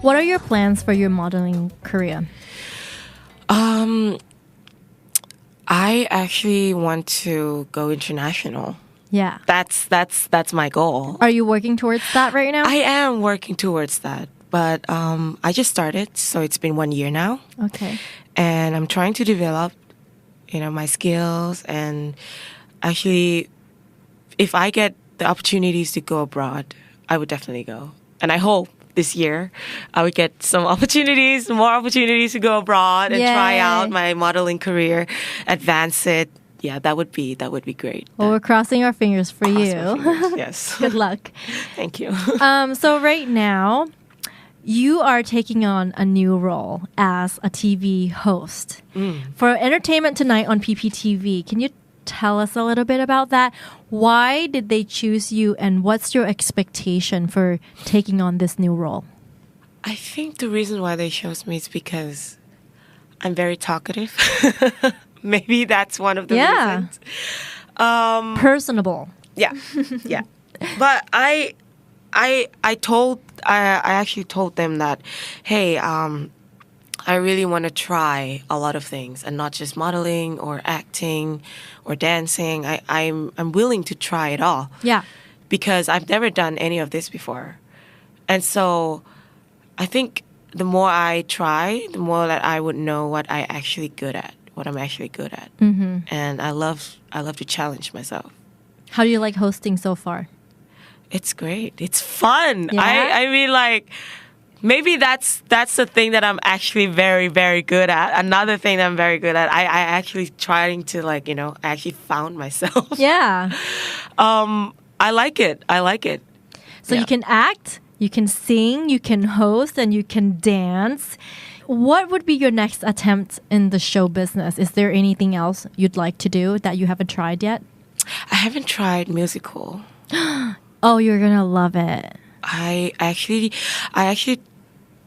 What are your plans for your modeling career? I actually want to go international. Yeah. That's my goal. Are you working towards that right now? I am working towards that. But I just started, so it's been 1 year now. Okay. And I'm trying to develop, my skills. And actually, if I get the opportunities to go abroad, I would definitely go. And I hope this year I would get more opportunities to go abroad and try out my modeling career, advance it. Yeah, that would be great. Well, we're crossing our fingers for you. Yes. Good luck. Thank you. So right now, you are taking on a new role as a TV host for Entertainment Tonight on PPTV. Can you tell us a little bit about that? Why did they choose you, and what's your expectation for taking on this new role? I think the reason why they chose me is because I'm very talkative. Maybe that's one of the reasons. Personable. Yeah. But I actually told them that, hey, I really want to try a lot of things, and not just modeling or acting or dancing. I'm willing to try it all. Yeah. Because I've never done any of this before. And so I think the more I try, the more that I would know what I'm actually good at. And I love to challenge myself. How do you like hosting so far? It's great. It's fun. Yeah? I mean, like, maybe that's the thing that I'm actually very, very good at. Another thing that I'm very good at. I actually trying to like, I actually found myself. Yeah. I like it. So you can act, you can sing, you can host, and you can dance. What would be your next attempt in the show business? Is there anything else you'd like to do that you haven't tried yet? I haven't tried musical. Oh, you're gonna love it. I actually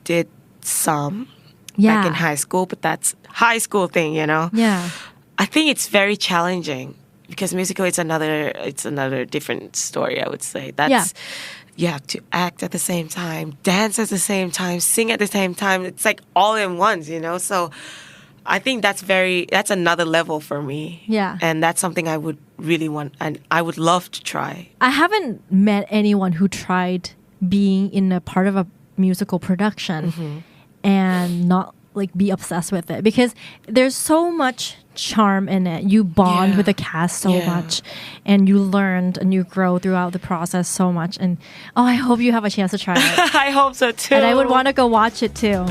did some Yeah. back in high school, but that's high school thing, Yeah. I think it's very challenging because musical it's another different story, I would say. That's you have to act at the same time, dance at the same time, sing at the same time. It's like all in once, So I think that's another level for me. Yeah. And that's something I would really want and I would love to try. I haven't met anyone who tried being in a part of a musical production and not like be obsessed with it because there's so much charm in it. You bond with the cast so much and you learned and you grow throughout the process so much. And I hope you have a chance to try it. I hope so too. And I would want to go watch it too.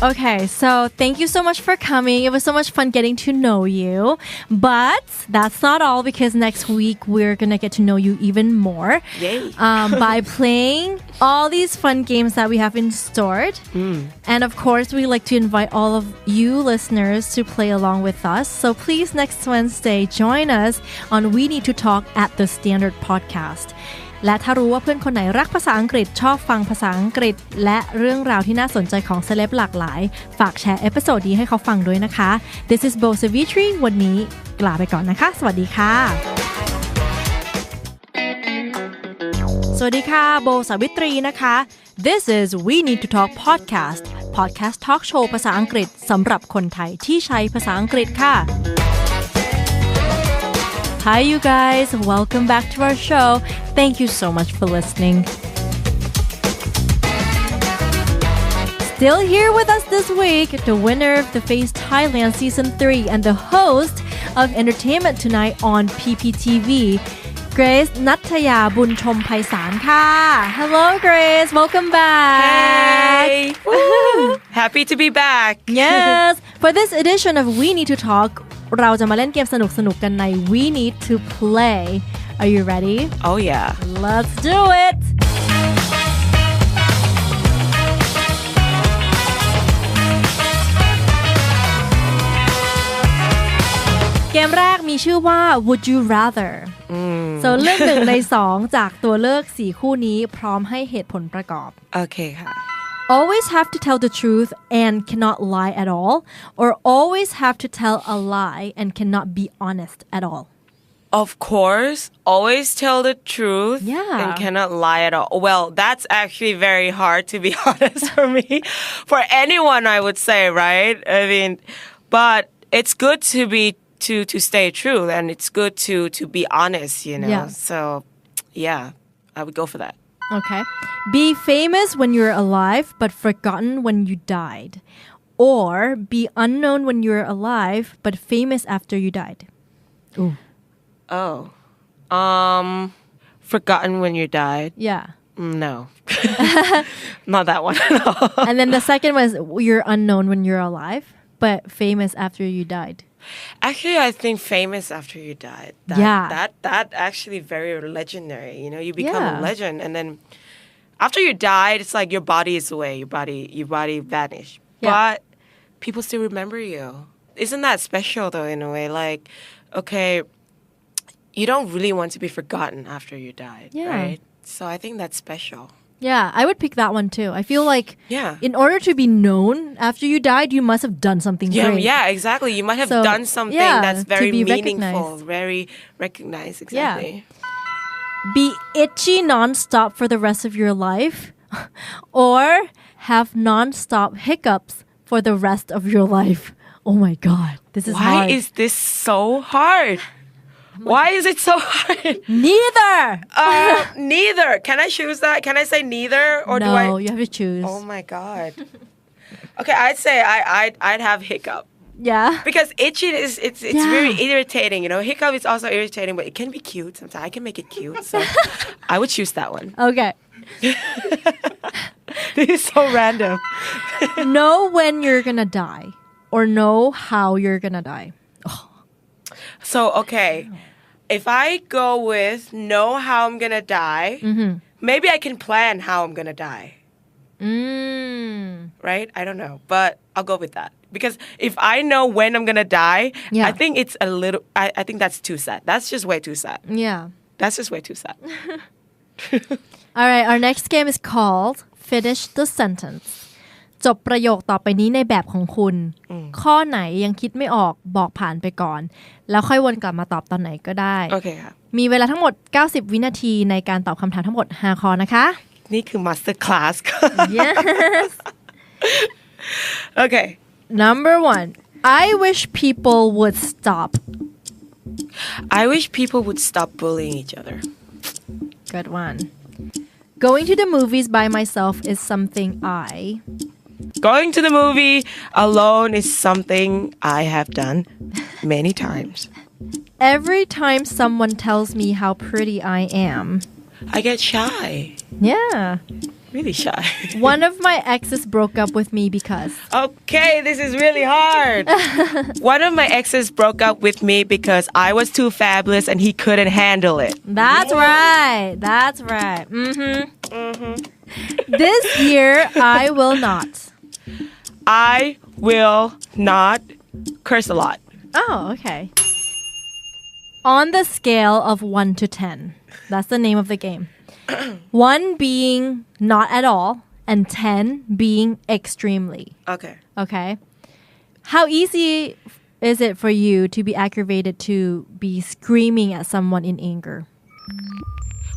Okay, so thank you so much for coming. It was so much fun getting to know you. But that's not all because next week we're going to get to know you even more. Yay. By playing all these fun games that we have in store. And of course, we like to invite all of you listeners to play along with us. So please next Wednesday, join us on We Need to Talk at the Standard Podcast. และถ้ารู้ว่าเพื่อนคนไหนรักภาษาอังกฤษชอบฟังภาษาอังกฤษและเรื่องราวที่น่าสนใจของเซเลบหลากหลายฝากแชร์เอพิโซดนี้ให้เขาฟังด้วยนะคะ This is Bo Savitri วันนี้ลาไปก่อนนะคะสวัสดีค่ะสวัสดีค่ะโบสาวิตรีนะคะ This is We Need to Talk Podcast Talk Show ภาษาอังกฤษสำหรับคนไทยที่ใช้ภาษาอังกฤษค่ะHi, you guys. Welcome back to our show. Thank you so much for listening. Still here with us this week, the winner of the Face Thailand Season 3 and the host of Entertainment Tonight on PPTV, Grace นัทยาบุญชมไพศาลค่ะ Hello, Grace. Welcome back. Hey. Woo. Happy to be back. Yes. For this edition of We Need to Talk, เราจะมาเล่นเกมสนุกๆกันใน We Need to Play. Are you ready? Oh yeah. Let's do it. เกมแรกมีชื่อว่า Would you rather so เลือก1ใน2จากตัวเลือก4คู่นี้พร้อมให้เหตุผลประกอบ Okay ค่ะ Always have to tell the truth and cannot lie at all, or always have to tell a lie and cannot be honest at all. Of course, always tell the truth Yeah. and cannot lie at all. Well, that's actually very hard to be honest for me. For anyone, I would say, right? I mean, but it's good to stay true and it's good to be honest, Yeah. So, yeah, I would go for that. Okay. Be famous when you're alive, but forgotten when you died. Or be unknown when you're alive, but famous after you died. Ooh. Oh. Forgotten when you died. Yeah. No. Not that one at all. And then the second was you're unknown when you're alive, but famous after you died. Actually, I think famous after you died. That actually very legendary. You become a legend, and then after you died, it's like your body is away. Your body vanished. Yeah. But people still remember you. Isn't that special though? In a way, like, okay, you don't really want to be forgotten after you died, right? So I think that's special. Yeah, I would pick that one too. I feel like in order to be known after you died, you must have done something great. Yeah, exactly. You might have done something that's very meaningful, very recognized, exactly. Yeah. Be itchy nonstop for the rest of your life or have nonstop hiccups for the rest of your life. Oh my God, this is hard. Why is this so hard? Why is it so hard? Neither. Neither. Can I choose that? Can I say neither, or no, do I? You have to choose. Oh my God. Okay, I'd say I'd have hiccup Yeah. Because itching it's very irritating, Hiccup is also irritating, but it can be cute sometimes. I can make it cute, so I would choose that one. Okay. This is so random. Know when you're gonna die or know how you're gonna die. So, okay, if I go with know how I'm gonna die, maybe I can plan how I'm gonna die. Right? I don't know, but I'll go with that. Because if I know when I'm gonna die, I think it's a little, I think that's too sad. That's just way too sad. Yeah. That's just way too sad. All right, our next game is called Finish the Sentence. จบประโยคต่อไปนี้ในแบบของคุณ ข้อไหนยังคิดไม่ออกบอกผ่านไปก่อน แล้วค่อยวนกลับมาตอบตอนไหนก็ได้ โอเคค่ะ มีเวลาทั้งหมด90วินาทีในการตอบคำถามทั้งหมด5ข้อนะคะ นี่คือ master class Yes. Okay. Number 1. I wish people would stop. I wish people would stop bullying each other. Good one. Going to the movies by myself is something Going to the movie alone is something I have done many times. Every time someone tells me how pretty I am. I get shy. Yeah. Really shy. One of my exes broke up with me because. Okay, this is really hard. One of my exes broke up with me because I was too fabulous and he couldn't handle it. That's right. That's right. This year, I will not. I will not curse a lot. Oh, okay. On the scale of 1 to 10. That's the name of the game. 1 being not at all and 10 being extremely. Okay. Okay. How easy is it for you to be aggravated to be screaming at someone in anger?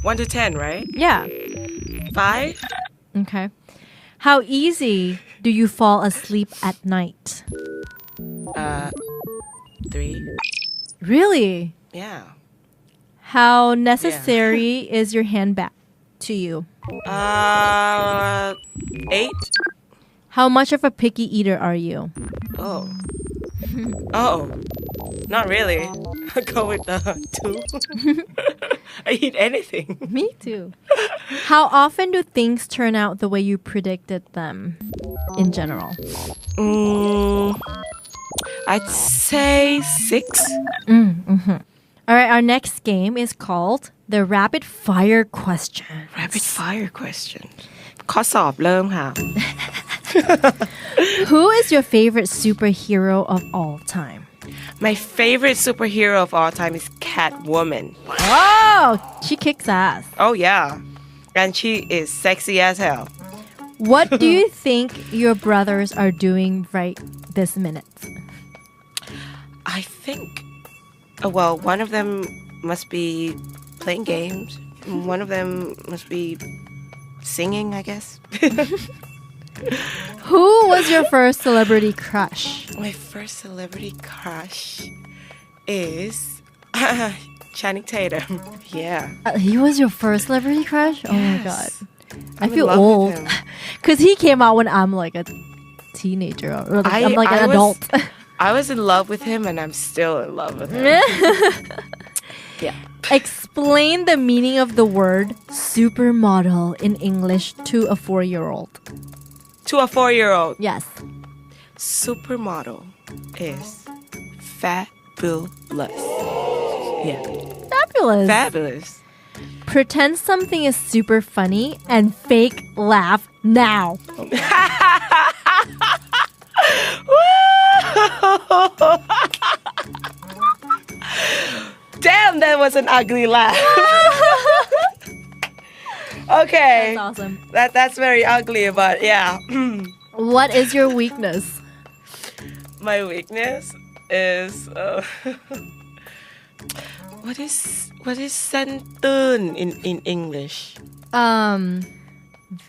1 to 10, right? Yeah. 5? Okay. How easy do you fall asleep at night? 3. Really? Yeah. How necessary is your handbag to you? 8. How much of a picky eater are you? Oh, not really. I go with 2. I eat anything. Me too. How often do things turn out the way you predicted them in general? I'd say 6. All right, our next game is called the Rapid Fire Question. Rapid fire question. ข้อสอบเริ่มค่ะ Who is your favorite superhero of all time? My favorite superhero of all time is Catwoman. Oh, she kicks ass. Oh, yeah. And she is sexy as hell. What do you think your brothers are doing right this minute? I think, well, one of them must be playing games. One of them must be singing, I guess. Who was your first celebrity crush? My first celebrity crush is Channing Tatum. Yeah. He was your first celebrity crush? Oh my god. I feel in love with old. him. Because he came out when I'm like a teenager. Or like, I'm like an adult. I was in love with him and I'm still in love with him. Yeah. Explain the meaning of the word supermodel in English to a 4-year-old. To a 4-year-old. Yes. Supermodel is fabulous. Yeah. Fabulous. Fabulous. Pretend something is super funny and fake laugh now. Damn, that was an ugly laugh. Okay. That's awesome. That's very ugly, but yeah. What is your weakness? My weakness is what is เส้นตื้น in English?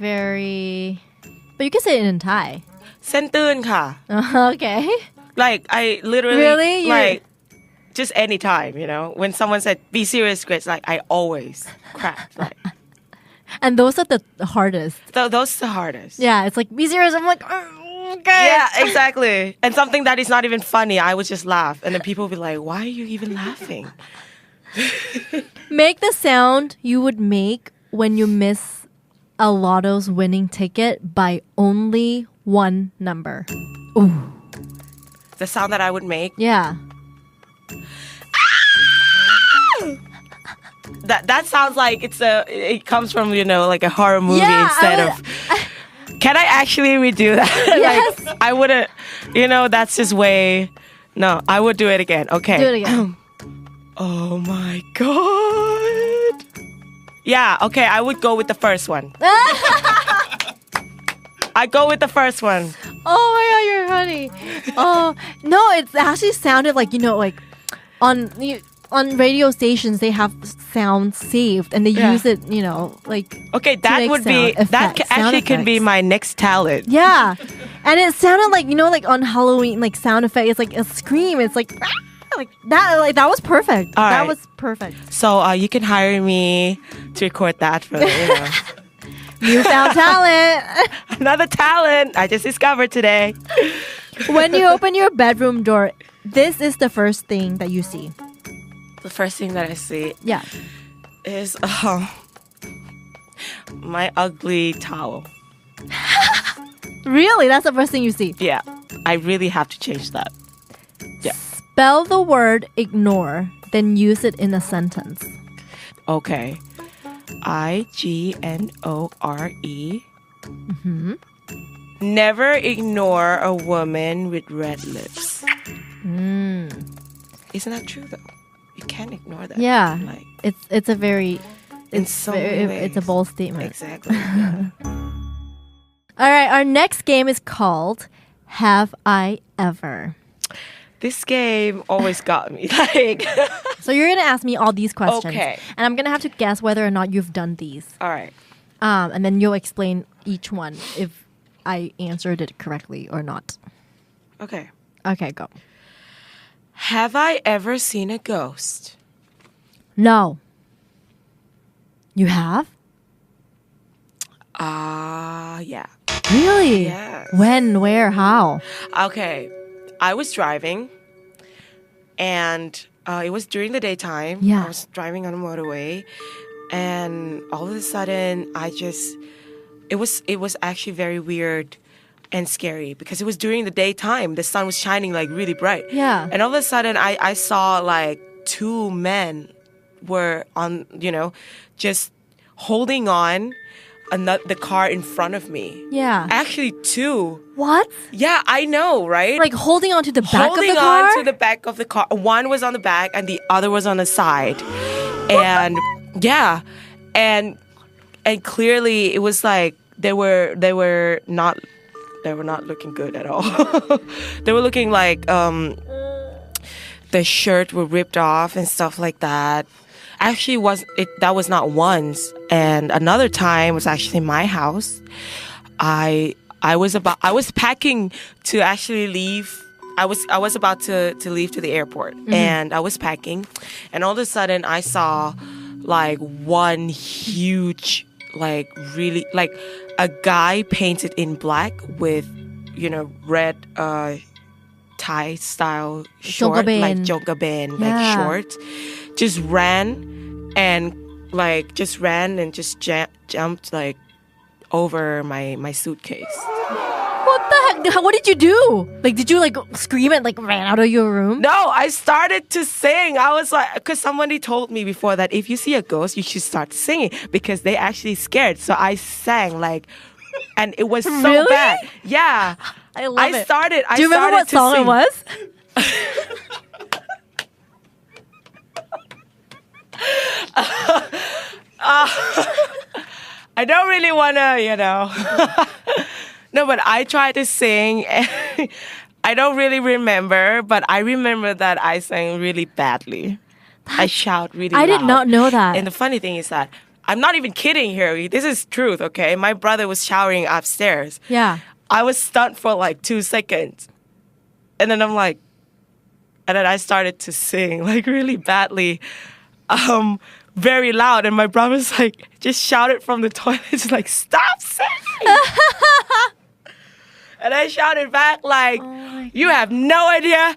Very. But you can say it in Thai. เส้นตื้นค่ะ Okay. Like I literally Really? like just anytime, when someone said be serious, Grace, like I always crack. Like And those are the hardest. those are the hardest. Yeah, it's like be serious. I'm like. Okay. Yeah, exactly. And something that is not even funny, I would just laugh. And then people would be like, why are you even laughing? Make the sound you would make when you miss a lotto's winning ticket by only one number. Ooh. The sound that I would make. Yeah. That sounds like it comes from, like a horror movie instead of... Can I actually redo that? Yes. Like, I wouldn't, that's just way... No, I would do it again. Okay. Do it again. Oh my God. Yeah, okay, I would go with the first one. I go with the first one. Oh my God, you're funny. Oh, no, it actually sounded like, like on radio stations, they have sound saved and they use it, like... Okay, that would be... That actually can be my next talent. Yeah. And it sounded like, like on Halloween, like sound effect. It's like a scream. It's like that. Like that was perfect. All that right. was perfect. So you can hire me to record that for Newfound talent. Another talent I just discovered today. When you open your bedroom door, this is the first thing that you see. The first thing that I see is my ugly towel. Really? That's the first thing you see? Yeah. I really have to change that. Yeah. Spell the word ignore, then use it in a sentence. Okay. IGNORE. Never ignore a woman with red lips. Isn't that true though? You can't ignore that. Yeah. Like, it's a very... It's a bold statement. Exactly. Yeah. All right, our next game is called Have I Ever? This game always got me. Like, so you're going to ask me all these questions. Okay. And I'm going to have to guess whether or not you've done these. All right. And then you'll explain each one if I answered it correctly or not. Okay. Okay, go. Have I ever seen a ghost? No. You have? Yeah. Really? Yes. When, where, how? Okay. I was driving and it was during the daytime. Yeah. I was driving on a motorway and all of a sudden it was actually very weird and scary because it was during the daytime. The sun was shining like really bright. Yeah. And all of a sudden I saw like two men were on, just holding on the car in front of me. Yeah. Actually two. What? Yeah, I know, right? Like holding on to the back of the Holding car? on to the back of the car. One was on the back and the other was on the side. And yeah. And clearly it was like they were not looking good at all. They were looking like the shirt were ripped off and stuff like that. Actually, that was not once. And another time was actually my house. I was packing to actually leave. I was about to leave to the airport, and I was packing, and all of a sudden I saw like one huge, like really like a guy painted in black with, red Thai style short, like jogabin, like short, just ran and just jumped like over my suitcase. What the heck? What did you do? Like, did you like scream and like ran out of your room? No, I started to sing. I was like, because somebody told me before that if you see a ghost, you should start singing because they actually scared. So I sang like, and it was so Really? bad. Yeah. I love it. Do you remember what song it was? I don't really want to, No, but I tried to sing. And I don't really remember, but I remember that I sang really badly. I shout really loud. I did not know that. And the funny thing is that I'm not even kidding here. This is truth, okay? My brother was showering upstairs. Yeah. I was stunned for like 2 seconds. And then and then I started to sing like really badly, very loud. And my brother was like, just shouted from the toilet, just like, stop singing. And I shouted back like, you have no idea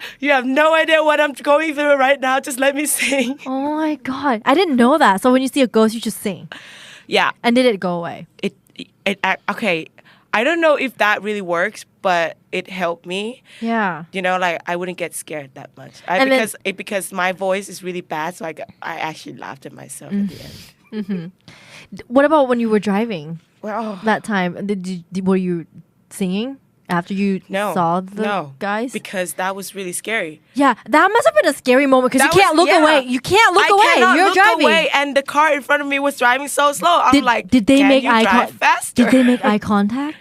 what I'm going through right now. Just let me sing. Oh my God. I didn't know that. So when you see a ghost, you just sing. Yeah. And did it go away? Okay. I don't know if that really works, but it helped me. Yeah. You know, like I wouldn't get scared that much. Because my voice is really bad, so I actually laughed at myself at the end. What about when you were driving? Well, That time, were you singing after you saw the guys? Because that was really scary. Yeah, that must have been a scary moment because you can't look away. You can't look away. You're driving. Away, and the car in front of me was driving so slow. I'm like, did they can make you drive faster? Did they make eye contact?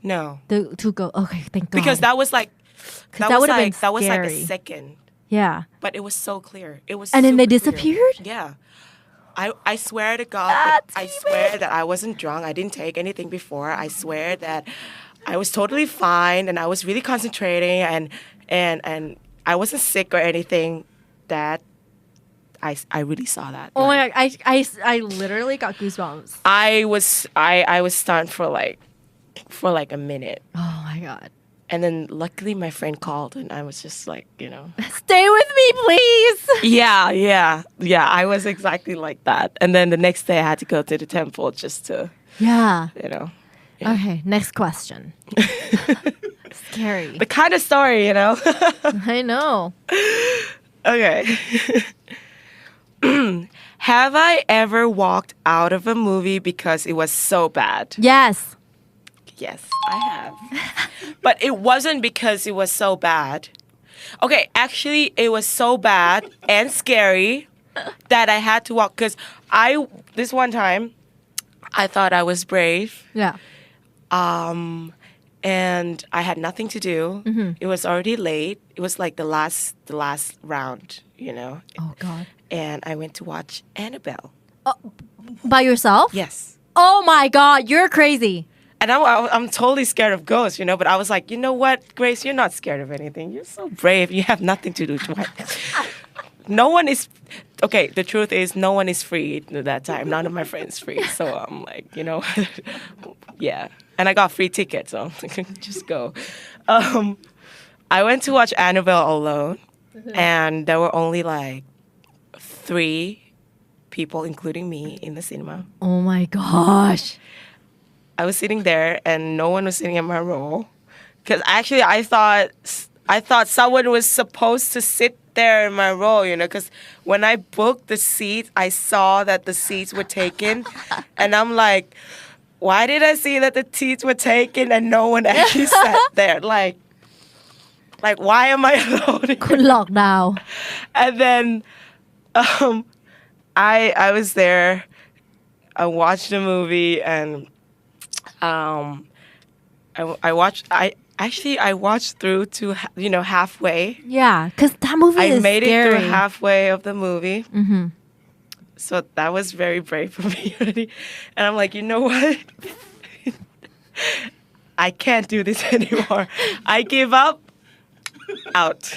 No. The two go. Okay, thank God. Because that was like, that would have been that was like scary. a second. Yeah. But it was so clear. It was. And then they super disappeared? Clear. Yeah. I swear to God, I swear that I wasn't drunk. I didn't take anything before. I swear that I was totally fine and I was really concentrating and I wasn't sick or anything. That I really saw that. Oh my God, I literally got goosebumps. I was stunned for like a minute. Oh my God. And then luckily my friend called and I was just like, you know. Stay with me, please. Yeah. I was exactly like that. And then the next day I had to go to the temple just to, Yeah. you know. Yeah. Okay, next question. Scary. The kind of story, you know. I know. Okay. Have I ever walked out of a movie because it was so bad? Yes. Yes, I have. But it wasn't because it was so bad. Okay, actually, it was so bad and scary that I had to walk. Because this one time, I thought I was brave. Yeah. And I had nothing to do. Mm-hmm. It was already late. It was like the last round, you know. Oh God. And I went to watch Annabelle. By yourself? Yes. Oh my God, you're crazy. And I'm totally scared of ghosts, you know, but I was like, you know what, Grace, you're not scared of anything. You're so brave. You have nothing to do. No one is, okay, the truth is no one is free at that time. None of my friends free. So I'm like, you know, yeah. And I got free tickets, so I'm like, just go. I went to watch Annabelle alone, and there were only like 3 people, including me, in the cinema. Oh my gosh. I was sitting there and no one was sitting in my row. Because actually I thought someone was supposed to sit there in my row, you know, because when I booked the seat, I saw that the seats were taken. And I'm like, why did I see that the seats were taken and no one actually sat there? Like why am I alone? คุณหลอกดาว And then I was there. I watched the movie and I watched through to, you know, halfway. Yeah, because that movie is I made scary. it through halfway of the movie. Mm-hmm. So that was very brave for me. And I'm like, you know what? I can't do this anymore. I give up. Out.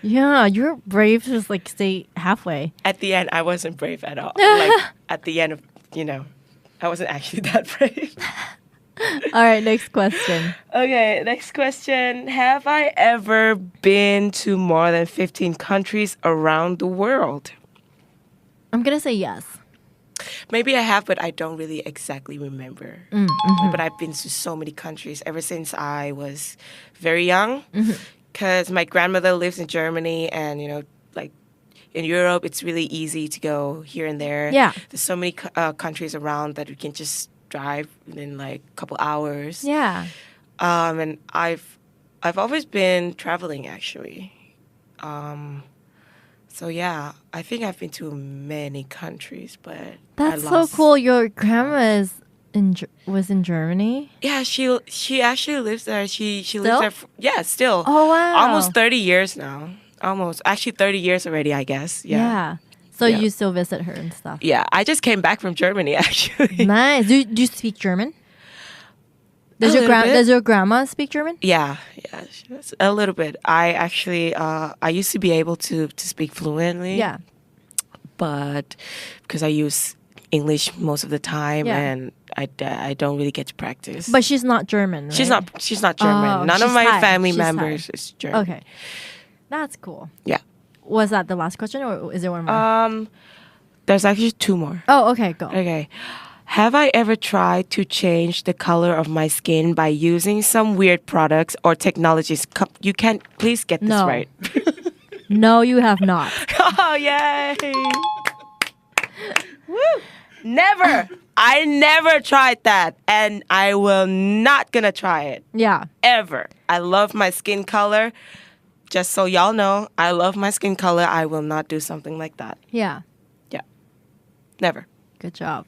Yeah, you're brave to just like stay halfway. At the end, I wasn't brave at all. Like at the end of, you know, I wasn't actually that brave. All right, next question. Okay, next question. Have I ever been to more than 15 countries around the world? I'm going to say yes. Maybe I have, but I don't really exactly remember. But I've been to so many countries ever since I was very young. Because my grandmother lives in Germany and, you know, like in Europe, it's really easy to go here and there. Yeah. There's so many countries around that we can just drive in like a couple hours. Yeah. And I've always been traveling actually. So yeah, I think I've been to many countries, but That's so cool. Your grandma was in Germany? Yeah, she actually lives there. She lives there. Yeah, still. Oh wow. Almost 30 years now. Almost. Actually 30 years already, I guess. Yeah. So you still visit her and stuff. Yeah, I just came back from Germany actually. Nice. Do you speak German? Does your grandma speak German? Yeah, a little bit. I actually I used to be able to speak fluently. Yeah. But because I use, English most of the time, Yeah. and I don't really get to practice. But she's not German, right? She's not German. Oh, None of she's my Thai. family She's members Thai. is German. Okay. That's cool. Yeah. Was that the last question or is there one more? There's actually two more. Oh, okay, go. Okay. Have I ever tried to change the color of my skin by using some weird products or technologies? You can't please get this No. right. No, you have not. Oh, yay. Woo. Never. I never tried that, and I will not gonna try it. Yeah. Ever. I love my skin color. Just so y'all know, I love my skin color. I will not do something like that. Yeah. Yeah. Never. Good job.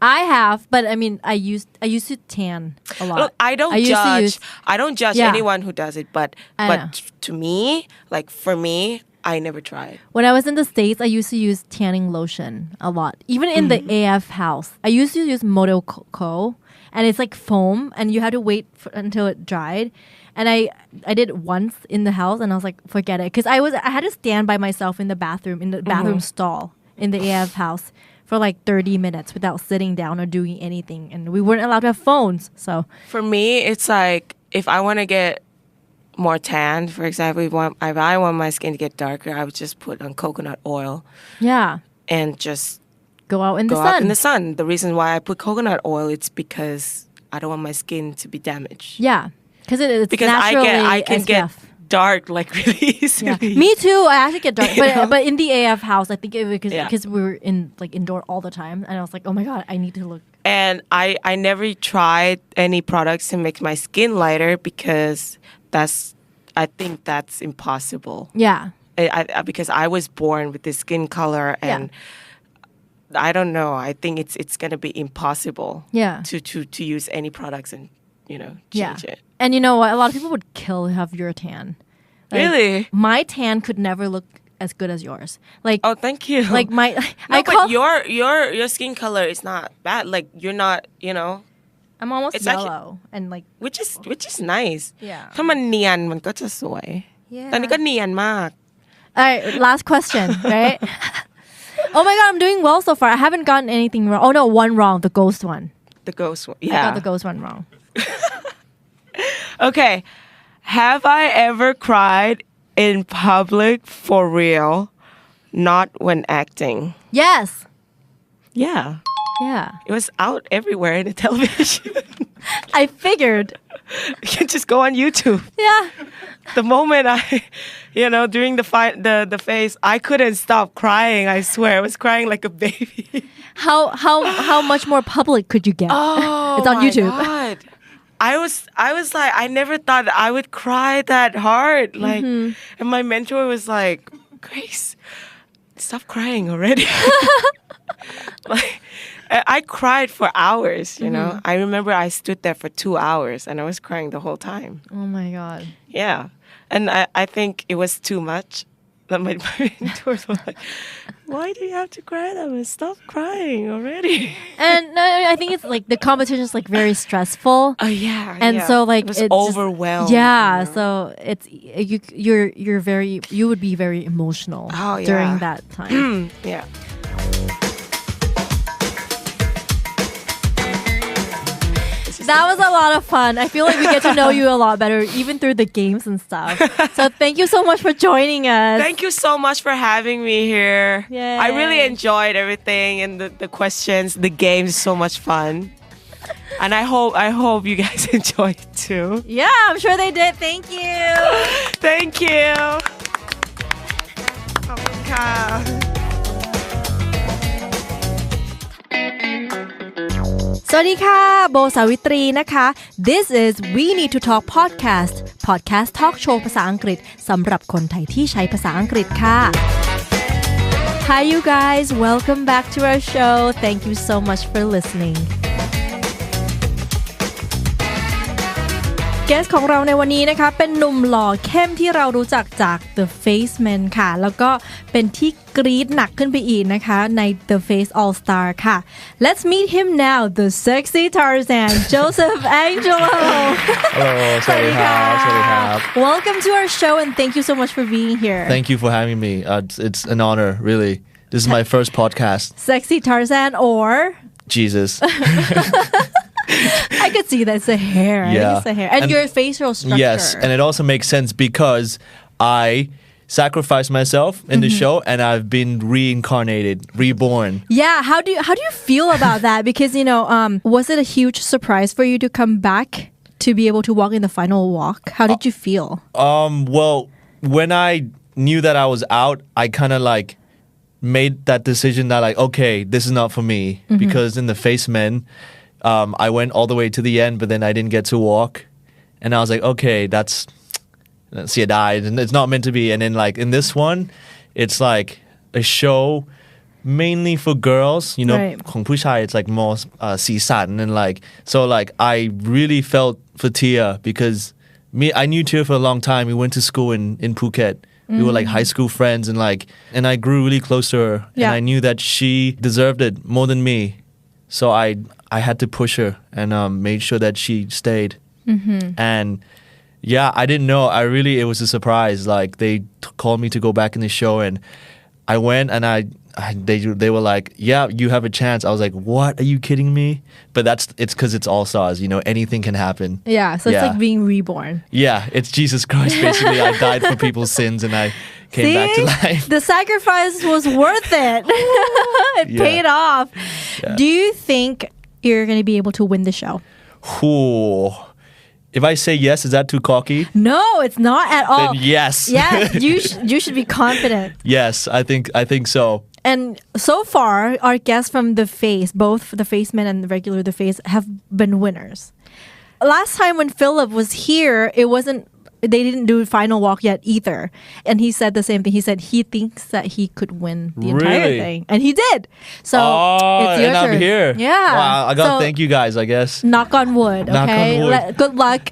I have, but I mean, I used to tan a lot. Look, I don't used to judge. use- I don't judge Yeah. anyone who does it, but I know. to me, like for me, I never tried. When I was in the States, I used to use tanning lotion a lot. Even in the AF house, I used to use Model Co. And it's like foam, and you had to wait until it dried. And I did it once in the house, and I was like, forget it, because I had to stand by myself in the bathroom stall in the AF house for like 30 minutes without sitting down or doing anything, and we weren't allowed to have phones. So For me, it's like if I want to get more tan, for example, if I want my skin to get darker, I would just put on coconut oil yeah, and just go out in the go sun. out in the sun. The reason why I put coconut oil, it's because I don't want my skin to be damaged. Yeah, because it's Because naturally I can SPF. get dark like really easily. Yeah. Me too. I actually get dark, but in the AF house, I think because Yeah. we were in like indoor all the time, and I was like, oh my god, I need to look. And I never tried any products to make my skin lighter because I think that's impossible. Yeah, Because I was born with this skin color, and I don't know. I think it's gonna be impossible. Yeah. To use any products and change it. And you know what? A lot of people would kill to have your tan. Like, Really? My tan could never look as good as yours. Like, Oh, thank you. like my, no, I but call. your skin color is not bad. Like you're not, I'm almost it's yellow and like. which is nice. Yeah. ถ้ามันเนียนมันก็จะสวย Yeah. ตอนนี้ก็เนียนมาก All right, last question, right? Oh my god, I'm doing well so far. I haven't gotten anything wrong. Oh no, one wrong, the ghost one. The ghost one. I Yeah. got the ghost one wrong. Okay. Have I ever cried in public for real, not when acting? Yes. Yeah. Yeah. It was out everywhere in the television. I figured. You can just go on YouTube. Yeah. The moment during the phase, I couldn't stop crying. I swear, I was crying like a baby. How much more public could you get? Oh, It's on my YouTube. God. I was like, I never thought I would cry that hard. Like, and my mentor was like, Grace, stop crying already. Like, I cried for hours, I remember I stood there for 2 hours and I was crying the whole time. Oh my god. Yeah. And I think it was too much. That my mentors were like, why do you have to cry that much? Stop crying already. And no, I think it's like the competition is like very stressful. Oh yeah. And yeah. so like it was it's overwhelmed. Yeah, so it's you would be very emotional during that time. Yeah. That was a lot of fun. I feel like we get to know you a lot better, even through the games and stuff. So thank you so much for joining us. Thank you so much for having me here. Yay. I really enjoyed everything and the questions, the games, so much fun. And I hope you guys enjoyed it too. Yeah, I'm sure they did. Thank you. Thank you. ขอบคุณค่ะ สวัสดีค่ะโบสาวิตรีนะคะ This is We Need to Talk Podcast Talk Show ภาษาอังกฤษสำหรับคนไทยที่ใช้ภาษาอังกฤษค่ะ Hi you guys, welcome back to our show. Thank you so much for listening. เกสของเราในวันนี้นะคะเป็นหนุ่มหล่อเข้มที่เรารู้จักจาก The Face Man ค่ะแล้วก็เป็นที่กรี๊ดหนักขึ้นไปอีกนะคะใน The Face All Star ค่ะ Let's meet him now the sexy Tarzan Joseph Angelo Hello สวัสดีครับสวัสดีครับ Welcome to our show and thank you so much for being here. Thank you for having me. It's an honor, really. This is my first podcast. Sexy Tarzan or Jesus. I could see that's the hair. I think it's the hair. And your facial structure. Yes, and it also makes sense because I sacrificed myself in the show and I've been reincarnated, reborn. Yeah, how do you feel about that? Because was it a huge surprise for you to come back to be able to walk in the final walk? How did you feel? Well, when I knew that I was out, I kind of like made that decision that like, okay, this is not for me because in the Face Men, I went all the way to the end, but then I didn't get to walk, and I was like, okay, that's see it died, and it's not meant to be. And then like in this one, it's like a show mainly for girls, Right. ของผู้ชาย it's like more สีสัน and like so like I really felt for Tia because I knew Tia for a long time. We went to school in Phuket. We were like high school friends and I grew really close to her and I knew that she deserved it more than me. So I had to push her and made sure that she stayed. And yeah, I didn't know. It was a surprise. Like they called me to go back in the show and I went and they were like, yeah, you have a chance. I was like, what? Are you kidding me? But it's because it's All Stars, anything can happen. Yeah, so it's like being reborn. Yeah, it's Jesus Christ. Basically, I died for people's sins and I came back to life. The sacrifice was worth it. It paid off. Yeah. Do you think you're going to be able to win the show? Ooh. If I say yes, is that too cocky? No, it's not at all. Then yes. Yes, you should be confident. Yes, I think so. And so far, our guests from The Face, both The Face Men and the regular The Face, have been winners. Last time when Philip was here, they didn't do final walk yet either. And he said the same thing. He said he thinks that he could win the entire thing. And he did. So it's your turn. I'm here. Yeah. Wow, I gotta thank you guys, I guess. Knock on wood, okay? Knock on wood. Good luck.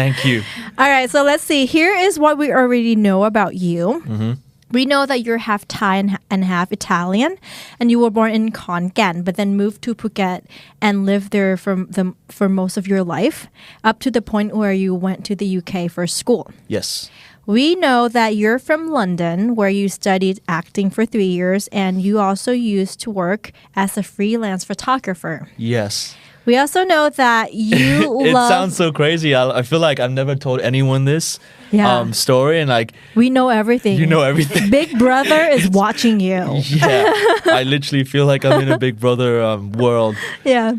Thank you. All right, so let's see. Here is what we already know about you. We know that you're half Thai and half Italian, and you were born in Khon Kaen, but then moved to Phuket and lived there for most of your life, up to the point where you went to the UK for school. Yes. We know that you're from London, where you studied acting for 3 years, and you also used to work as a freelance photographer. Yes. We also know that you It love... sounds so crazy. I feel like I've never told anyone this story and like... We know everything. You know everything. Big Brother is watching you. Yeah. I literally feel like I'm in a Big Brother world. Yeah.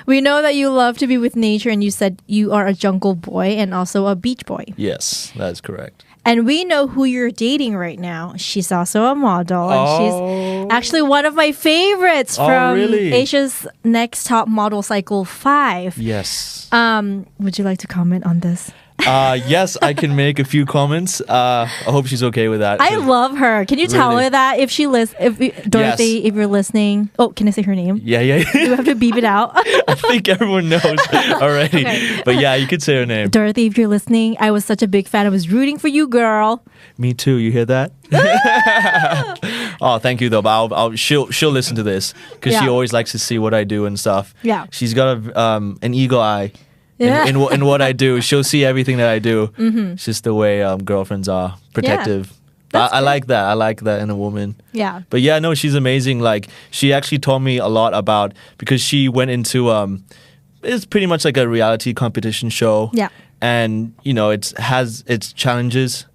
We know that you love to be with nature and you said you are a jungle boy and also a beach boy. Yes, that is correct. And we know who you're dating right now. She's also a model. And she's actually one of my favorites from really? Asia's Next Top Model Cycle 5. Yes. Would you like to comment on this? Yes, I can make a few comments. I hope she's okay with that. I love her. Can you tell her that if she Dorothy, if you're listening? Oh, can I say her name? Yeah. Do we have to beep it out? I think everyone knows already. Okay. But yeah, you could say her name. Dorothy, if you're listening, I was such a big fan. I was rooting for you, girl. Me too. You hear that? Oh, thank you though. But she'll listen to this because she always likes to see what I do and stuff. Yeah. She's got an eagle eye. In what I do, she'll see everything that I do. It's just the way girlfriends are, protective. I like that. I like that in a woman. Yeah. But yeah, no, she's amazing. Like she actually taught me a lot about because she went into it's pretty much like a reality competition show. Yeah. And it has its challenges.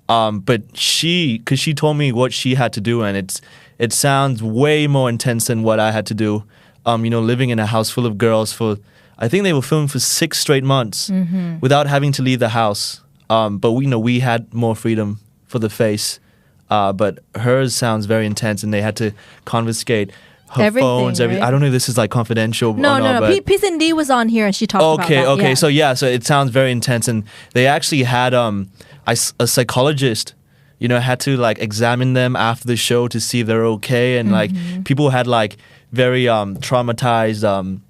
But because she told me what she had to do, and it sounds way more intense than what I had to do. Living in a house full of girls for. I think they were filming for 6 straight months without having to leave the house. But we had more freedom for the face. But hers sounds very intense, and they had to confiscate her phones. Right? I don't know if this is like confidential. No. P. Cindy was on here, and she talked about that. Okay. So it sounds very intense, and they actually had a psychologist. Had to like examine them after the show to see if they're okay, and like people had like very traumatized.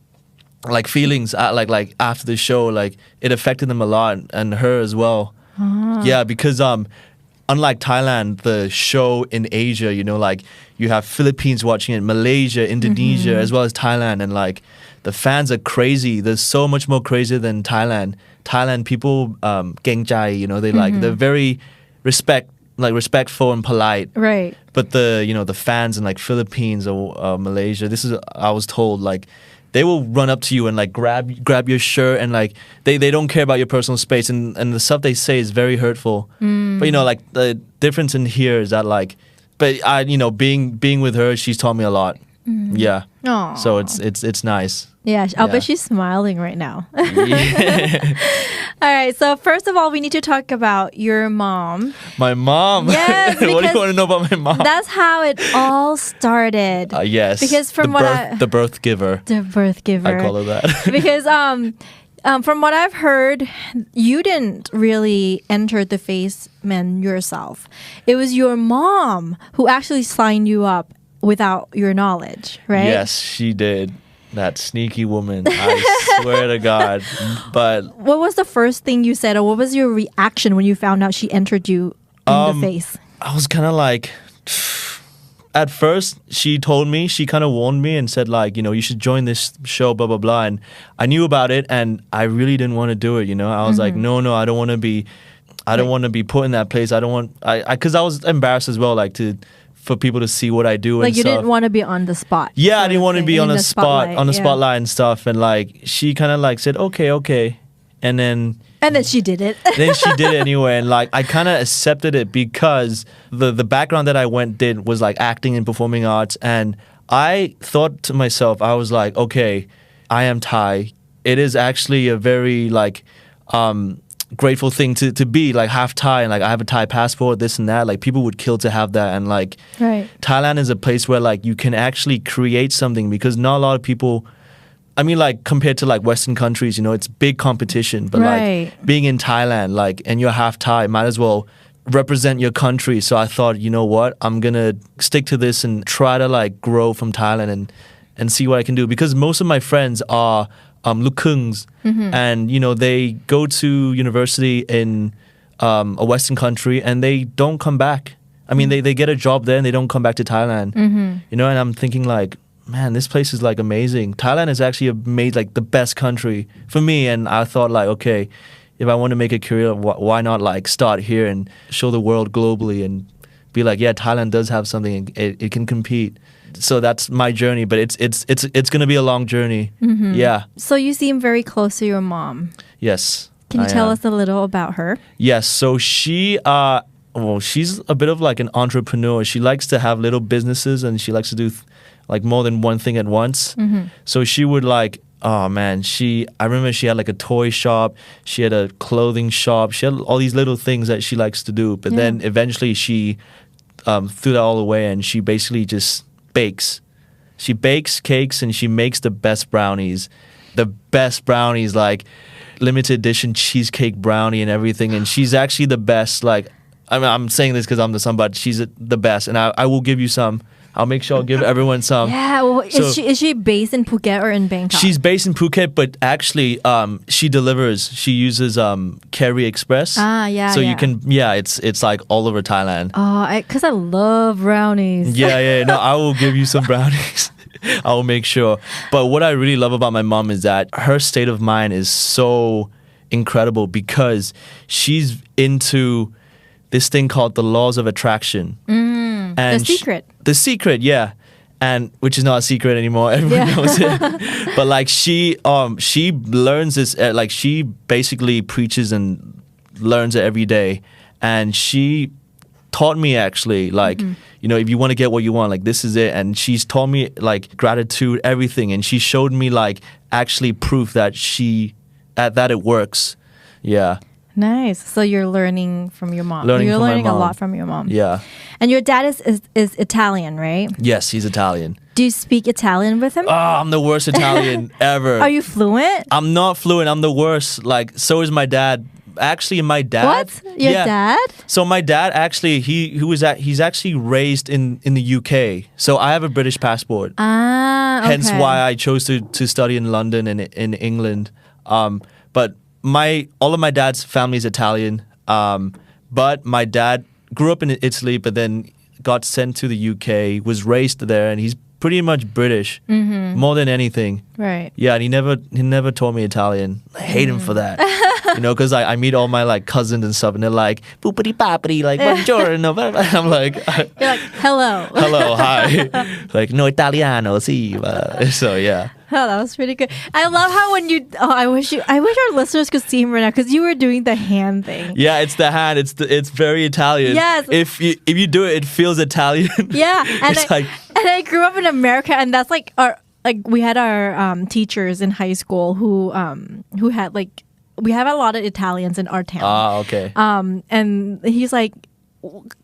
Like feelings like after the show, like it affected them a lot, and her as well. Yeah, because unlike Thailand, the show in Asia, like you have Philippines watching it, Malaysia, Indonesia, as well as Thailand, and like the fans are crazy. They're so much more crazier than Thailand. Thailand people geng jai, they like they're very respect like respectful and polite. Right. But the fans in like Philippines or Malaysia, this is I was told like they will run up to you and like grab your shirt and like they don't care about your personal space and the stuff they say is very hurtful. But like the difference in here is that like, but I being with her, she's taught me a lot. Yeah. Aww. So it's nice. Yeah, I'll bet she's smiling right now. All right, so first of all, we need to talk about your mom. My mom? Yes, What do you want to know about my mom? That's how it all started. Yes. Because from the birth giver. The birth giver. I call her that. Because from what I've heard, you didn't really enter the face men yourself. It was your mom who actually signed you up without your knowledge, right? Yes, she did. That sneaky woman. I swear to God. But what was the first thing you said, or what was your reaction when you found out she entered you in the face? I was kind of like, at first she told me, she kind of warned me and said like, you should join this show, blah, blah, blah. And I knew about it and I really didn't want to do it. I was like, no, I don't want to be put in that place. I don't want, because I was embarrassed as well, like for people to see what I do like and you stuff. Didn't want to be on the spot. Yeah, I didn't want to be on the spotlight and stuff. And like, she kind of like said, okay. And then she did it. Then she did it anyway. And like, I kind of accepted it because the background that I did was like acting and performing arts. And I thought to myself, I was like, okay, I am Thai. It is actually a very like, grateful thing to be like half Thai and like I have a Thai passport, this and that. Like people would kill to have that. And like Thailand is a place where like you can actually create something because not a lot of people, I mean like compared to like Western countries, it's big competition. But like being in Thailand, like and you're half Thai, might as well represent your country. So I thought, you know what, I'm gonna stick to this and try to like grow from Thailand and see what I can do because most of my friends are Lukungs, and they go to university in a Western country and they don't come back. I mean, they get a job there and they don't come back to Thailand. And I'm thinking like, man, this place is like amazing. Thailand is actually made like the best country for me, and I thought like, okay, if I want to make a career, why not like start here and show the world globally and be like, yeah, Thailand does have something, it can compete. So that's my journey, but it's going to be a long journey. Yeah. So you seem very close to your mom. Yes. Can you tell us a little about her? Yes. So she's a bit of like an entrepreneur. She likes to have little businesses and she likes to do like more than one thing at once. So she would like, oh man, I remember she had like a toy shop. She had a clothing shop. She had all these little things that she likes to do. But then eventually she threw that all away and she basically just bakes. She bakes cakes and she makes the best brownies. The best brownies, like limited edition cheesecake brownie and everything. And she's actually the best. Like, I mean, I'm saying this because I'm the son, but she's the best. And I will give you some. I'll make sure I'll give everyone some. Yeah, well, is she based in Phuket or in Bangkok? She's based in Phuket, but actually she delivers. She uses Carry Express. So you can, it's like all over Thailand. Oh, because I love brownies. Yeah. No, I will give you some brownies. I will make sure. But what I really love about my mom is that her state of mind is so incredible because she's into this thing called the laws of attraction. And the secret. The secret, yeah. And which is not a secret anymore. Everyone knows it. But like she learns this, like she basically preaches and learns it every day. And she taught me actually like, if you want to get what you want, like this is it. And she's taught me like gratitude, everything. And she showed me like actually proof that that it works. Yeah. Nice. So you're learning from your mom. You're learning a lot from your mom. Yeah. And your dad is Italian, right? Yes, he's Italian. Do you speak Italian with him? Oh, I'm the worst Italian ever. Are you fluent? I'm not fluent. I'm the worst. Like, so is my dad. Actually, my dad. What? Your dad? So my dad actually, he's actually raised in the UK. So I have a British passport. Okay. Hence why I chose to study in London and in England. But all of my dad's family is Italian, but my dad grew up in Italy, but then got sent to the UK, was raised there, and he's pretty much British more than anything. Right. Yeah, and he never told me Italian. I hate him for that. Because I meet all my like cousins and stuff, and they're like "Boopity papity," like "Buongiorno." I'm like, You're like, hello. "Hello, hi." Like no Italiano, sì. So yeah. Oh, that was pretty good. I love how when you. Oh, I wish our listeners could see him right now because you were doing the hand thing. Yeah, it's the hand. It's very Italian. Yes. If you do it, it feels Italian. Yeah, and It's like and I grew up in America, and that's like we had our teachers in high school who had like we have a lot of Italians in our town. Okay. And he's like.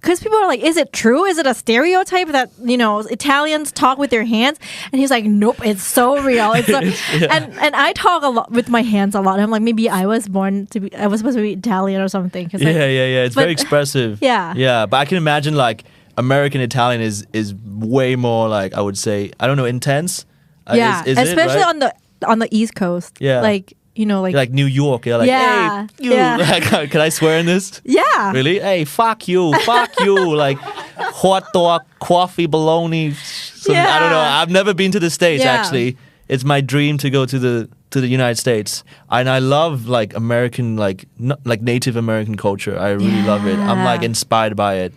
Because people are like, is it true? Is it a stereotype that, Italians talk with their hands? And he's like, nope, it's so real. It's and I talk a lot with my hands a lot. I'm like, maybe I was supposed to be Italian or something. Yeah. It's very expressive. Yeah. Yeah, but I can imagine like American Italian is way more like, I would say, I don't know, intense. Yeah, is especially it, right? on the East Coast. Yeah. Like New York. You're like, yeah, hey, you. yeah. Like, can I swear in this? Yeah. Really? Hey, fuck you. Like, hot dog, coffee, bologna. I don't know. I've never been to the States, actually. It's my dream to go to the United States. And I love, like, American, like Native American culture. I really love it. I'm, like, inspired by it.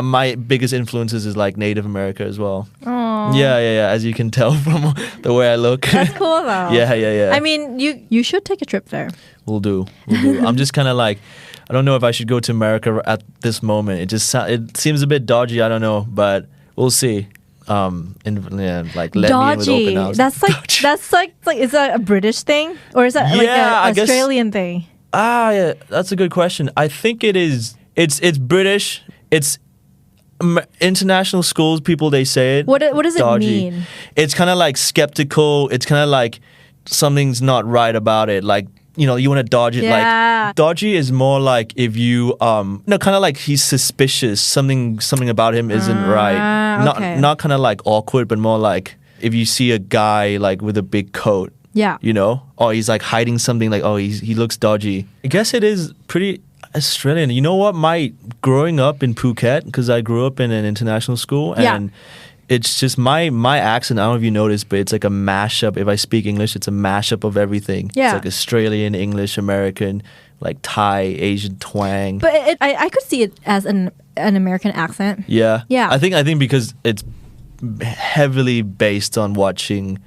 My biggest influences is, like, Native America as well. Aww. Yeah. As you can tell from the way I look. That's cool, though. Yeah. I mean, you should take a trip there. We'll do. I'm just kind of like, I don't know if I should go to America at this moment. It seems a bit dodgy. I don't know, but we'll see. Let me in with open arms. That's like is that a British thing or is that like an Australian thing? Yeah, that's a good question. I think it is. It's British. It's international schools. People they say it. What does dodgy. it mean? It's kind of like skeptical. It's kind of like something's not right about it. Like you want to dodge it. Yeah. Like dodgy is more like if you kind of like he's suspicious. Something about him isn't right. Not kind of like awkward, but more like if you see a guy like with a big coat. Yeah. Or he's like hiding something. Like he looks dodgy. I guess it is pretty Australian. You know what? Growing up in Phuket, because I grew up in an international school, and it's just my accent. I don't know if you noticed, but it's like a mashup. If I speak English, it's a mashup of everything. Yeah. It's like Australian, English, American, like Thai, Asian twang. But I could see it as an American accent. Yeah. Yeah. I think because it's heavily based on watching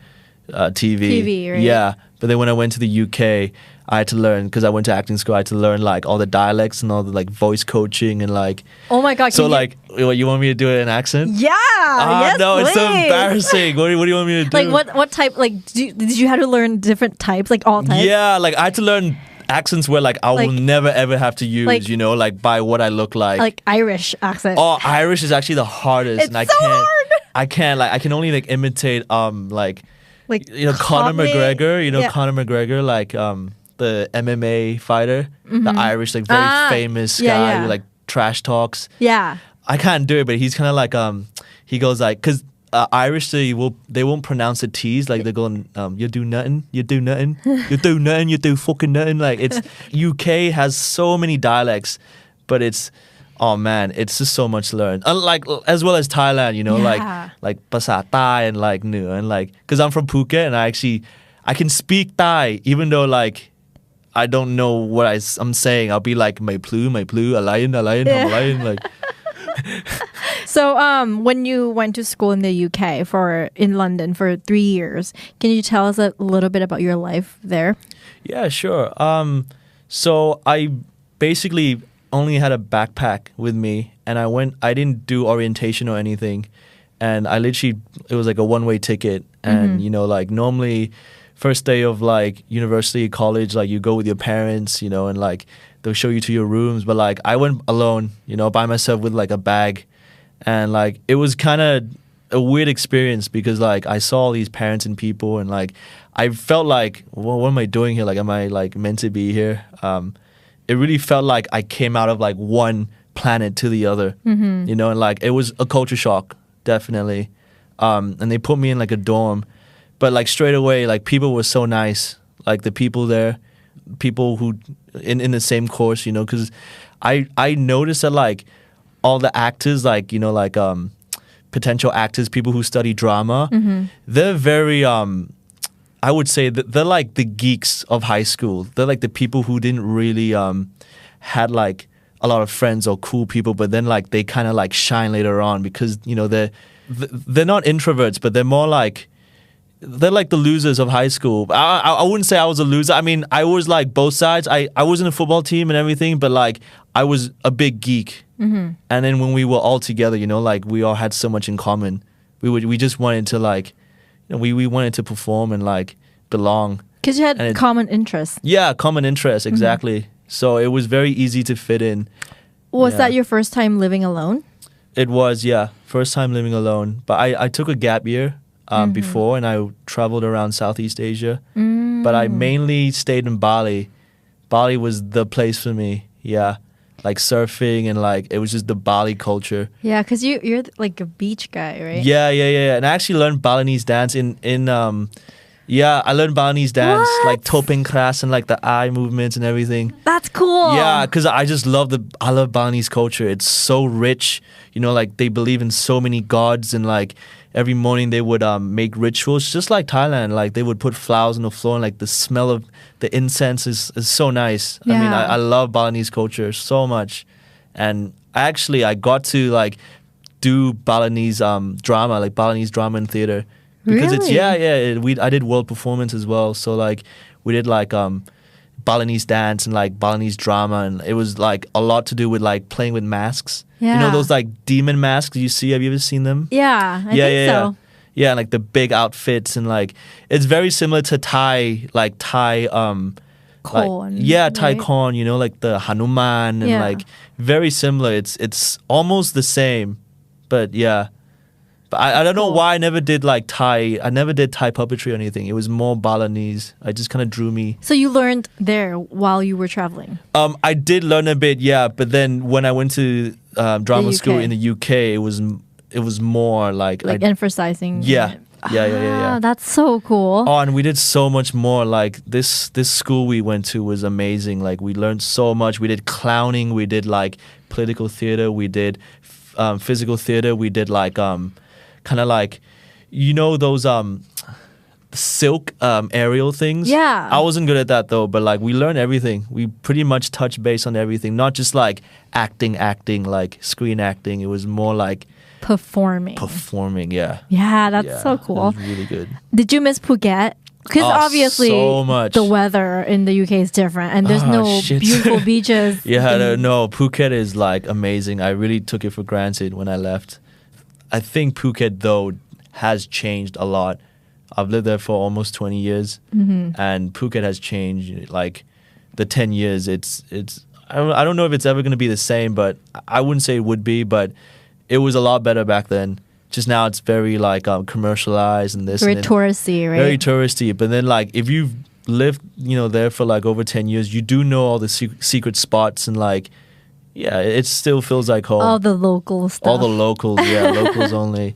TV. Right? Yeah. But then when I went to the UK, I had to learn, because I went to acting school, I had to learn like all the dialects and all the like voice coaching and like. Oh my God. So like, you want me to do it in accent? Yeah. Yes, no, please. it's so embarrassing. What do you want me to do? Like what type? Like did you have to learn different types? Like all types? Yeah, like I had to learn accents where like I will never ever have to use, like by what I look like. Like Irish accent. Oh, Irish is actually the hardest. It's and I so can't, hard. I can't like I can only like imitate like Conor McGregor. Conor McGregor like the MMA fighter, the Irish like very famous guy who like trash talks. Yeah. I can't do it, but he's kind of like he goes like, because Irish they won't pronounce the T's, like they're going you do nothing, you do nothing, you do nothing, you do fucking nothing. Like it's UK has so many dialects, but it's oh man, it's just so much to learn. Like as well as Thailand, like ภาษาใต้ and like เหนือ and like, because I'm from Phuket and I can speak Thai even though like I don't know what I'm saying. I'll be like ไม่พลื้อะไรทำอะไร like. So when you went to school in the UK in London for 3 years, can you tell us a little bit about your life there? Yeah, sure. So I basically only had a backpack with me, and I didn't do orientation or anything, and it was like a one-way ticket, and like normally first day of like university, college, like you go with your parents, and like they'll show you to your rooms, but like I went alone, by myself with like a bag, and like it was kind of a weird experience because like I saw all these parents and people, and like I felt like, well, what am I doing here? Like, am I like meant to be here? It really felt like I came out of like one planet to the other, and like it was a culture shock, definitely. And they put me in like a dorm, but like straight away, like people were so nice, like the people there, people who in the same course, because I noticed that like all the actors, like potential actors, people who study drama, they're very I would say that they're like the geeks of high school. They're like the people who didn't really had like a lot of friends or cool people, but then like they kind of like shine later on because you know they're not introverts, but they're more like they're like the losers of high school. I wouldn't say I was a loser. I mean, I was like both sides. I was in a football team and everything, but like I was a big geek. And then when we were all together, you know, like we all had so much in common. We just wanted to like, you know, we wanted to perform and like belong. Because you had common interests. Yeah, common interests, exactly. So it was very easy to fit in. Was that your first time living alone? It was, yeah, first time living alone. But I took a gap year before and I traveled around Southeast Asia. But I mainly stayed in Bali. Bali was the place for me, yeah. Like surfing and like it was just the Bali culture. Yeah, because you're like a beach guy, right? Yeah. And I actually learned Balinese dance in I learned Balinese dance, like topeng kras and like the eye movements and everything. That's cool. Yeah, because I love Balinese culture. It's so rich. You know, like they believe in so many gods and like every morning they would make rituals just like Thailand. Like they would put flowers on the floor and like the smell of the incense is so nice. Yeah. I mean, I love Balinese culture so much. And I got to like do Balinese drama, like Balinese drama and theater. Because Really? I did world performance as well. So like we did like Balinese dance and like Balinese drama, and it was like a lot to do with like playing with masks. Yeah. You know those like demon masks you see? Have you ever seen them? Yeah, I think so. Yeah, like the big outfits and like it's very similar to Thai Corn. Thai right? corn, you know, like the Hanuman and Yeah. like very similar. It's almost the same. But yeah. But I don't know why I never did like Thai. I never did Thai puppetry or anything. It was more Balinese. I just kind of drew me. So you learned there while you were traveling? I did learn a bit, yeah. But then when I went to drama The school UK. in the UK, it was more like Emphasizing Yeah. it. Yeah. That's so cool. Oh, and we did so much more. Like this school we went to was amazing. Like we learned so much. We did clowning. We did like political theater. We did physical theater. We did like kind of like, you know, those silk aerial things. Yeah. I wasn't good at that though, but like we learned everything. We pretty much touched base on everything. Not just like acting, like screen acting. It was more like Performing. Yeah. Yeah, that's Yeah, so it cool. was really good. Did you miss Phuket? Because obviously so much. the weather in the UK is different and there's no shit. beautiful beaches. No, Phuket is like amazing. I really took it for granted when I left. I think Phuket though has changed a lot. I've lived there for almost 20 years and Phuket has changed. Like the 10 years, I don't know if it's ever going to be the same, but I wouldn't say it would be, but it was a lot better back then. Just now it's very like commercialized and this Very and touristy, right? Very touristy. But then like if you've lived, you know, there for like over 10 years, you do know all the secret spots and like, yeah, it still feels like home. All the local stuff. All the locals, yeah, locals only.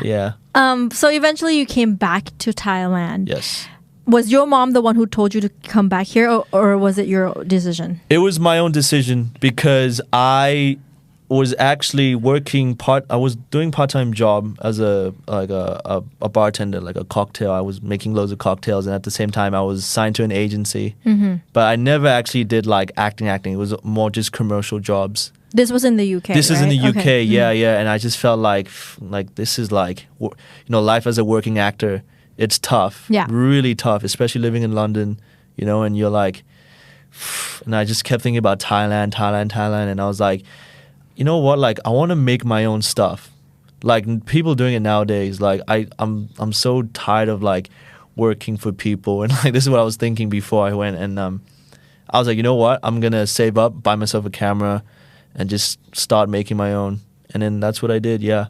Yeah. So eventually you came back to Thailand. Yes. Was your mom the one who told you to come back here or was it your decision? It was my own decision because I was actually I was doing part-time job as a bartender, like a cocktail. I was making loads of cocktails and at the same time I was signed to an agency. But I never actually did like acting. It was more just commercial jobs. This was in the UK, This is in the UK, Okay. yeah. And I just felt like this is like, you know, life as a working actor. It's tough. Yeah. Really tough, especially living in London, you know, and you're like, and I just kept thinking about Thailand. And I was like, you know what? Like, I want to make my own stuff. Like people doing it nowadays. Like I'm so tired of like working for people. And like, this is what I was thinking before I went. And I was like, you know what? I'm going to save up, buy myself a camera and just start making my own. And then that's what I did. Yeah.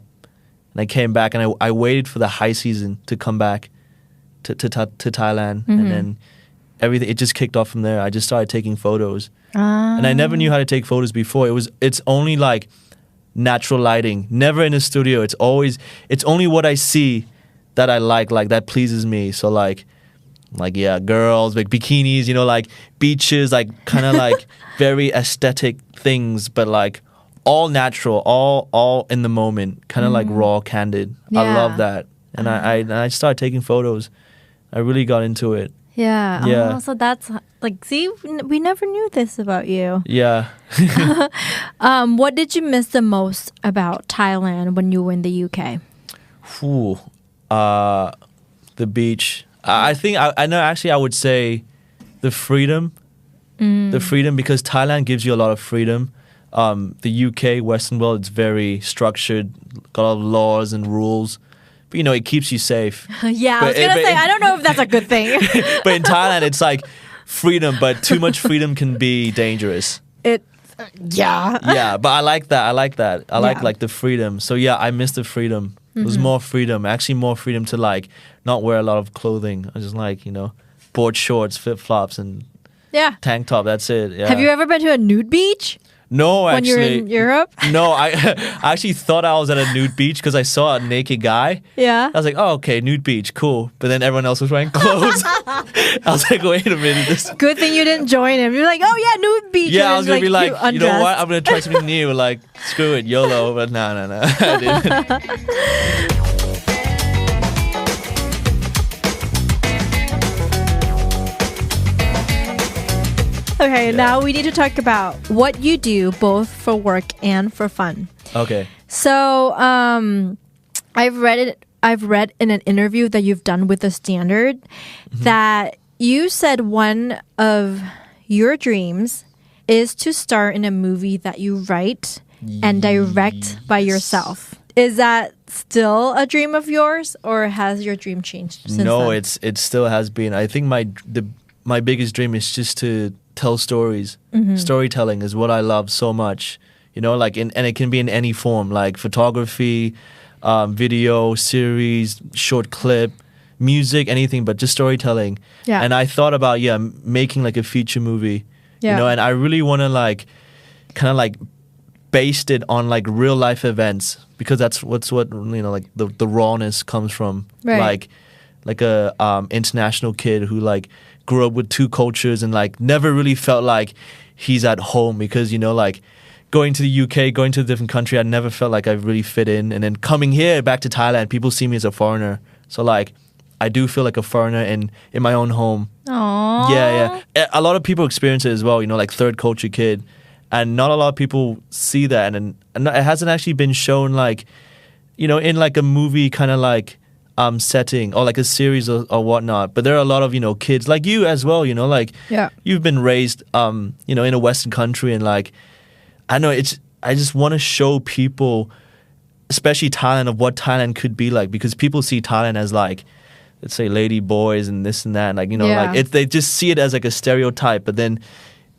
And I came back and I waited for the high season to come back to Thailand. And then everything, it just kicked off from there. I just started taking photos. And I never knew how to take photos before. It's only like natural lighting, never in a studio. It's only what I see that I like that pleases me. So like yeah, girls, like bikinis, you know, like beaches, like kind of like very aesthetic things, but like all natural, all in the moment, kind of like raw, candid. I Yeah. love that, and I started taking photos. I really got into it. Yeah. Yeah. Oh, so that's like, see, we never knew this about you. Yeah. What did you miss the most about Thailand when you were in the UK? Ooh, the beach. I think I know. Actually, I would say the freedom. The freedom, because Thailand gives you a lot of freedom. The UK, Western world, it's very structured, got a lot of laws and rules. But you know, it keeps you safe. Yeah, I was going to say, I don't know if that's a good thing. But in Thailand, it's like freedom, but too much freedom can be dangerous. Yeah. Yeah, but I like that. I like Yeah. like the freedom. So yeah, I miss the freedom. It was more freedom. Actually, more freedom to like not wear a lot of clothing. I just like, you know, board shorts, flip flops, and Yeah. tank top. That's it. Yeah. Have you ever been to a nude beach No, when actually. you're in Europe? No, I actually thought I was at a nude beach because I saw a naked guy. Yeah. I was like, oh, okay, nude beach, cool. But then everyone else was wearing clothes. I was like, wait a minute. Good thing you didn't join him. You're like, oh yeah, nude beach. Yeah, And I was then, going to be like, you know what? undressed. I'm going to try something new. Like, screw it, YOLO. But no. I didn't. Okay, now we need to talk about what you do both for work and for fun. Okay. So, I've read in an interview that you've done with The Standard that you said one of your dreams is to star in a movie that you write and direct by yourself. Is that still a dream of yours, or has your dream changed since No, then? it still has been. I think my biggest dream is just to tell stories. Storytelling is what I love so much. You know, like and it can be in any form, like photography, video, series, short clip, music, anything, but just storytelling. Yeah. And I thought about making like a feature movie. Yeah. You know, and I really want to like kind of like based it on like real life events, because that's what you know, like the rawness comes from. Right. Like a international kid who like grew up with two cultures and like never really felt like he's at home, because you know, like going to the UK, going to a different country, I never felt like I really fit in. And then coming here back to Thailand, people see me as a foreigner. So like I do feel like a foreigner in my own home. Aww. Yeah. A lot of people experience it as well, you know, like third culture kid. And not a lot of people see that. And it hasn't actually been shown like, you know, in like a movie kind of like setting or like a series or whatnot. But there are a lot of, you know, kids like you as well, you know, like you've been raised, you know, in a Western country, and like, I know I just want to show people, especially Thailand, of what Thailand could be like, because people see Thailand as like, let's say lady boys and this and that. And like, you know, like they just see it as like a stereotype, but then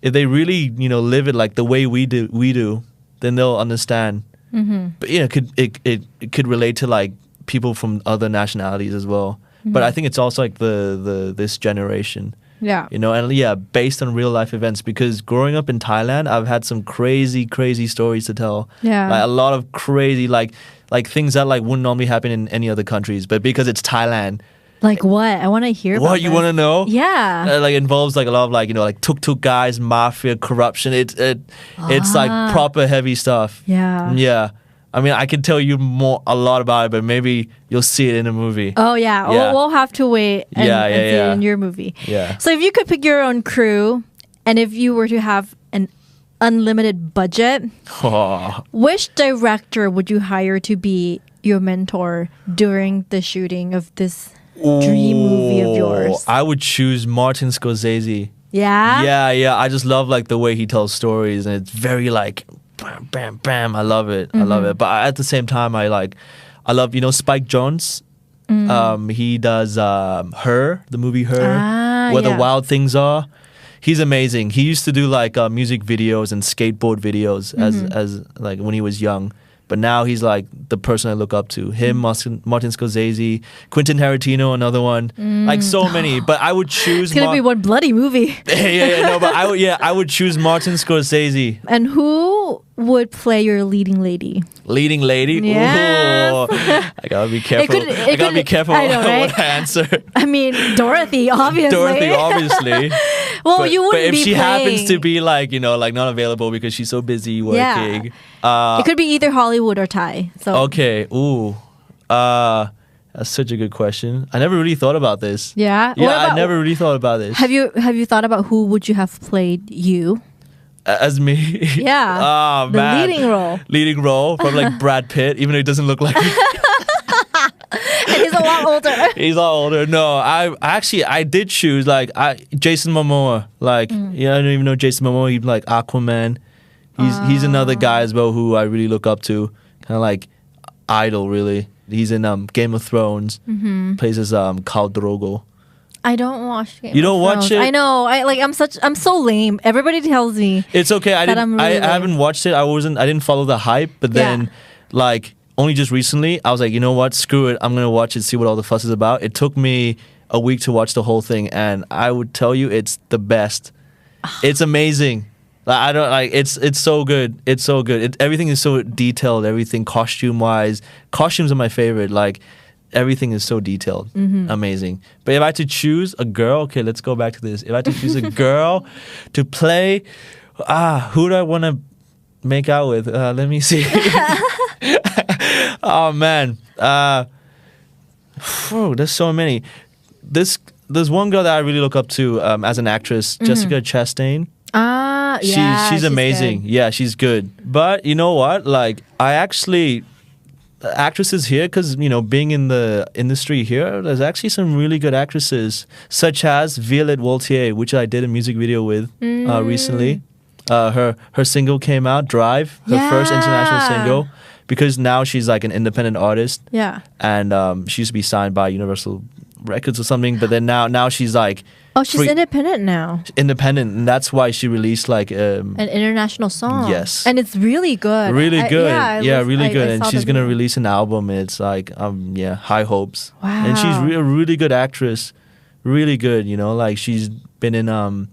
if they really, you know, live it like the way we do, then they'll understand. But you know, it could relate to like people from other nationalities as well. But I think it's also like this generation. Yeah. You know, and based on real life events, because growing up in Thailand, I've had some crazy stories to tell. Yeah. Like a lot of crazy like things that like wouldn't normally happen in any other countries, but because it's Thailand. Like what? I want to hear about What you want to know? Yeah. Like involves like a lot of like, you know, like tuk guys, mafia, corruption. It's like proper heavy stuff. Yeah. Yeah. I mean, I can tell you a lot about it, but maybe you'll see it in a movie. Oh yeah. We'll have to wait and see it in your movie. Yeah. So if you could pick your own crew, and if you were to have an unlimited budget, which director would you hire to be your mentor during the shooting of this dream movie of yours? I would choose Martin Scorsese. Yeah? Yeah. I just love like the way he tells stories, and it's very like bam, bam, bam. I love it. I love it. But at the same time, I love, you know, Spike Jonze. He does Her, the movie Her, where the wild things are. He's amazing. He used to do like music videos and skateboard videos as like when he was young. But now he's like the person I look up to. Him, Martin Scorsese, Quentin Tarantino, another one. Like so many. But I would choose. It's gonna be one bloody movie. No, but I would choose Martin Scorsese. And who would play your leading lady? Leading lady? Yes. Ooh, I gotta be careful. I gotta be careful I know, right? what I answer. I mean, Dorothy, obviously. Dorothy, obviously. Well, but, you but wouldn't if be she happens to playing. be like like not available because she's so busy working. It could be either Hollywood or Thai. So Okay. Ooh. That's such a good question. I never really thought about this. Yeah? What Yeah, I about- never really thought about this. have you thought about who would you have played you? As me? Yeah. Oh, The man. leading role. Leading role from like Brad Pitt, even though he doesn't look like me. And he's a lot older. He's all older. No, I did choose like Jason Momoa. Like I don't even know Jason Momoa. He's like Aquaman. He's another guy as well who I really look up to. Kind of like idol, really. He's in Game of Thrones. Plays as Khal Drogo. I don't watch Game You of don't watch Thrones. it? I know. I'm so lame. Everybody tells me. It's okay. I That didn't. I'm really I haven't watched it. I didn't follow the hype. But then, like only just recently, I was like, you know what? Screw it. I'm gonna watch it. See what all the fuss is about. It took me a week to watch the whole thing, and I would tell you, it's the best. It's amazing. Like I don't like. It's so good. It's so good. Everything is so detailed. Everything costume wise. Costumes are my favorite. Like everything is so detailed. Amazing. But if I had to choose a girl, okay, let's go back to this. If I had to choose a girl to play, who do I want to make out with? Let me see. Oh man. There's so many. There's one girl that I really look up to as an actress, Jessica Chastain. She's amazing. Good. Yeah, she's good. But you know what? Like I actually actresses here, because being in the industry here, there's actually some really good actresses, such as Wntt, which I did a music video with recently. Her single came out, Drive, her first international single, because now she's like an independent artist. Yeah. And she used to be signed by Universal Records or something, but then now she's like she's independent now. Independent, and that's why she released like An international song. Yes. And it's really good. Really good. Really good. I And saw she's the gonna video. release an album. It's like high hopes. Wow. And she's a really good actress. Really good. Like she's been in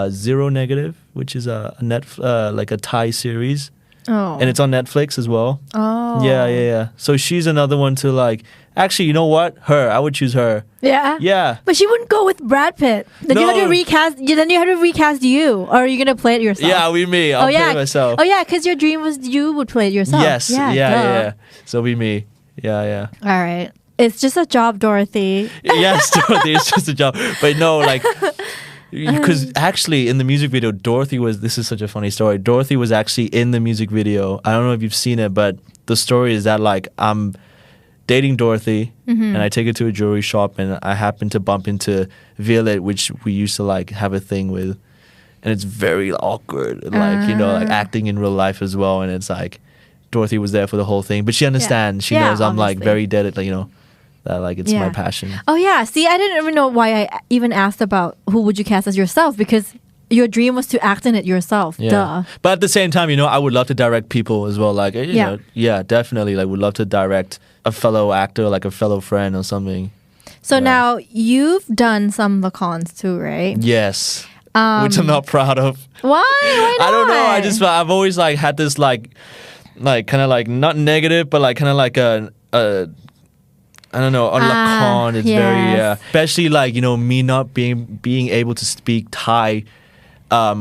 Zero Negative, which is like a Thai series, and it's on Netflix as well. Oh. Yeah. So she's another one to like. Actually, you know what? I would choose her. Yeah. Yeah. But she wouldn't go with Brad Pitt. Then you No. have to recast. Then you have to recast you, or are you gonna play it yourself? Yeah, me. I'll play it myself. Oh yeah, because your dream was you would play it yourself. Yes. Yeah. Yeah. So be me. Yeah. All right. It's just a job, Dorothy. Yes, Dorothy, it's just a job. But no, like, because actually in the music video, this is such a funny story. Dorothy was actually in the music video. I don't know if you've seen it, but the story is that like I'm dating Dorothy and I take her to a jewelry shop and I happen to bump into Wntt, which we used to like have a thing with. And it's very awkward, like, like acting in real life as well. And it's like Dorothy was there for the whole thing, but she understands. She knows I'm like obviously. very dead at, like, that like it's my passion. Oh yeah. See, I didn't even know why I even asked about who would you cast as yourself, because your dream was to act in it yourself. Yeah. Duh. But at the same time, I would love to direct people as well. Like, definitely. Like, would love to direct a fellow actor, like a fellow friend or something. So now you've done some lacons too, right? Yes. Which I'm not proud of. Why? Why not? I don't know. I've always like had this like kind of like not negative, but like kind of like a I don't know, on lacon. It's very especially like me not being able to speak Thai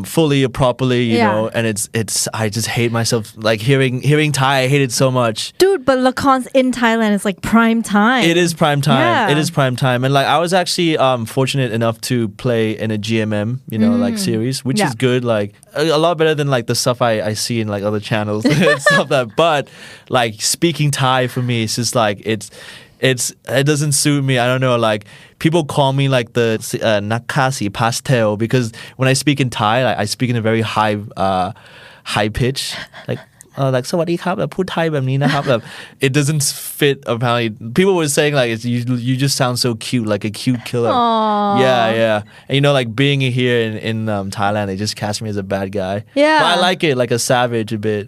fully or properly, you know, and it's I just hate myself like hearing Thai. I hate it so much. Dude, but lacons in Thailand is like prime time. It is prime time. Yeah. It is prime time. And like I was actually fortunate enough to play in a GMM, like series, which is good. Like a lot better than like the stuff I see in like other channels and stuff that. But like speaking Thai for me, it's just like it doesn't suit me. I don't know. Like people call me like the nakasi pastel because when I speak in Thai, like I speak in a very high pitch, like สวัสดีครับแบบพูดไทยแบบนี้นะครับแบบ it doesn't fit apparently. People were saying like you just sound so cute, like a cute killer. Aww. Yeah. And like being here in Thailand, they just cast me as a bad guy. Yeah. But I like it, like a savage a bit,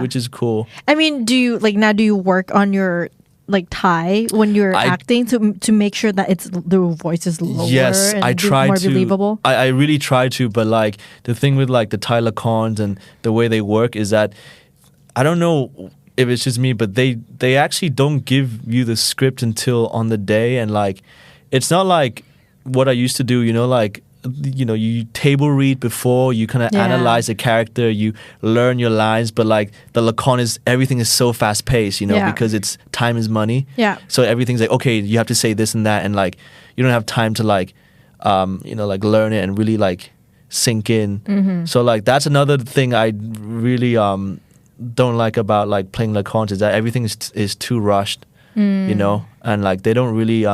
which is cool. I mean, do you work on your like Thai when you're acting to make sure that the voice is lower? Yes, and I try more to. Believable? I really try to, but like the thing with like the Thai lacons and the way they work is that I don't know if it's just me, but they actually don't give you the script until on the day, and like it's not like what I used to do, like you table read before, you kind of analyze the character, you learn your lines, but like the Lacon is everything is so fast paced, because it's time is money. Yeah. So everything's like, okay, you have to say this and that, and like you don't have time to like like learn it and really like sink in. So like that's another thing I really don't like about like playing Lacon is that everything is too rushed, and like they don't really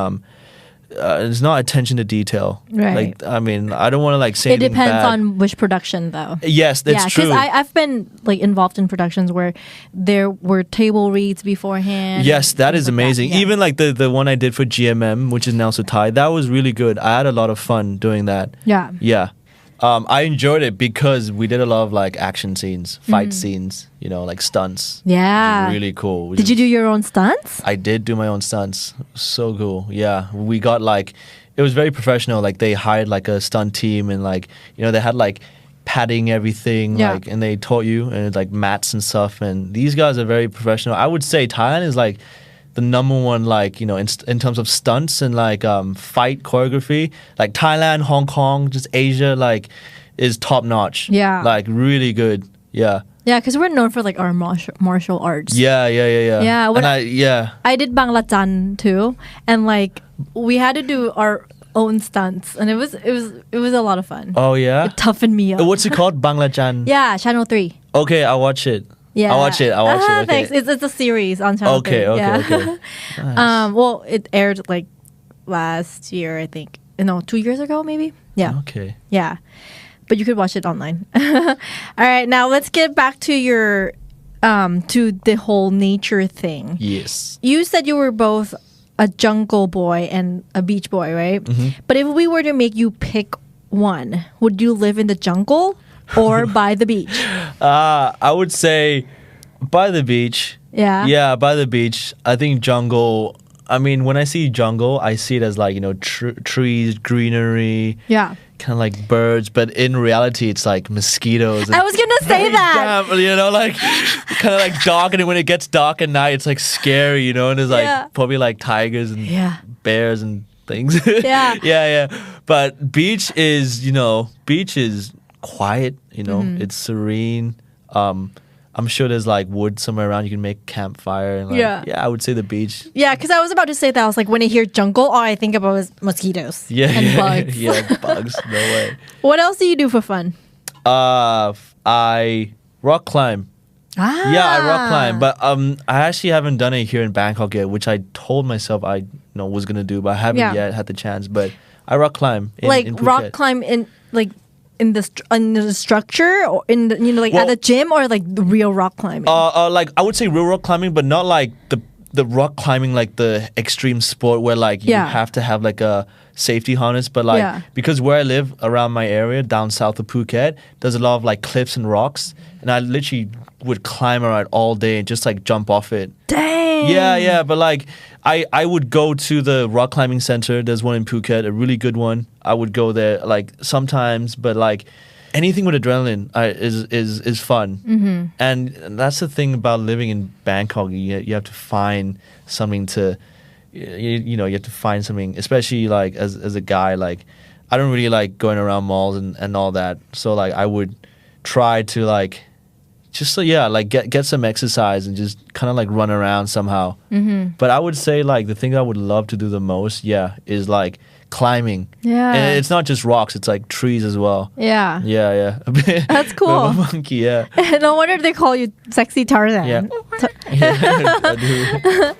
it's not attention to detail. Right. Like I mean, I don't want to like say It depends bad. on which production though. Yes, that's true. Because I've been like involved in productions where there were table reads beforehand. Yes, that is amazing. Yeah. Even like the one I did for GMM, which is now Sutai, that was really good. I had a lot of fun doing that. Yeah. Yeah. I enjoyed it because we did a lot of like action scenes, fight scenes, like stunts. Yeah. Which is really cool. Did you do your own stunts? I did do my own stunts. So cool. Yeah. We got like, it was very professional. Like they hired like a stunt team and like, they had like padding everything, like, and they taught you and like mats and stuff. And these guys are very professional. I would say Thailand is like the number one, like, in terms of stunts and like fight choreography, like Thailand, Hong Kong, just Asia, like is top notch. Yeah. Like really good. Yeah. Yeah, because we're known for like our martial arts. Yeah. Yeah, when And I did Banglajan too, and like we had to do our own stunts, and it was a lot of fun. Oh yeah. It toughened me up. What's it called? Banglajan. Yeah, Channel 3. Okay, I'll watch it. Yeah, I'll watch it. Okay. Thanks. It's a series on Channel 3. Okay. Nice. Well, it aired like last year, I think. No, 2 years ago, maybe. Yeah. Okay. Yeah, but you could watch it online. All right, now let's get back to your to the whole nature thing. Yes. You said you were both a jungle boy and a beach boy, right? But if we were to make you pick one, would you live in the jungle or by the beach? I would say by the beach. Yeah. Yeah, by the beach. I think jungle. I mean, when I see jungle, I see it as like, trees, greenery. Yeah. Kind of like birds, but in reality, it's like mosquitoes. I was gonna say that. Damn, like kind of like dark, and when it gets dark at night, it's like scary, and there's like probably like tigers and bears and things. Yeah. But beach is quiet, it's serene. I'm sure there's like wood somewhere around you can make campfire. And like, I would say the beach. Yeah, because I was about to say that. I was like, when I hear jungle, all I think about is mosquitoes and bugs. Yeah, bugs. No way. What else do you do for fun? I rock climb. Yeah, I rock climb, but I actually haven't done it here in Bangkok yet, which I told myself I was gonna do, but I haven't yet had the chance. But I rock climb in Phuket. Rock climb in like in the structure or in the, at the gym or like the real rock climbing. Like I would say real rock climbing, but not like the rock climbing like the extreme sport where like you have to have like a safety harness, but like because where I live around my area down south of Phuket, there's a lot of like cliffs and rocks, and I literally would climb around all day and just like jump off it. Dang. Yeah, but like I would go to the rock climbing center. There's one in Phuket, a really good one. I would go there like sometimes, but like anything with adrenaline is fun. And that's the thing about living in Bangkok. You have to find something to you have to find something, especially like as a guy. Like I don't really like going around malls and all that, so like I would try to like just like get some exercise and just kind of like run around somehow. But I would say like the thing I would love to do the most is like climbing. And it's not just rocks, it's like trees as well. Yeah. That's cool. I'm a monkey. No wonder they call you sexy Tarzan. I do.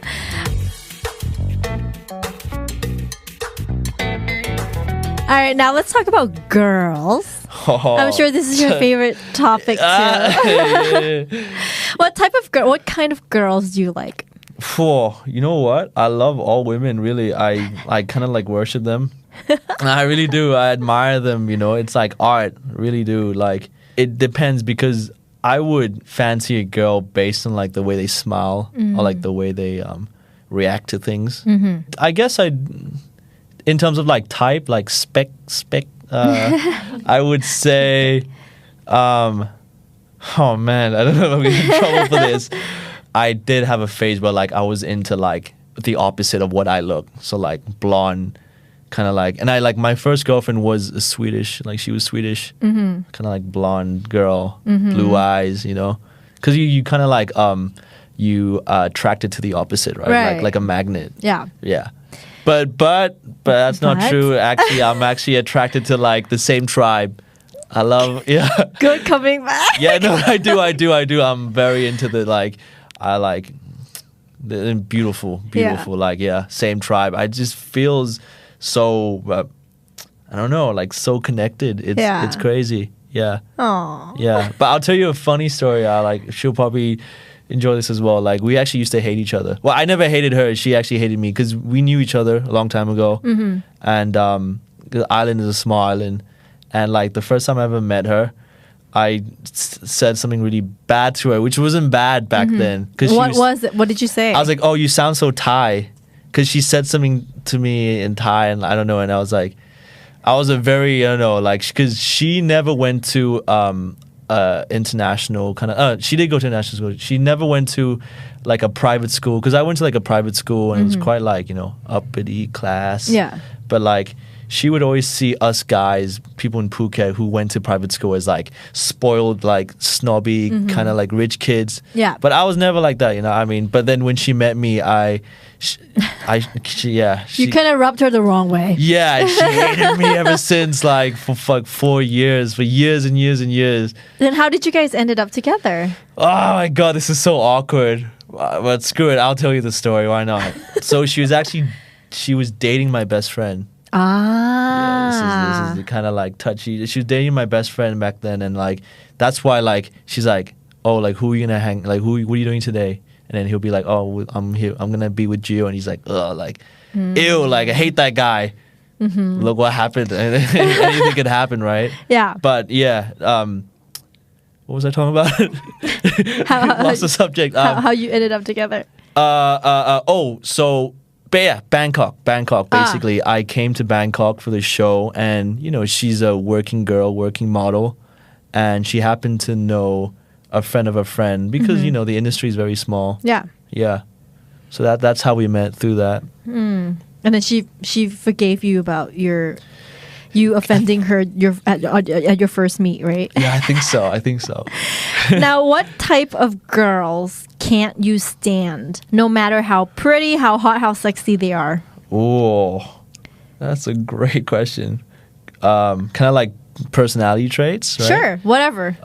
All right, now let's talk about girls. I'm sure this is your favorite topic too. What kind of girls do you like? You know what? I love all women, really. I kind of like worship them. I really do. I admire them, It's like art. Really do. Like it depends, because I would fancy a girl based on like the way they smile or like the way they react to things. I guess in terms of like type, like spec, I would say, oh man, I don't know if I'm getting in trouble for this. I did have a phase where like I was into like the opposite of what I look. So like blonde, kind of like, and I like my first girlfriend was a Swedish, like she was Swedish, kind of like blonde girl, blue eyes, you know, because you kind of like you attracted to the opposite, right? Like a magnet. Yeah. But that's not true. Actually, I'm actually attracted to like the same tribe. I love Good coming back. Yeah, no, I do. I'm very into the like. I like the beautiful, like same tribe. I just feels so. I don't know, like so connected. It's crazy. Yeah. Aww. Yeah, but I'll tell you a funny story. She'll probably enjoy this as well. Like we actually used to hate each other. Well, I never hated her. She actually hated me because we knew each other a long time ago. And the island is a small island. And like the first time I ever met her, I said something really bad to her, which wasn't bad back then. What was it? What did you say? I was like, oh, you sound so Thai. Because she said something to me in Thai and I don't know. And I was like, I was a very, I don't know, like, because she never went to international kind of, she did go to international school. She never went to like a private school. Because I went to like a private school and it was quite like, you know, uppity class. Yeah. But like, she would always see us guys, people in Phuket who went to private school as like spoiled, like snobby, kind of like rich kids. Yeah. But I was never like that, you know what I mean? But then when she met me, you kind of rubbed her the wrong way. Yeah, she hated me ever since like for 4 years, for years and years and years. Then how did you guys ended up together? Oh my God, this is so awkward. But screw it, I'll tell you the story, why not? So she was dating my best friend. Yeah, this is kind of like touchy. She was dating my best friend back then, and like that's why like she's like, oh, like who are you gonna hang? Like what are you doing today? And then he'll be like, oh, I'm here. I'm gonna be with you. And he's like, ugh, like, ew, like I hate that guy. Look what happened. Anything could happen, right? Yeah. But yeah, what was I talking about? Lost the subject. How you ended up together? But yeah, Bangkok. Basically, I came to Bangkok for the show, and you know, she's a working model, and she happened to know a friend of a friend because you know the industry is very small. Yeah. So that's how we met through that. And then she forgave you about you offending her at your first meet, right? Yeah, I think so. Now, what type of girls can't you stand, no matter how pretty, how hot, how sexy they are? Oh, that's a great question. Kind of like personality traits, right? Sure, whatever.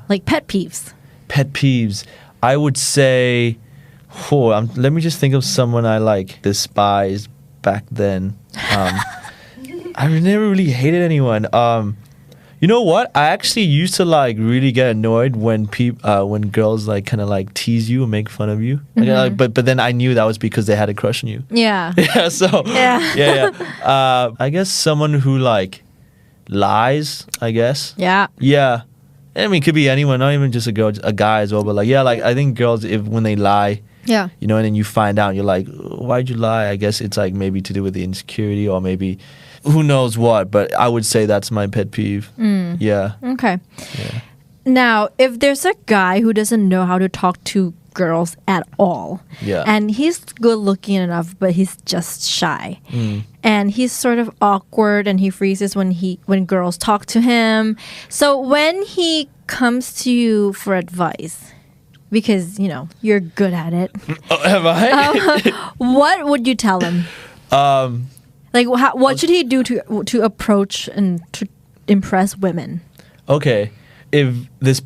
Like pet peeves. Pet peeves. I would say, let me just think of someone I like despised back then. I never really hated anyone. You know what? I actually used to like really get annoyed when girls like kind of like tease you and make fun of you. But then I knew that was because they had a crush on you. Yeah. Yeah. So. Yeah. I guess someone who like lies. I guess. Yeah. Yeah. I mean, it could be anyone, not even just a girl, a guy as well. But like, yeah, like I think girls, when they lie. Yeah. You know, and then you find out, and you're like, why'd you lie? I guess it's like maybe to do with the insecurity or maybe who knows what. But I would say that's my pet peeve. Yeah. Okay. Yeah. Now, if there's a guy who doesn't know how to talk to girls at all, and he's good looking enough, but he's just shy, and he's sort of awkward, and he freezes when girls talk to him. So when he comes to you for advice, because you know you're good at it, am I? what would you tell him? Like, what should he do to approach and to impress women? Okay. If this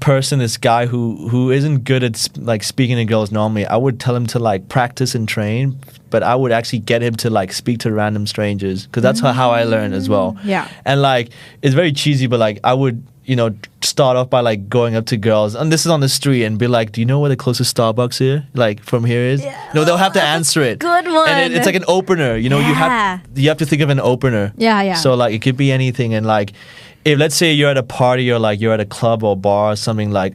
guy who isn't good at like speaking to girls normally, I would tell him to like practice and train, but I would actually get him to like speak to random strangers because that's how I learned as well. Yeah. And like it's very cheesy, but like I would, you know, start off by like going up to girls, and this is on the street, and be like, "Do you know where the closest Starbucks here, like from here is?" Yeah. No, they'll have to answer it. Good one. And it's like an opener, you know. You have to think of an opener. Yeah. So like it could be anything, and like. If let's say you're at a party or like you're at a club or bar or something, like,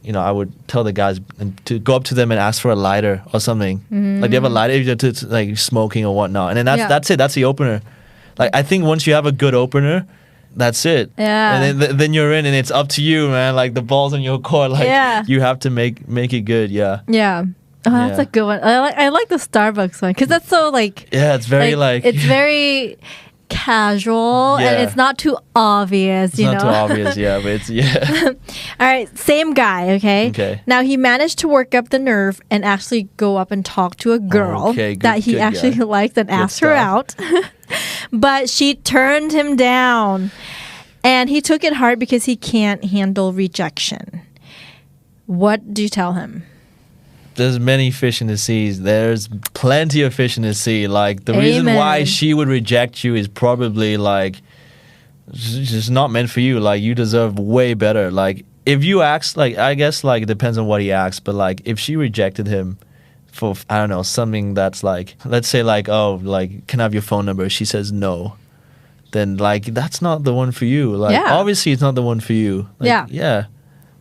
you know, I would tell the guys to go up to them and ask for a lighter or something. Like, do you have a lighter if you're like smoking or whatnot? And then that's it. That's the opener. Like, I think once you have a good opener, that's it. Yeah. And then you're in, and it's up to you, man. Like the ball's on your court. Like you have to make it good. Yeah. Yeah. Oh, that's a good one. I like the Starbucks one because that's so like it's very like it's very casual and it's not too obvious. It's not too obvious, but it's All right, same guy. Okay. Now he managed to work up the nerve and actually go up and talk to a girl that he actually liked and asked her out, but she turned him down, and he took it hard because he can't handle rejection. What do you tell him? There's many fish in the seas. There's plenty of fish in the sea. Like the reason why she would reject you is probably like just not meant for you. Like you deserve way better. Like if you ask, like I guess like it depends on what he asks, but like if she rejected him for I don't know something that's like let's say like oh like can I have your phone number? She says no. Then like that's not the one for you. Like obviously it's not the one for you. Like, yeah.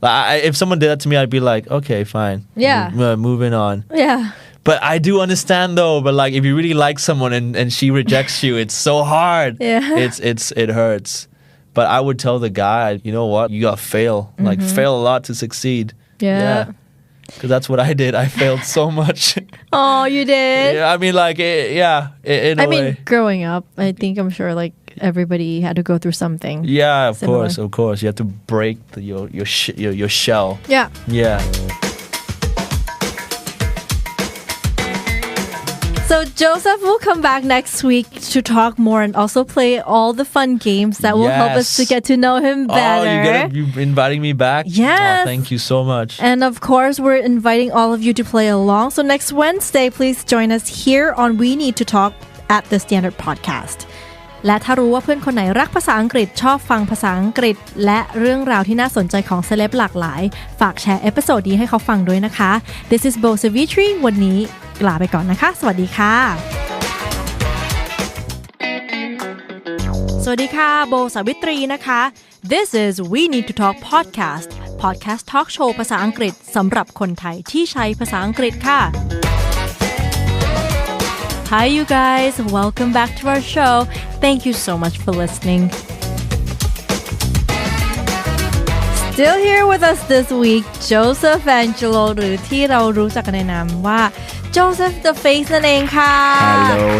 If someone did that to me, I'd be like, okay, fine. Yeah. Moving on. Yeah. But I do understand though, but like if you really like someone and she rejects you, it's so hard. Yeah. It hurts. But I would tell the guy, you know what? You gotta fail. Like fail a lot to succeed. Yeah. Because that's what I did. I failed so much. Oh, you did? Yeah, I mean like, in a way. I mean, growing up, I'm sure like everybody had to go through something. Yeah, of similar. course. You have to break your shell. Yeah. Yeah. So Joseph will come back next week to talk more and also play all the fun games that will help us to get to know him better. Oh, you're inviting me back? Yes. Oh, thank you so much. And of course, we're inviting all of you to play along. So next Wednesday, please join us here on We Need to Talk at the Standard Podcast. และถ้ารู้ว่าเพื่อนคนไหนรักภาษาอังกฤษชอบฟังภาษาอังกฤษและเรื่องราวที่น่าสนใจของเซเลบหลากหลายฝากแชร์เอพิโซดนี้ให้เขาฟังด้วยนะคะ This is Bo Savitri วันนี้ลาไปก่อนนะคะสวัสดีค่ะสวัสดีค่ะโบสาวิตรีนะคะ This is We Need to Talk Podcast Talk Show ภาษาอังกฤษสำหรับคนไทยที่ใช้ภาษาอังกฤษค่ะHi you guys, welcome back to our show. Thank you so much for listening. Still here with us this week, Joseph Angelo หรือที่เรารู้จักกันในนามว่า Joseph the Face นั่นเองค่ะ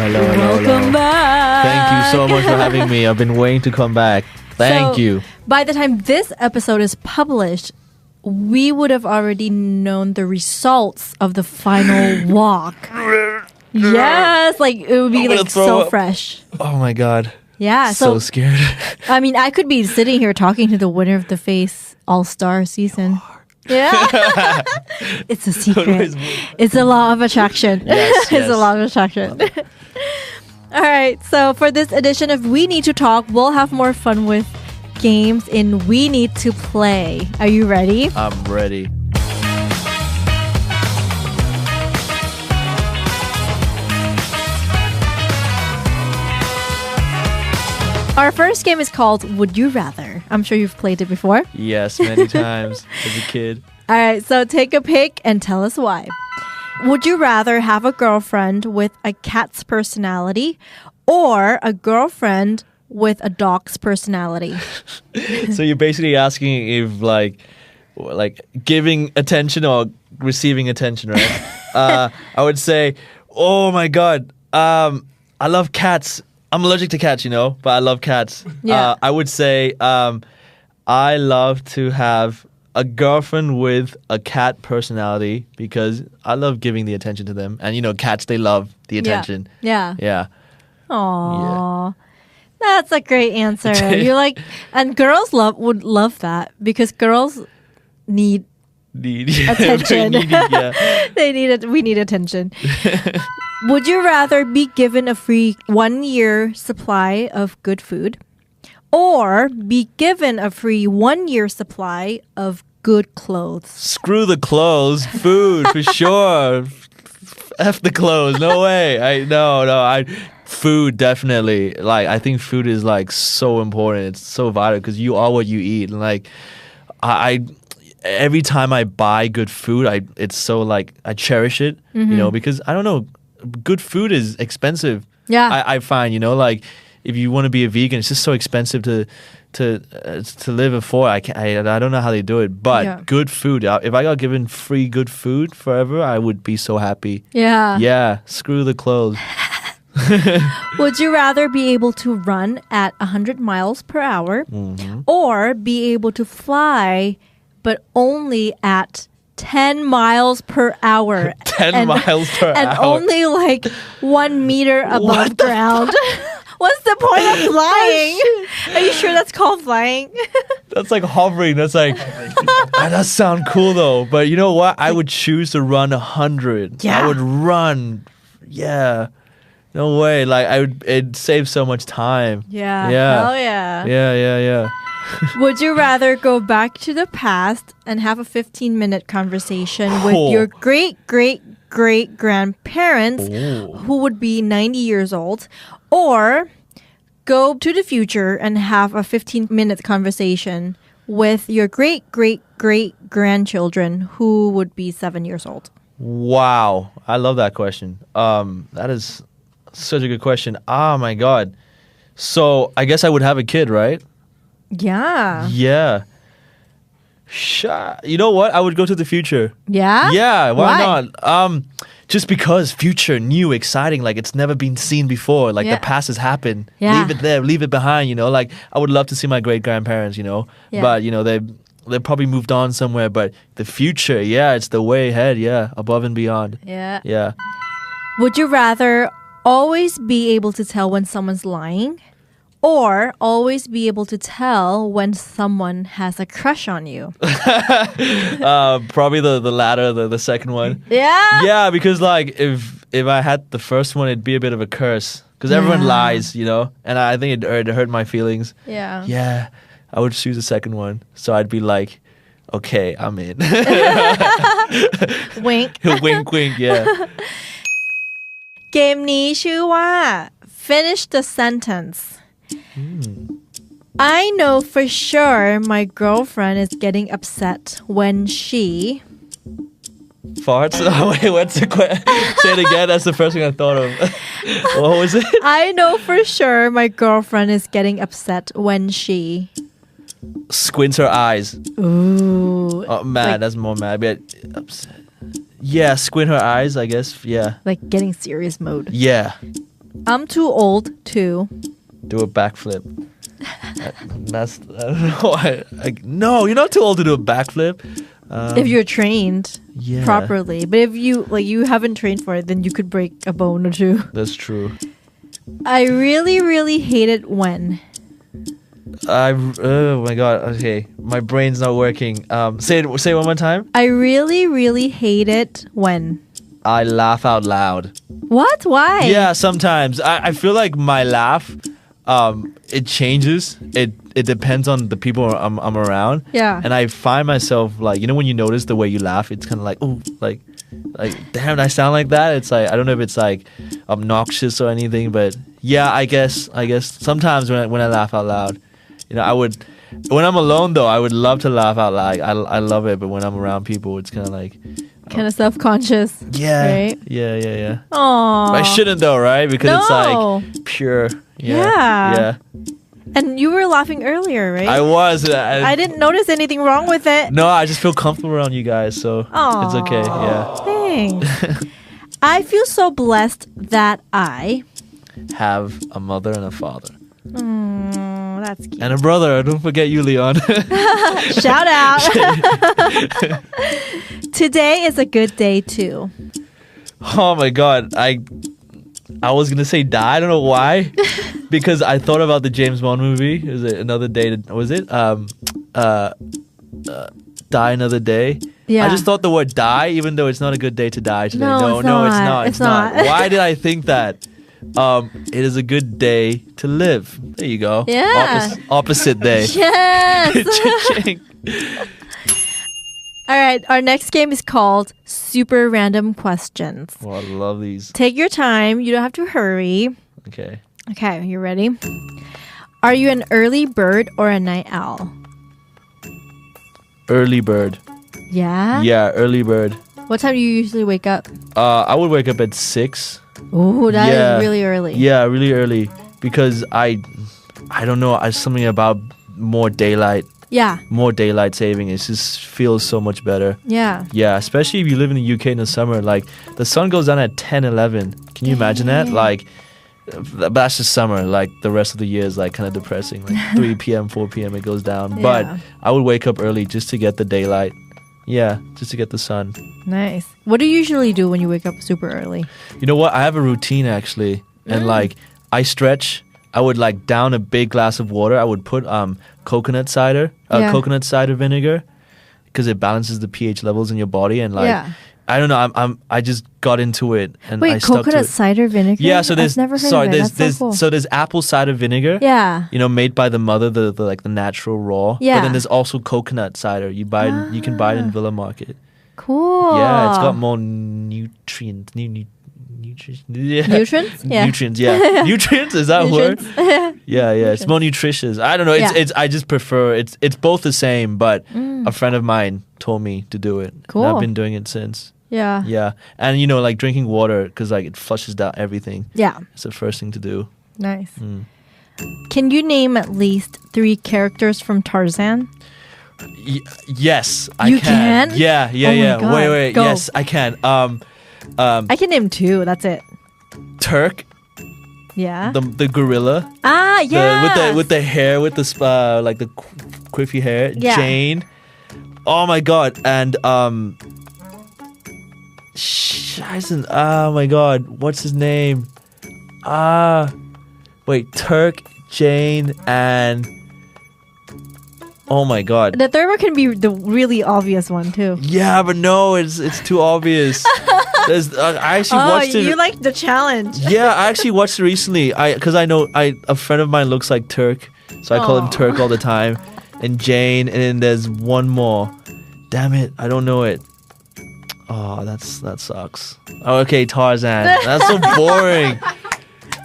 Hello. Welcome back. Thank you so much for having me. I've been waiting to come back. Thank you. By the time this episode is published, we would have already known the results of the final walk. Yes, like it would be like so fresh. Oh my god. Yeah, so scared. I mean, I could be sitting here talking to the winner of the Face All-Star season. Yeah. It's a secret. It's a law of attraction. Yes. It's a law of attraction. All right, so for this edition of We Need to Talk, we'll have more fun with games in We Need to Play. Are you ready? I'm ready. Our first game is called Would You Rather. I'm sure you've played it before. Yes, many times as a kid. All right, so take a pick and tell us why. Would you rather have a girlfriend with a cat's personality or a girlfriend with a dog's personality? So you're basically asking if like giving attention or receiving attention, right? I would say, oh my god, I love cats. I'm allergic to cats, but I love cats. Yeah. I would say I love to have a girlfriend with a cat personality because I love giving the attention to them. And, cats, they love the attention. Yeah. Yeah. Aww. Yeah. That's a great answer. You're like, and girls would love that because girls need attention. We need attention. Would you rather be given a free 1-year supply of good food or be given a free 1-year supply of good clothes? Screw the clothes. Food for sure. F the clothes. No way. Food definitely. Like I think food is like so important. It's so vital because you are what you eat. And like I every time I buy good food, it's so like I cherish it, because I don't know, good food is expensive. Yeah. I find, like if you want to be a vegan, it's just so expensive to live afford. I don't know how they do it, but good food. If I got given free good food forever, I would be so happy. Yeah, screw the clothes. Would you rather be able to run at 100 miles per hour or be able to fly but only at 10 miles per hour 10 miles per and hour only like 1 meter above ground? What's the point of flying? Are you sure that's called flying? That's like hovering. That's like that does sound cool though. But you know what? I would choose to run 100. I would run. Yeah. No way. Like it'd save so much time. Hell Yeah. Would you rather go back to the past and have a 15-minute conversation with your great-great-great-grandparents who would be 90 years old, or go to the future and have a 15-minute conversation with your great-great-great-grandchildren who would be 7 years old? Wow. I love that question. That is such a good question. Oh my God. So I guess I would have a kid, right? Yeah. You know what? I would go to the future. Yeah, why not? Just because future, new, exciting, like it's never been seen before. Like the past has happened. Leave it there, leave it behind, you know? Like I would love to see my great-grandparents, you know? But, you know, they probably moved on somewhere. But the future, it's the way ahead, above and beyond. Yeah. Would you rather always be able to tell when someone's lying or always be able to tell when someone has a crush on you? Probably the latter, the second one. Yeah, because like if I had the first one, it'd be a bit of a curse because everyone lies, you know, and I think it hurt my feelings. Yeah, I would choose the second one, so I'd be like, okay, I'm in. Wink. Wink, wink. Yeah. เกมนี้ชื่อว่า Finish the sentence. I know for sure my girlfriend is getting upset when she farts. Oh, wait, what's the question? Say it again. That's the first thing I thought of. What was it? I know for sure my girlfriend is getting upset when she squints her eyes. Ooh. Oh, mad. Like, that's more mad. But upset. Yeah, squint her eyes, I guess. Yeah. Like getting serious mode. Yeah. I'm too old to do a backflip. That's I don't know. No, you're not too old to do a backflip. If you're trained properly, but if you haven't trained for it, then you could break a bone or two. That's true. I really, really hate it when. Oh my God. Okay, my brain's not working. Say it one more time. I really, really hate it when I laugh out loud. What? Why? Yeah, sometimes I feel like my laugh. It changes. It depends on the people I'm around. Yeah. And I find myself like, you know, when you notice the way you laugh, it's kind of like, oh, like damn, I sound like that. It's like I don't know if it's like obnoxious or anything, but yeah, I guess sometimes when I laugh out loud, you know, when I'm alone though, I would love to laugh out loud. I love it, but when I'm around people, it's kind of like kind of self-conscious. Yeah. Right? Yeah. Aww. But I shouldn't though, right? Because it's like pure. Yeah. And you were laughing earlier, right? I was. I didn't notice anything wrong with it. No, I just feel comfortable around you guys, so it's okay. Yeah. Thanks. I feel so blessed that I have a mother and a father. That's cute. And a brother. Don't forget you, Leon. Shout out. Today is a good day too. Oh my God. I was gonna say die. I don't know why, because I thought about the James Bond movie. Is it Another Day? Was it Die Another Day? Yeah. I just thought the word die, even though it's not a good day to die today. No, it's not. Why did I think that? It is a good day to live. There you go. Yeah. Opposite day. Yes. All right, our next game is called Super Random Questions. Oh, I love these. Take your time. You don't have to hurry. Okay, you ready? Are you an early bird or a night owl? Early bird. Yeah? Yeah, early bird. What time do you usually wake up? I would wake up at 6. Oh, that is really early. Yeah, really early. because I don't know, something about more daylight saving. It just feels so much better. Yeah, especially if you live in the UK in the summer, like the sun goes down at 10-11. Can you imagine that? Like, but that's just summer. Like the rest of the year is like kind of depressing. Like 3 p.m., 4 p.m. it goes down. But I would wake up early just to get the daylight. Yeah, just to get the sun. Nice. What do you usually do when you wake up super early? You know what? I have a routine actually. And like I stretch. I would like down a big glass of water. I would put coconut cider vinegar because it balances the pH levels in your body and like I don't know. I just got into it and I stuck to it. Coconut cider vinegar. Yeah, so there's I've never heard of it. So there's apple cider vinegar. Yeah. You know, made by the mother, the like the natural raw. Yeah. But then there's also coconut cider. You can buy it in Villa Market. Cool. Yeah, it's got more nutrients. Nutrients? Yeah. Nutrients, yeah. Nutrients, is that a word? Yeah. It's more nutritious. I don't know. It's I just prefer it's both the same, but a friend of mine told me to do it. Cool. And I've been doing it since. Yeah. Yeah. And you know, like drinking water because like it flushes down everything. Yeah. It's the first thing to do. Nice. Can you name at least 3 characters from Tarzan? Yes, I You can. can? Yeah. Oh my God. Wait. Go. Yes, I can. I can name 2. That's it. Turk, Yeah. the gorilla. Yeah. With the hair, with the like the quiffy hair. Yeah. Jane. Oh my God. And Scheißen. Oh my God. What's his name? Wait. Turk, Jane, and oh my God. The third one can be the really obvious one too. Yeah, but no, it's too obvious. I actually watched it. You like the challenge. Yeah, I actually watched it recently. Because I know a friend of mine looks like Turk, so I call him Turk all the time. And Jane, and then there's one more. Damn it, I don't know it. Oh, that sucks. Oh, okay, Tarzan. That's so boring.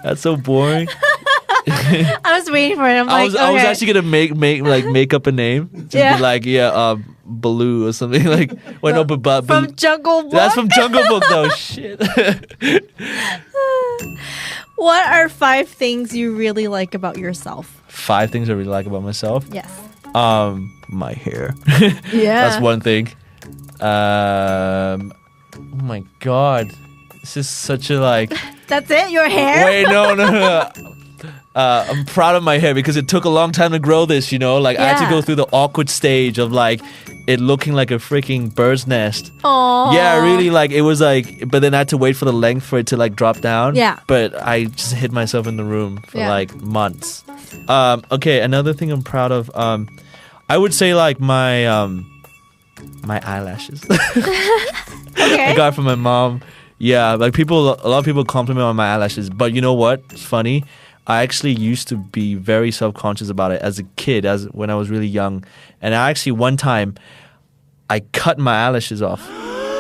That's so boring. I was waiting for it. I was actually gonna make up a name. Just be like, Baloo or something like. Wait, no, but from Jungle Book. That's from Jungle Book though. Shit. What are 5 things you really like about yourself? 5 things I really like about myself. Yes. My hair. Yeah. That's one thing. Oh my God, this is such a like. That's it? Your hair? Wait, no. I'm proud of my hair because it took a long time to grow this, you know? Like, I had to go through the awkward stage of, like, it looking like a freaking bird's nest. Aww. Yeah, really, like, it was like, but then I had to wait for the length for it to, like, drop down. Yeah. But I just hid myself in the room for, like, months. Okay, another thing I'm proud of, I would say, like, my eyelashes. Okay. I got it from my mom. Yeah, like, a lot of people compliment on my eyelashes, but you know what? It's funny. I actually used to be very self-conscious about it as a kid, when I was really young. And I actually, one time, I cut my eyelashes off,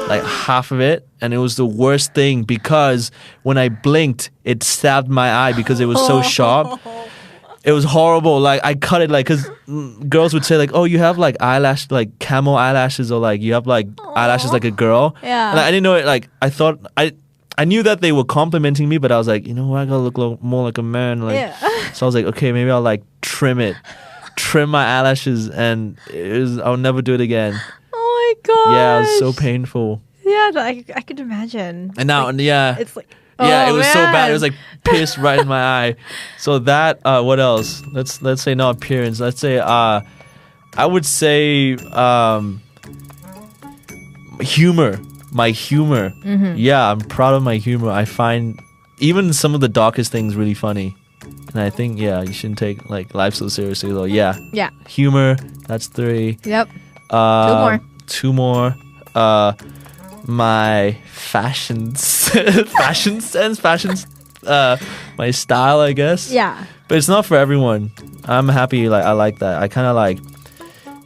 like half of it. And it was the worst thing because when I blinked, it stabbed my eye because it was so sharp. It was horrible. Like, I cut it, like, because girls would say, like, oh, you have, like, eyelash, like, camel eyelashes, or, like, you have, like, eyelashes like a girl. Yeah. And I didn't know it, like, I knew that they were complimenting me, but I was like, you know what, I gotta look more like a man. Like, so I was like, okay, maybe I'll like trim my eyelashes, and I'll never do it again. Oh my God. Yeah, it was so painful. Yeah, I could imagine. And now, like, it's like, it was man. so bad. It was like pissed right in my eye. So that, what else? Let's say not appearance. Let's say, I would say, humor. My humor. Mm-hmm. Yeah, I'm proud of my humor. I find even some of the darkest things really funny. And I think, you shouldn't take like life so seriously though. Yeah. Humor, that's 3. Yep. 2 more. My fashion sense, my style, I guess. Yeah. But it's not for everyone. I'm happy, like, I like that. I kind of like,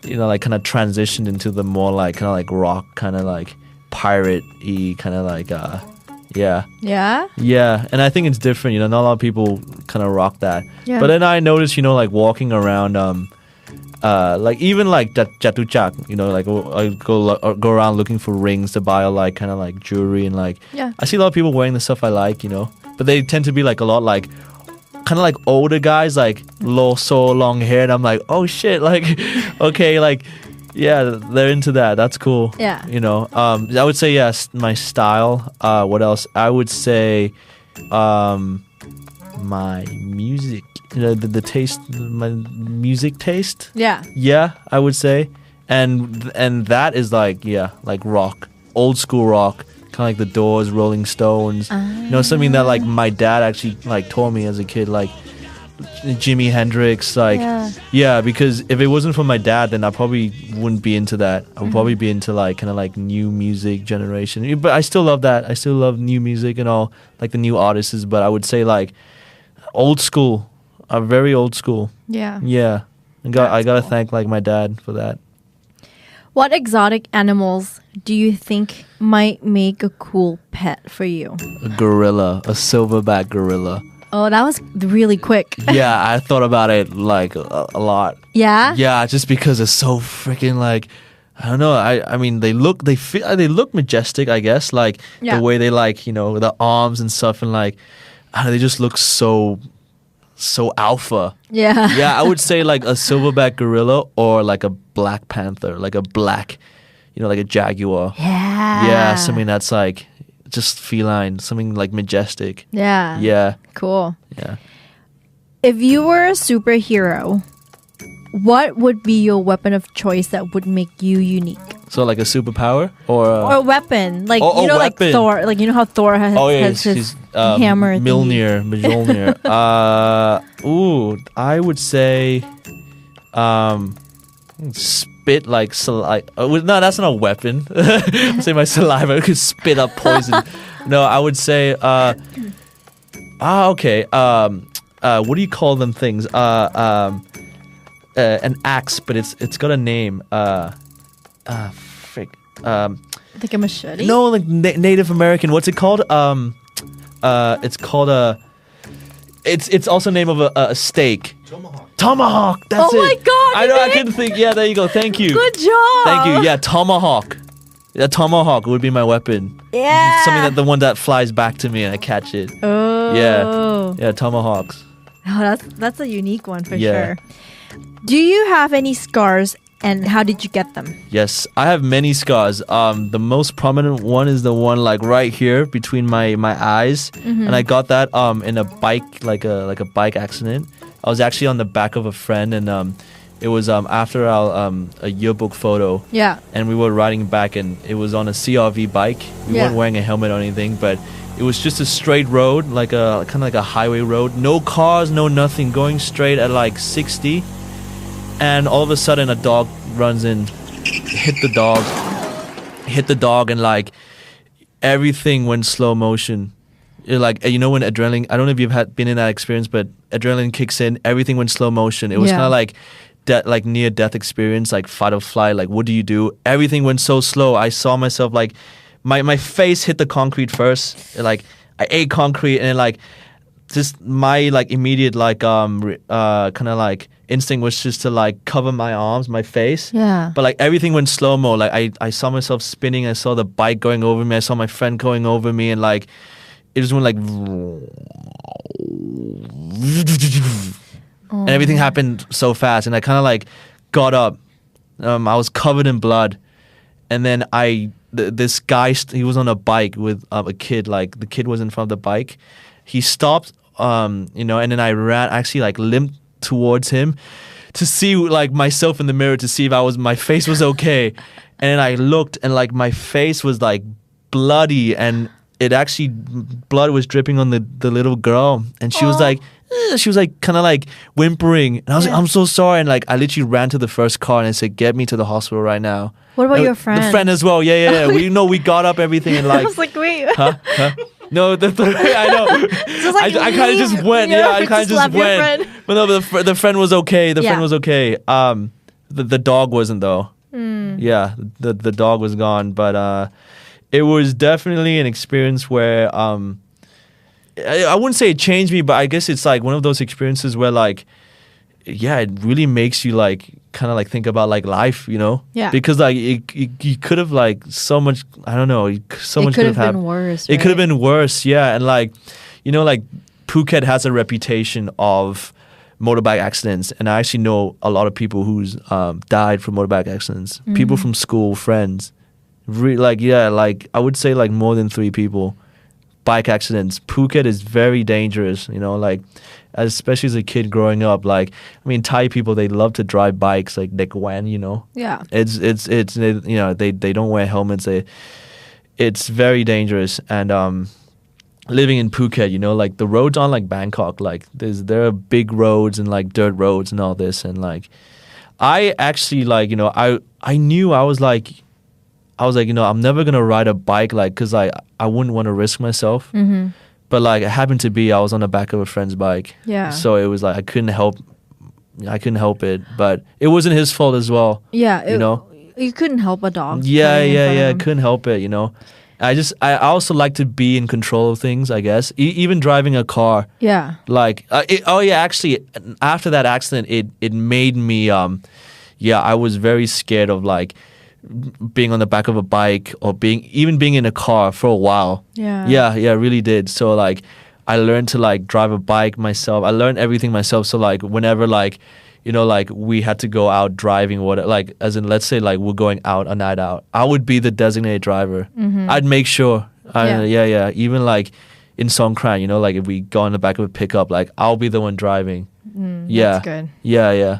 you know, like kind of transitioned into the more like, kind of like rock, kind of like pirate-y, kind of like, yeah. And I think it's different, you know, not a lot of people kind of rock that. Yeah. But then I noticed, you know, like walking around, like even like Jatuchak, you know, like I go around looking for rings to buy, like kind of like jewelry, and like I see a lot of people wearing the stuff I like, you know, but they tend to be like a lot like kind of like older guys, like so long hair, and I'm like, oh shit, like, okay, like, yeah, they're into that. That's cool. Yeah. You know, I would say yes, my style. What else? I would say, my music. You know, the taste, my music taste. Yeah. Yeah, I would say, and that is like rock, old school rock. Kind of like the Doors, Rolling Stones, you know, something that like my dad actually like told me as a kid, like Jimi Hendrix, like yeah, because if it wasn't for my dad, then I probably wouldn't be into that. I would probably be into like kind of like new music generation. But I still love that. I still love new music and all, like the new artists. But I would say like old school, very old school. Yeah. Yeah, I gotta thank like my dad for that. What exotic animals do you think might make a cool pet for you? A gorilla, a silverback gorilla. Oh, that was really quick. Yeah, I thought about it like a lot. Yeah? Yeah, just because it's so freaking like, I don't know. I mean, they look majestic, I guess. Like the way they like, you know, the arms and stuff, and like, I don't know, they just look so alpha. Yeah. Yeah, I would say like a silverback gorilla or like a black panther, like a black, you know, like a jaguar. Yeah. Yeah, something that's like just feline, something like majestic. Yeah. Yeah. Cool. Yeah. If you were a superhero, what would be your weapon of choice that would make you unique? So like a superpower or a weapon, like Oh, you know, weapon. like Thor, like you know how Thor has his hammer. Mjolnir. I would say, spit like saliva. No, that's not a weapon. Say my saliva could spit up poison. No, I would say, okay. What do you call them things? An axe, but it's got a name. Like a machete? No, like Native American. What's it called? It's called a. It's also the name of a steak. Tomahawk. That's it. Oh my god! I know. I couldn't think. Yeah, there you go. Thank you. Good job. Thank you. Yeah, tomahawk. Yeah, tomahawk would be my weapon. Yeah. Something the one that flies back to me and I catch it. Oh. Yeah, tomahawks. Oh, that's a unique one for sure. Do you have any scars, and how did you get them? Yes, I have many scars. The most prominent one is the one like right here between my eyes, and I got that in a bike like a bike accident. I was actually on the back of a friend, and it was after our a yearbook photo. Yeah. And we were riding back, and it was on a CRV bike. We weren't wearing a helmet or anything, but it was just a straight road, like a kind of like a highway road. No cars, no nothing, going straight at like 60. And all of a sudden a dog runs in, hit the dog, and like everything went slow motion. Like, you know, when adrenaline, I don't know if you've been in that experience, but adrenaline kicks in, everything went slow motion. It was kind of like like near death experience, like fight or flight. Like, what do you do? Everything went so slow. I saw myself like my face hit the concrete first. Like I ate concrete, and like just my like immediate like kind of like instinct was just to like cover my arms, my face. Yeah. But like everything went slow mo. Like I saw myself spinning. I saw the bike going over me. I saw my friend going over me, and like it just went like, and everything happened so fast. And I kind of like got up. I was covered in blood, and then this guy, he was on a bike with a kid. Like the kid was in front of the bike. He stopped, you know, and then I ran, actually like limped towards him to see like myself in the mirror to see if my face was okay. And then I looked, and like my face was like bloody, and it actually, blood was dripping on the little girl, and she was like, kind of like whimpering, and I was like, I'm so sorry, and like I literally ran to the first car and I said, get me to the hospital right now. What about your friend? The friend as well. Yeah. We got up everything, and like I was like, wait. Huh? No, I know. So like, I kind of just went. Yeah, I kind of just went. But no, the friend was okay. The friend was okay. The dog wasn't though. Yeah, the dog was gone. But it was definitely an experience where I wouldn't say it changed me, but I guess it's like one of those experiences where like, yeah, it really makes you like kind of like think about like life, you know? Yeah. Because like you could have like so much, I don't know, so much could have happened. Been worse. It could have been worse, yeah. And like, you know, like Phuket has a reputation of motorbike accidents, and I actually know a lot of people who's died from motorbike accidents. People from school, friends, like I would say like more than 3 people. Bike accidents. Phuket is very dangerous, like especially as a kid growing up. Like, I mean, Thai people, they love to drive bikes like Nek Wan, Yeah. It's they don't wear helmets. It's very dangerous. And living in Phuket, like the roads aren't like Bangkok. Like there are big roads and like dirt roads and all this. And like I actually like, I knew I was like, I'm never gonna ride a bike, like, cause I wouldn't want to risk myself. But like it happened to be, I was on the back of a friend's bike. Yeah. So it was like I couldn't help it, but it wasn't his fault as well. Yeah. You couldn't help a dog. Yeah. Couldn't help it. I also like to be in control of things, I guess. Even driving a car. Yeah. Like, actually, after that accident, it made me, I was very scared of like being on the back of a bike or being in a car for a while. Yeah, really did. So like I learned to like drive a bike myself. I learned everything myself. So like whenever like, like we had to go out driving, like as in let's say like we're going out a night out, I would be the designated driver. I'd make sure. Yeah. Even like in Songkran, like if we go on the back of a pickup, like I'll be the one driving. That's good. Yeah.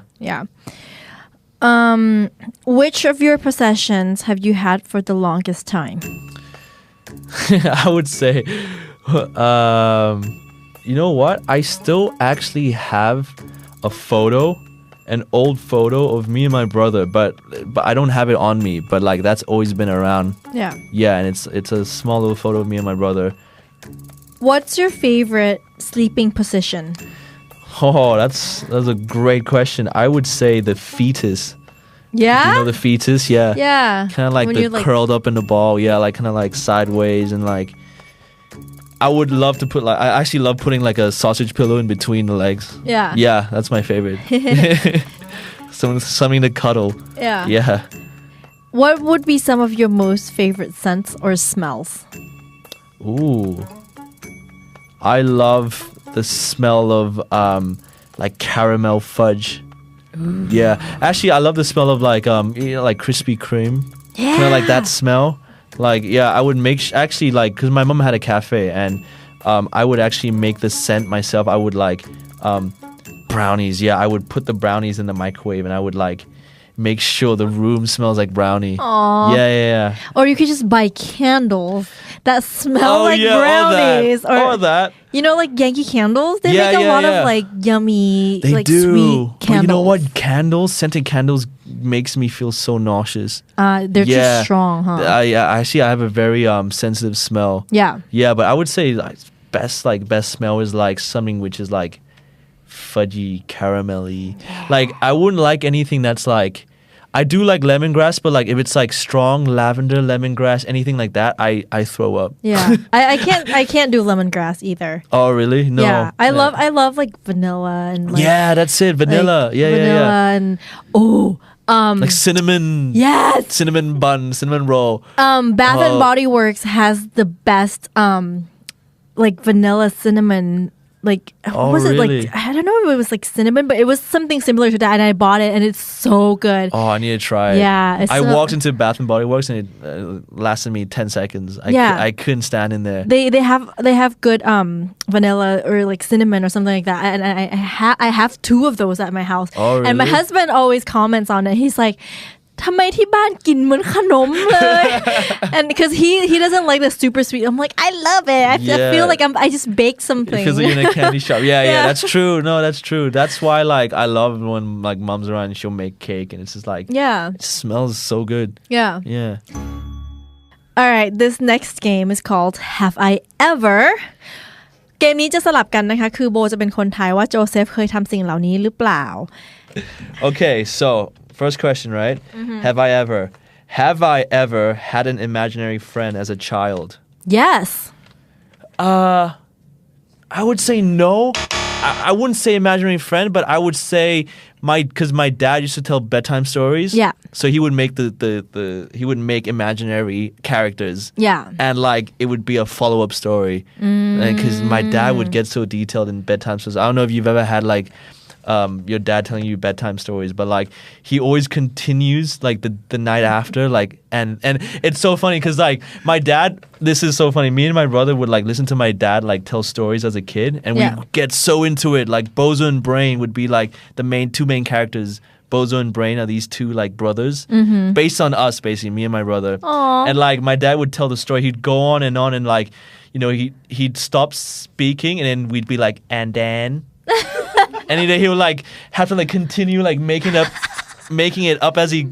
Which of your possessions have you had for the longest time? I would say, you know what? I still actually have a photo, an old photo of me and my brother, but I don't have it on me. But like that's always been around. Yeah. Yeah, and it's a small little photo of me and my brother. What's your favorite sleeping position? Oh, that's a great question. I would say the fetus. Yeah? The fetus? Yeah. Yeah. Kind of like curled up in the ball. Yeah, like kind of like sideways and like... I would love to put I actually love putting like a sausage pillow in between the legs. Yeah. Yeah, that's my favorite. Something to cuddle. Yeah. Yeah. What would be some of your most favorite scents or smells? Ooh. I love the smell of like caramel fudge. Ooh. Yeah, actually I love the smell of like like Krispy Kreme. Yeah, kind of like that smell. Like I would make actually like because my mom had a cafe and I would actually make the scent myself. I would like brownies. Yeah, I would put the brownies in the microwave and I would like make sure the room smells like brownie. Aww. Yeah. Or you could just buy candles that smell like brownies. Or that. Like Yankee candles? They make a lot of like yummy, they like do. Sweet candles. But you know what? Scented candles makes me feel so nauseous. They're too strong, huh? Actually, I have a very sensitive smell. Yeah. Yeah, but I would say like best smell is like something which is like fudgy, caramelly. Like I wouldn't like anything that's like I do like lemongrass, but like if it's like strong lavender, lemongrass, anything like that, I throw up. Yeah. I can't do lemongrass either. Oh really? No. Yeah. I love like vanilla and like, yeah, that's it. Vanilla. Like, vanilla and like cinnamon. Yes. Cinnamon bun, cinnamon roll. Bath and Body Works has the best like vanilla cinnamon. Like, what was really? it like? I don't know if it was like cinnamon, but it was something similar to that. And I bought it and it's so good. Oh, I need to try it. Yeah. I walked into Bath and Body Works and it lasted me 10 seconds. I couldn't stand in there. They have good vanilla or like cinnamon or something like that. And I have 2 of those at my house. Oh, really? And my husband always comments on it. He's like, ทำไมที่บ้านกินเหมือนขนมเลย and because he doesn't like the super sweet. I'm like, I love it. I feel like I just baked something. It feels like you're in a candy shop. Yeah, that's true. No, that's true. That's why like I love when like mom's around and she'll make cake and it's just like it smells so good. Yeah. All right, this next game is called Have I Ever เกมนี้จะสลับกันนะคะคือโบจะเป็นคนทายว่าโจเซฟเคยทำสิ่งเหล่านี้หรือเปล่า Okay, so first question, right? Have I ever had an imaginary friend as a child? Yes. I would say no. I wouldn't say imaginary friend, but I would say because my dad used to tell bedtime stories. Yeah. So he would make he would make imaginary characters. Yeah. And like it would be a follow-up story. because my dad would get so detailed in bedtime stories. I don't know if you've ever had like your dad telling you bedtime stories, but like he always continues like the night after, like and it's so funny because like my dad, this is so funny. Me and my brother would like listen to my dad like tell stories as a kid, and we get so into it. Like Bozo and Brain would be like the two main characters. Bozo and Brain are these two like brothers based on us, basically me and my brother. Aww. And like my dad would tell the story. He'd go on and like, you know, he'd stop speaking and then we'd be like, and then. And he would like have to like continue like making it up as he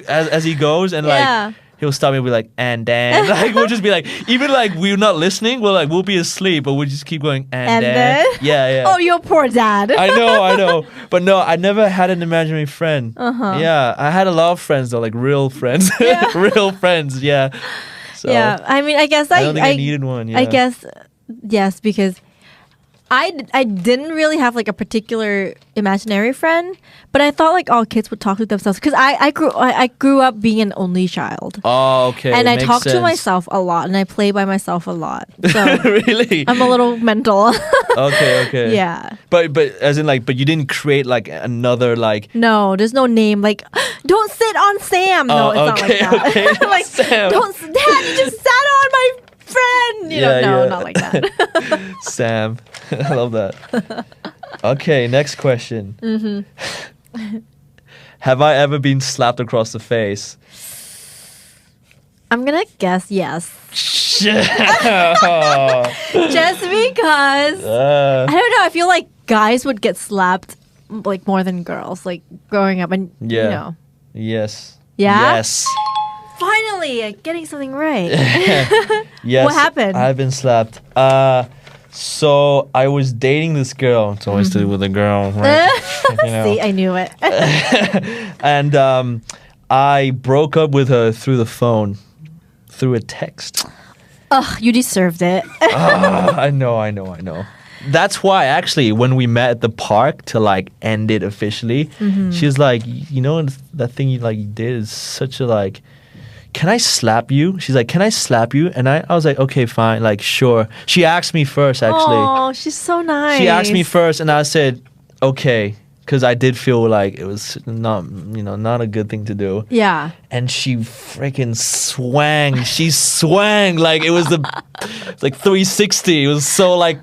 as he goes, and like he'll stop me and be like, and then like we'll just be like, even like we're not listening, we'll be asleep, but we'll just keep going and then. Yeah. Oh, your poor dad. I know. But no, I never had an imaginary friend. Yeah, I had a lot of friends though, like real friends. Real friends, yeah. So, yeah, I mean, I guess I don't think I needed one. Yeah. I guess yes, because I didn't really have like a particular imaginary friend, but I thought like all kids would talk to themselves because I grew up being an only child. Oh, okay. And I talk sense. to myself a lot, and I play by myself a lot. So really? I'm a little mental. Okay. Yeah. But as in like, but you didn't create like another like. No, there's no name like. Don't sit on Sam. No, it's okay, not like that. Okay. Like Sam. Dad, you just sat on my friend. You know, no, not like that. Sam. I love that. Okay, next question. Have I ever been slapped across the face? I'm gonna guess yes. Just Just because I don't know. I feel like guys would get slapped like more than girls, like growing up, and you know. Yes. Yeah? Yes. Finally, getting something right. Yes. What happened? I've been slapped. So I was dating this girl. It's always to do with a girl, right? You know. See, I knew it. And I broke up with her through the phone, through a text. Ugh, you deserved it. I know. That's why actually when we met at the park to like end it officially, she was like, you know, that thing you did is such a like, can I slap you? She's like, can I slap you? And I was like, okay, fine, like sure. She asked me first actually. Oh, she's so nice. She asked me first and I said, okay, because I did feel like it was not a good thing to do. Yeah. And she freaking swang. She swang like it was like 360. It was so like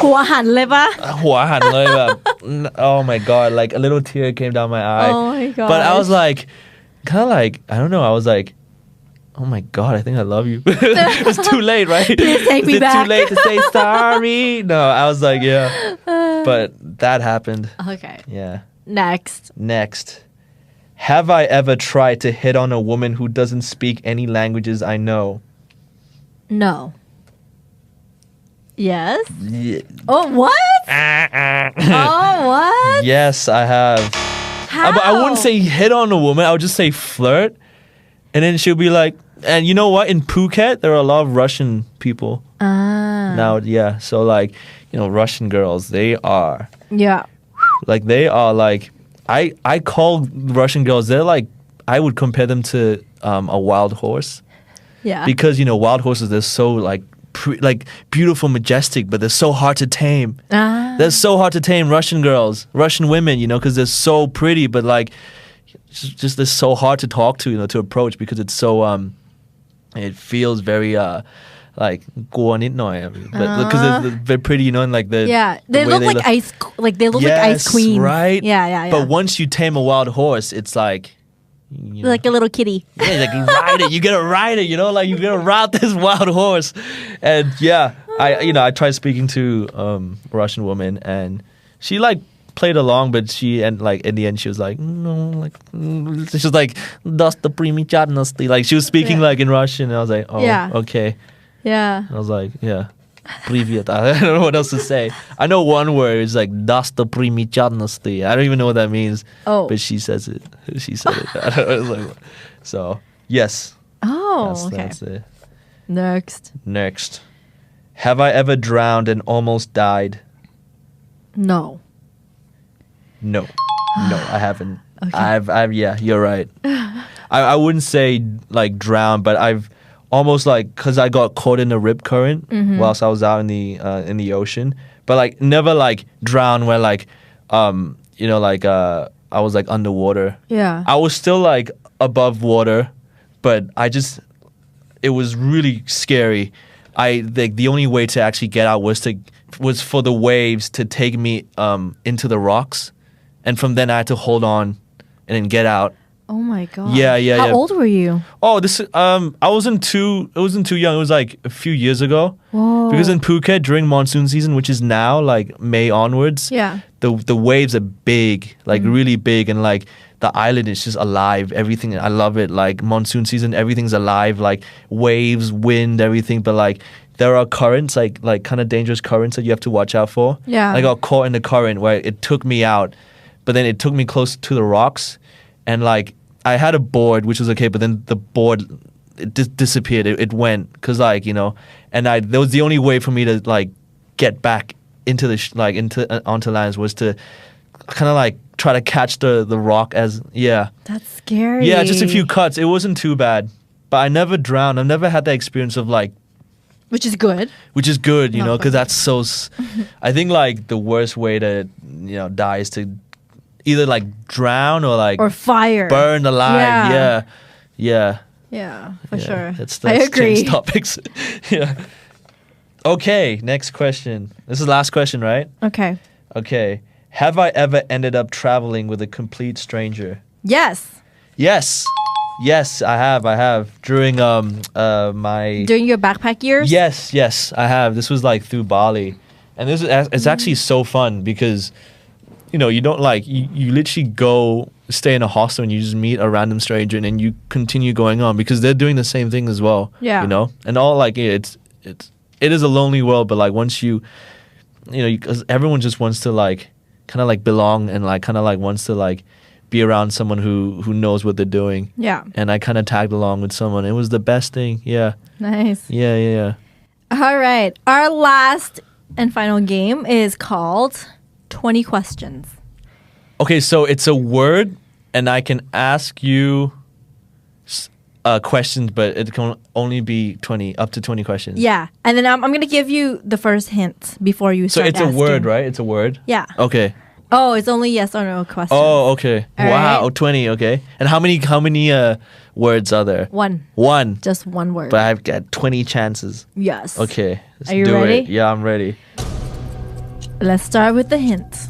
หัวหันเลยปะ หัวหันเลยแบบ oh my god, like a little tear came down my eye. Oh my god. But I was like, kind of like, I don't know, I was like, oh my god, I think I love you. It's too late, right? Please take me back. Is it too late to say sorry? No, I was like, yeah. But that happened. Okay. Yeah. Next. Have I ever tried to hit on a woman who doesn't speak any languages I know? No. Yes? Yeah. Oh, what? Oh, what? Yes, I have. How? But I wouldn't say hit on a woman. I would just say flirt. And then she'll be like, and you know what? In Phuket, there are a lot of Russian people. Now, yeah. So like, you know, Russian girls, they are. Yeah. Like they are like, I call Russian girls, they're like, I would compare them to a wild horse. Yeah. Because, you know, wild horses, they're so like, like beautiful, majestic, but they're so hard to tame. They're so hard to tame, Russian girls, Russian women, you know, because they're so pretty, but like, just they're so hard to talk to, you know, to approach because it's so, it feels very, like กลัวนิดหน่อย but because they're very pretty, you know, and like they look like ice, like they look like ice queens, right? Yeah. But once you tame a wild horse, it's like, you know, like a little kitty. Yeah, like you ride it, you get to ride it, you know, like you get to ride this wild horse. And yeah, I tried speaking to Russian woman and she like played along, but in the end she was like, no, like she was like, dosta primichatnosti, like she was speaking like in Russian, and I was like, oh, okay. Yeah. I was like, yeah. Привет. I don't know what else to say. I know one word. It's like dosta primichatnosti. I don't even know what that means. Oh. But she says it. She said it. I don't know. It's like, so, yes. Oh, okay. That's it. Next. Have I ever drowned and almost died? No. No, I haven't. Okay. Yeah, you're right. I wouldn't say like drown, but I've almost like because I got caught in a rip current whilst I was out in the ocean, but like never like drown where like like I was like underwater. Yeah. I was still like above water, but it was really scary. The only way to actually get out was for the waves to take me into the rocks, and from then I had to hold on and then get out. Oh my god. Yeah. How old were you? Oh, I wasn't too young. It was like a few years ago. Whoa. Because in Phuket during monsoon season, which is now like May onwards, Yeah. the waves are big, like really big, and like the island is just alive. Everything, I love it. Like monsoon season, everything's alive. Like waves, wind, everything. But like there are currents, like kind of dangerous currents that you have to watch out for. Yeah. I got caught in the current where it took me out, but then it took me close to the rocks, and like I had a board which was okay, but then the board it disappeared. It went because like and that was the only way for me to like get back into the onto land was to kind of like try to catch the rock as That's scary. yeah, just a few cuts. It wasn't too bad, but I never drowned. I've never had that experience of like, Which is good. because that's so I think like the worst way to die is to either like drown or like Or fire. burn alive. Yeah. Yeah, for sure. Let's I agree. change topics. Yeah. Okay, next question. This is the last question, right? Okay. Have I ever ended up traveling with a complete stranger? Yes. Yes, I have. During my During your backpack years? Yes, I have. This was like through Bali. And this is it's actually so fun because you don't like you literally go stay in a hostel and you just meet a random stranger and then you continue going on because they're doing the same thing as well. Yeah. And all like it is a lonely world, but like once because everyone just wants to like kind of like belong and like kind of like wants to like be around someone who knows what they're doing. Yeah. And I kind of tagged along with someone. It was the best thing. Yeah. Nice. Yeah. All right. Our last and final game is called 20 Questions. Okay, so it's a word, and I can ask you questions, but it can only be up to 20 questions. Yeah. And then I'm going to give you the first hint before you So start it's asking. a word, right? It's a word? Yeah. Okay. Oh, it's only yes or no questions. Oh, okay. All wow, right. 20, okay. And how many words are there? One. Just one word. But I've got 20 chances. Yes. Okay. Let's Are you do ready? it. Yeah, I'm ready. Let's start with the hint.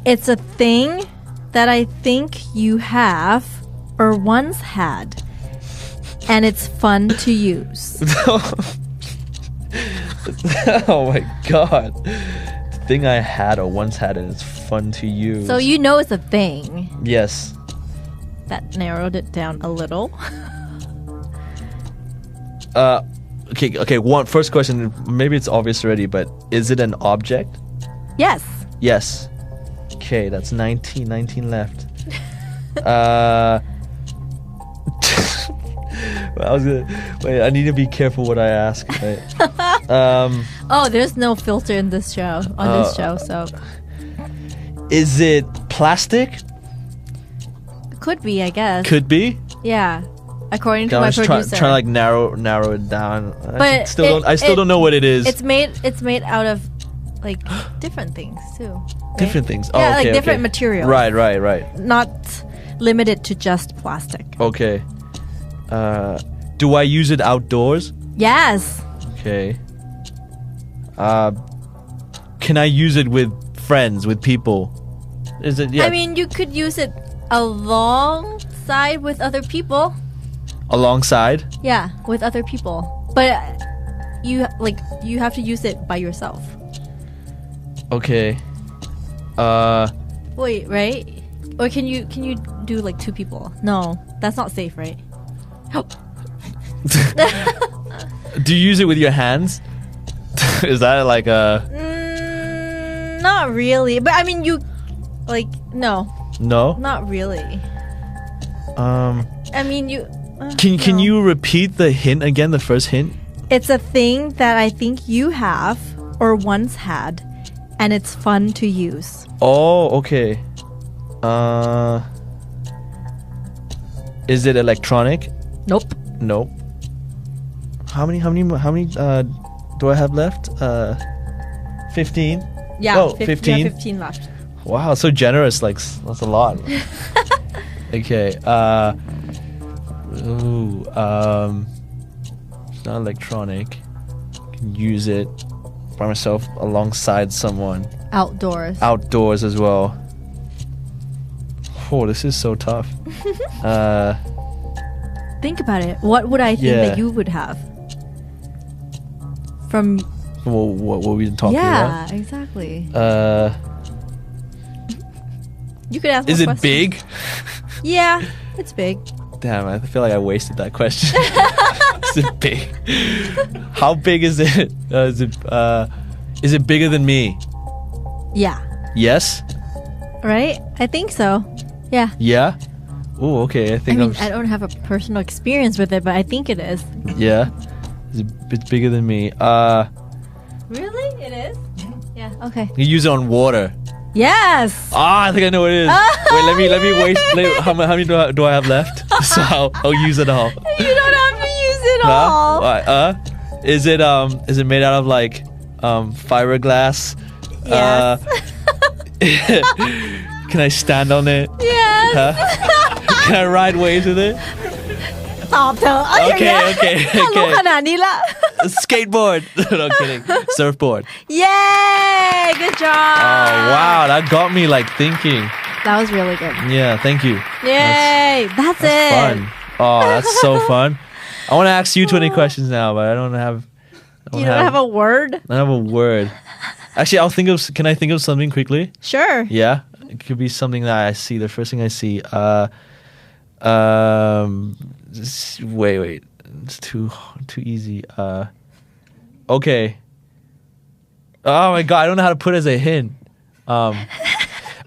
It's a thing that I think you have or once had, and it's fun to use. Oh my god. Thing I had or once had and it's fun to use. So it's a thing. Yes. That narrowed it down a little. Okay, first question, maybe it's obvious already, but is it an object? Yes. Yes. Okay, that's 19 left. I need to be careful what I ask. Right? Oh, there's no filter in this show, this show, so. Is it plastic? Could be, I guess. Could be? Yeah. According to I my was producer. trying to like narrow it down. But I still don't know what it is. It's made out of like different things too. Right? Different things. Yeah, oh, okay, like different okay. materials. Right. Not limited to just plastic. Okay. Do I use it outdoors? Yes. Okay. Can I use it with friends, with people? Is it? Yeah. I mean, you could use it alongside with other people. Alongside? Yeah, with other people. But you have to use it by yourself. Okay. Wait, right? Or can you do like two people? No, that's not safe, right? Do you use it with your hands? Is that like a... Not really. But I mean, you no. No? Not really. I mean, you... Can you repeat the hint again, the first hint? It's a thing that I think you have or once had, and it's fun to use. Oh, okay. Is it electronic? Nope. Nope. how many do I have left 15 Yeah, oh 15 15 15 left. Wow, so generous. Like that's a lot. Okay. It's not electronic. I can use it by myself alongside someone. Outdoors as well. Oh, this is so tough. Think about it. What would I think that you would have? From what we've been talking about? Yeah, exactly. You could ask. Is it big? Yeah, it's big. Damn, I feel like I wasted that question. Is it big? How big is it? Is it bigger than me? Yeah. Yes. Right? I think so. Yeah. Yeah. Oh, okay. I think I don't have a personal experience with it, but I think it is. Yeah. It's bigger than me. Really? It is? Yeah. Okay. You use it on water. Yes. I think I know what it is. Wait, let me waste. How many do I have left? So I'll use it all. You don't have to use it all. Is it made out of like fiberglass? Yes. Can I stand on it? Yes. Can I ride waves with it? ตอบเธอ Okay. รู้ขนาดนี้ละ Skateboard. No, I'm kidding. Surfboard. Yay! Good job. Oh wow, that got me like thinking. That was really good. Yeah, thank you. Yay! That's it. Fun. Oh, that's so fun. I want to ask you 20 questions now, but I don't have. You don't have a word? I don't have a word. Actually, Can I think of something quickly? Sure. Yeah, it could be something that I see. The first thing I see. Wait. It's too easy. Okay. Oh my god, I don't know how to put it as a hint.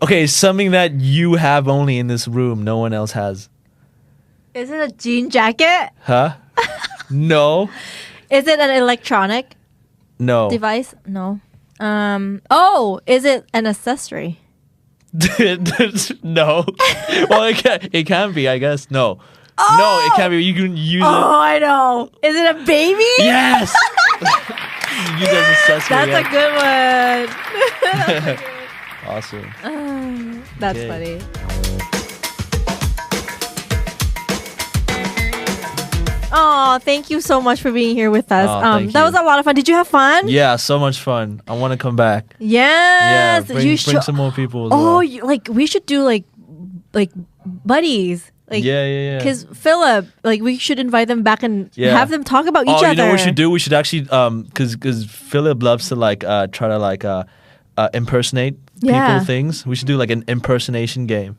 Okay, something that you have only in this room, no one else has. Is it a jean jacket? Huh? No. Is it an electronic No. device? No. Is it an accessory? No. Well, it can be, I guess. No. No, it can't be. You can use it. Oh, I know. Is it a baby? Yes. Use it as an accessory. That's a good one. Awesome. That's Okay. funny. Oh, thank you so much for being here with us. Oh, thank that you. was a lot of fun. Did you have fun? Yeah, so much fun. I want to come back. Yes. Yeah, bring some more people as well. We should do like buddies. Like, yeah. Because Philip, we should invite them back and have them talk about each other. You know what we should do? We should actually, because Philip loves to try to impersonate people things. We should do like an impersonation game.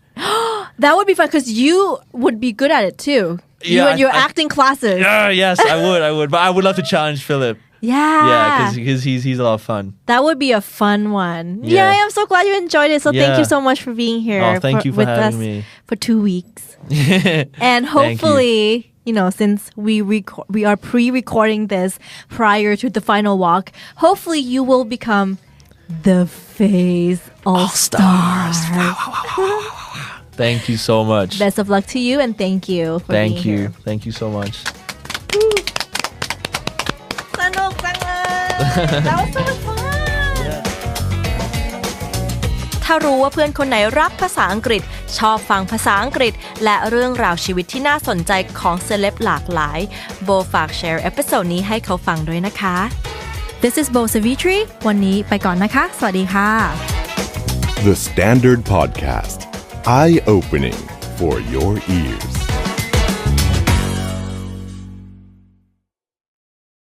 That would be fun because you would be good at it too. You and your acting classes. Yes, I would. But I would love to challenge Philip. Yeah. Because he's a lot of fun. That would be a fun one. Yeah. I am so glad you enjoyed it. So thank you so much for being here. Oh, thank you for with having us me. For 2 weeks. And hopefully, since we are pre-recording this prior to the final walk, hopefully you will become the face all-stars. Thank you so much. Best of luck to you and thank you for being here. Thank you so much. สนุกจังเลย That was so much fun. ถ้ารู้ว่าเพื่อนคนไหนรักภาษาอังกฤษชอบฟังภาษาอังกฤษและเรื่องราวชีวิตที่น่าสนใจของเซเลบหลากหลายโบฝากแชร์เอพิโซดนี้ให้เขาฟังด้วยนะคะ This is Bo Savitri วันนี้ไปก่อนนะคะสวัสดีค่ะ The Standard Podcast Eye Opening for your ears